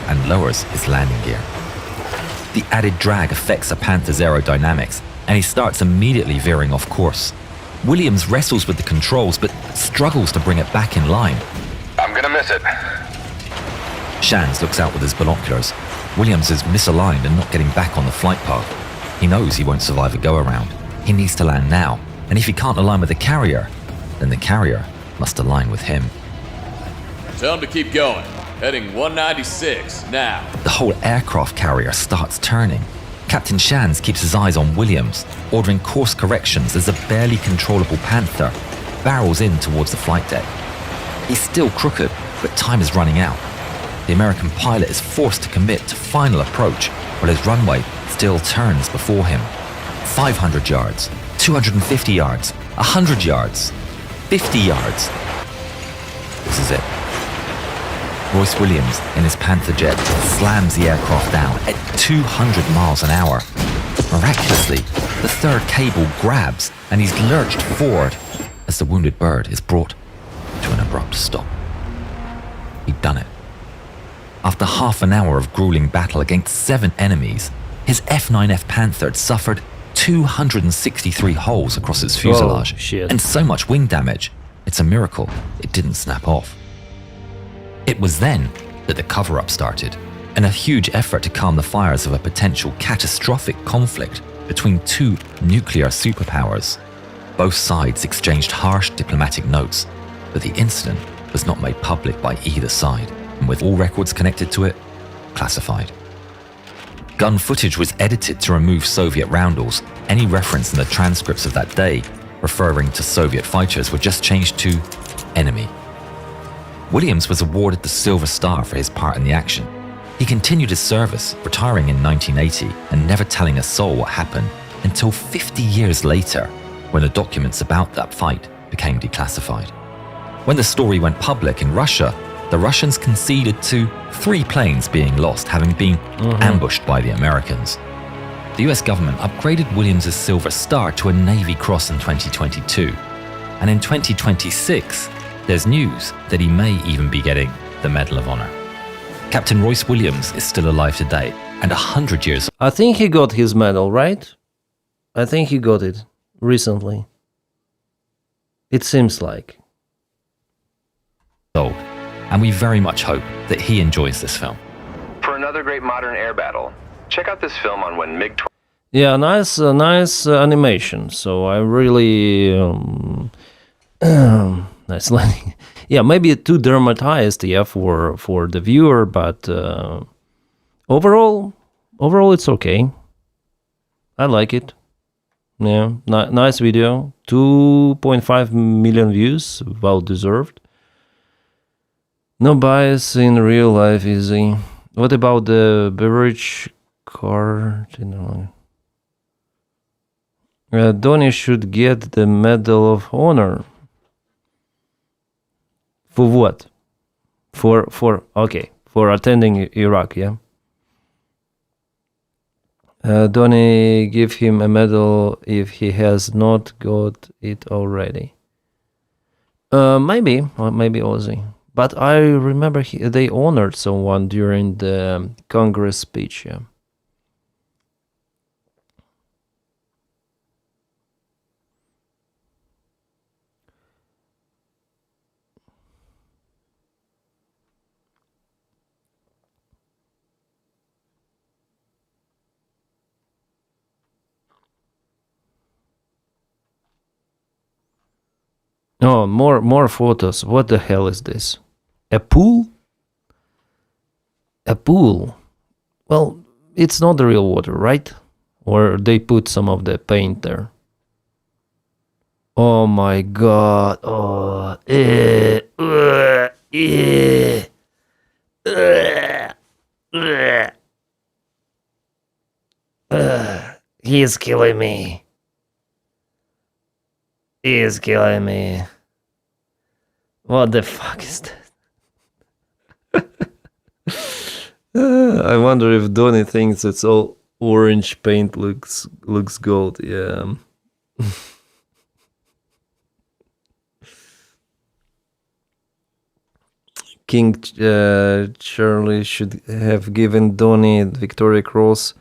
and lowers his landing gear. The added drag affects the Panther's aerodynamics, and he starts immediately veering off course. Williams wrestles with the controls but struggles to bring it back in line. I'm gonna miss it. Shands looks out with his binoculars. Williams is misaligned and not getting back on the flight path. He knows he won't survive a go-around. He needs to land now, And if he can't align with the carrier, then the carrier must align with him. Tell him to keep going. Heading 196 now. The whole aircraft carrier starts turning. Captain Shands keeps his eyes on Williams, ordering course corrections as a barely controllable Panther barrels in towards the flight deck. He's still crooked, but time is running out. The American pilot is forced to commit to final approach while his runway still turns before him. 500 yards, 250 yards, 100 yards, 50 yards. This is it. Royce Williams, in his Panther jet, slams the aircraft down at 200 miles an hour. Miraculously, the third cable grabs and he's lurched forward as the wounded bird is brought to an abrupt stop. He'd done it. After half an hour of grueling battle against 7 enemies, his F-9F Panther had suffered 263 holes across its fuselage and so much wing damage, it's a miracle it didn't snap off. It was then that the cover-up started, and a huge effort to calm the fires of a potential catastrophic conflict between 2 nuclear superpowers. Both sides exchanged harsh diplomatic notes, but the incident was not made public by either side, and with all records connected to it, classified. Gun footage was edited to remove Soviet roundels. Any reference in the transcripts of that day referring to Soviet fighters were just changed to enemy. Williams was awarded the Silver Star for his part in the action. He continued his service, retiring in 1980 and never telling a soul what happened until 50 years later, when the documents about that fight became declassified. When the story went public in Russia, the Russians conceded to 3 planes being lost, having been ambushed by the Americans. The US government upgraded Williams' Silver Star to a Navy Cross in 2022, and in 2026, there's news that he may even be getting the Medal of Honor. Captain Royce Williams is still alive today, and 100 years I think he got his medal, right? I think he got it recently. It seems like. old, and we very much hope that he enjoys this film. For another great modern air battle, check out this film on when MiG-21. Yeah, nice animation. So I really nice landing. Yeah, maybe too dramatized, yeah, for the viewer, but overall it's okay. I like it. Yeah, nice video. 2.5 million views, well deserved. No bias in real life, easy. What about the beverage card? Donny should get the Medal of Honor. For what? For attending Iraq, yeah. Donny give him a medal if he has not got it already. Maybe Ozzy. But I remember they honored someone during the Congress speech, yeah. Oh, more photos. What the hell is this? A pool? A pool. Well, it's not the real water, right? Or they put some of the paint there. Oh my god. Oh. He's killing me. He is killing me. What the fuck is that? I wonder if Donny thinks it's all orange paint looks gold. Yeah. King Charlie should have given Donny the Victoria Cross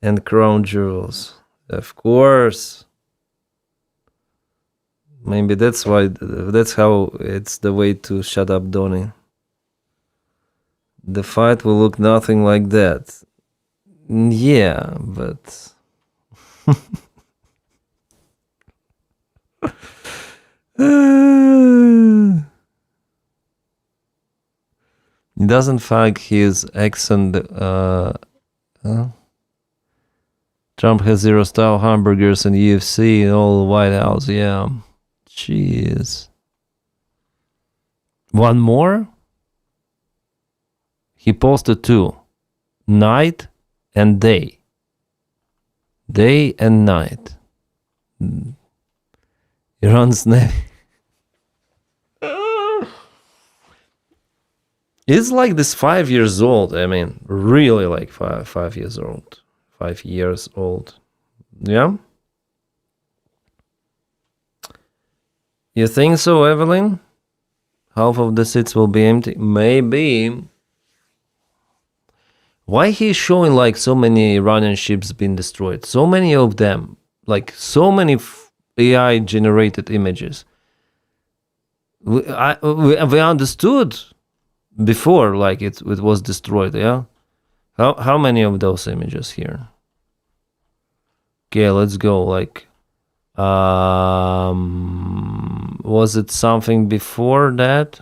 and crown jewels. Of course. Maybe that's how it's the way to shut up Donny. The fight will look nothing like that. Yeah, but doesn't find his accent. Trump has 0 style hamburgers and UFC and all the White House. Yeah. Jeez. One more? He posted 2. Night and day. Day and night. Iran's navy. It's like this 5 years old. I mean, really like 5 years old. 5 years old. Yeah? You think so, Evelyn? Half of the seats will be empty? Maybe. Why he's showing like so many Iranian ships being destroyed? So many of them. Like so many AI generated images. We understood before like it was destroyed, yeah? How many of those images here? Okay, let's go. Like, was it something before that?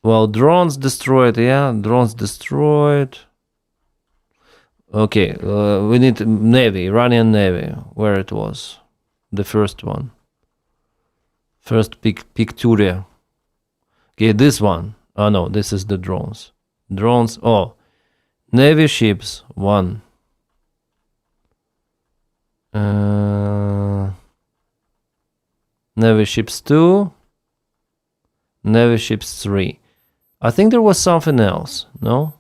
Well, drones destroyed, yeah, drones destroyed. Okay, we need Navy, Iranian Navy, where it was. The first one. First picture. Okay, this one. Oh no, this is the drones. Drones, oh. Navy ships, 1. Navy ships 2. Navy ships 3. I think there was something else, no?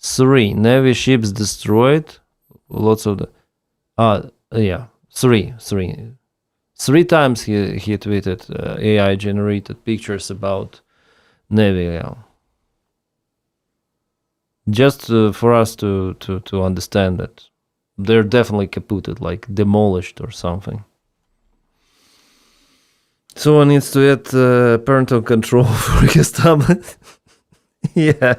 3. Navy ships destroyed. Lots of the... yeah. 3. 3 times he tweeted AI generated pictures about Navy, yeah. Just for us to understand that they're definitely kaputted, like demolished or something. Someone needs to add parental control for his tablet. Yeah.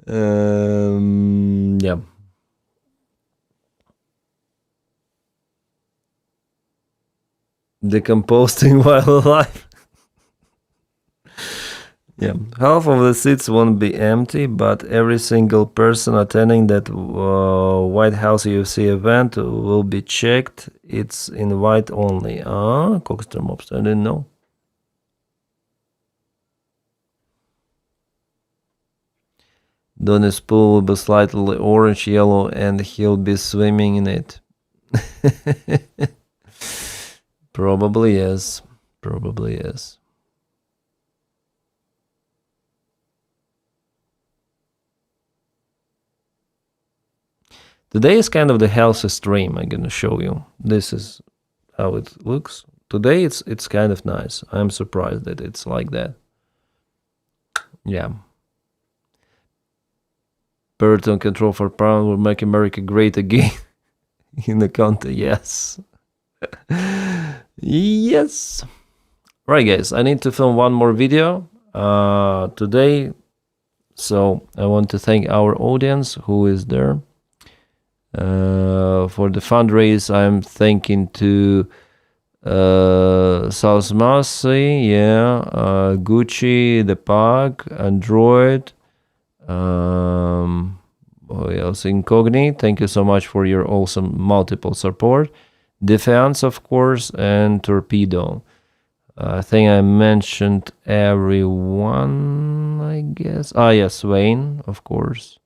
Yeah. Decomposing while alive. Yeah, half of the seats won't be empty, but every single person attending that White House UFC event will be checked. It's invite only. Cockstrom Ops, I didn't know. Denys pool will be slightly orange, yellow, and he'll be swimming in it. Probably yes. Probably yes. Today is kind of the healthy stream. I'm gonna show you. This is how it looks. Today it's kind of nice. I'm surprised that it's like that. Yeah. Parental control for power will make America great again. In the country, yes. Yes. Right, guys, I need to film one more video today. So I want to thank our audience who is there. For the fundraise, I'm thanking to South Massey, yeah, Gucci, The Pug, Android, Incogni. Thank you so much for your awesome multiple support. Defense, of course, and Torpedo. I think I mentioned everyone, I guess. Yes, Wayne, of course.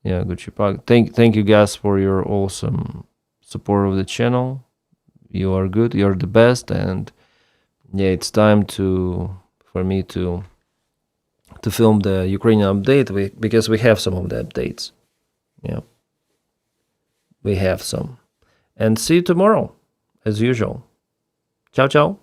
Yeah, Gucci Pug. Thank you guys for your awesome support of the channel. You are good. You're the best, and yeah, it's time for me to film the Ukrainian update because we have some of the updates. Yeah, we have some, and see you tomorrow as usual. Ciao, ciao.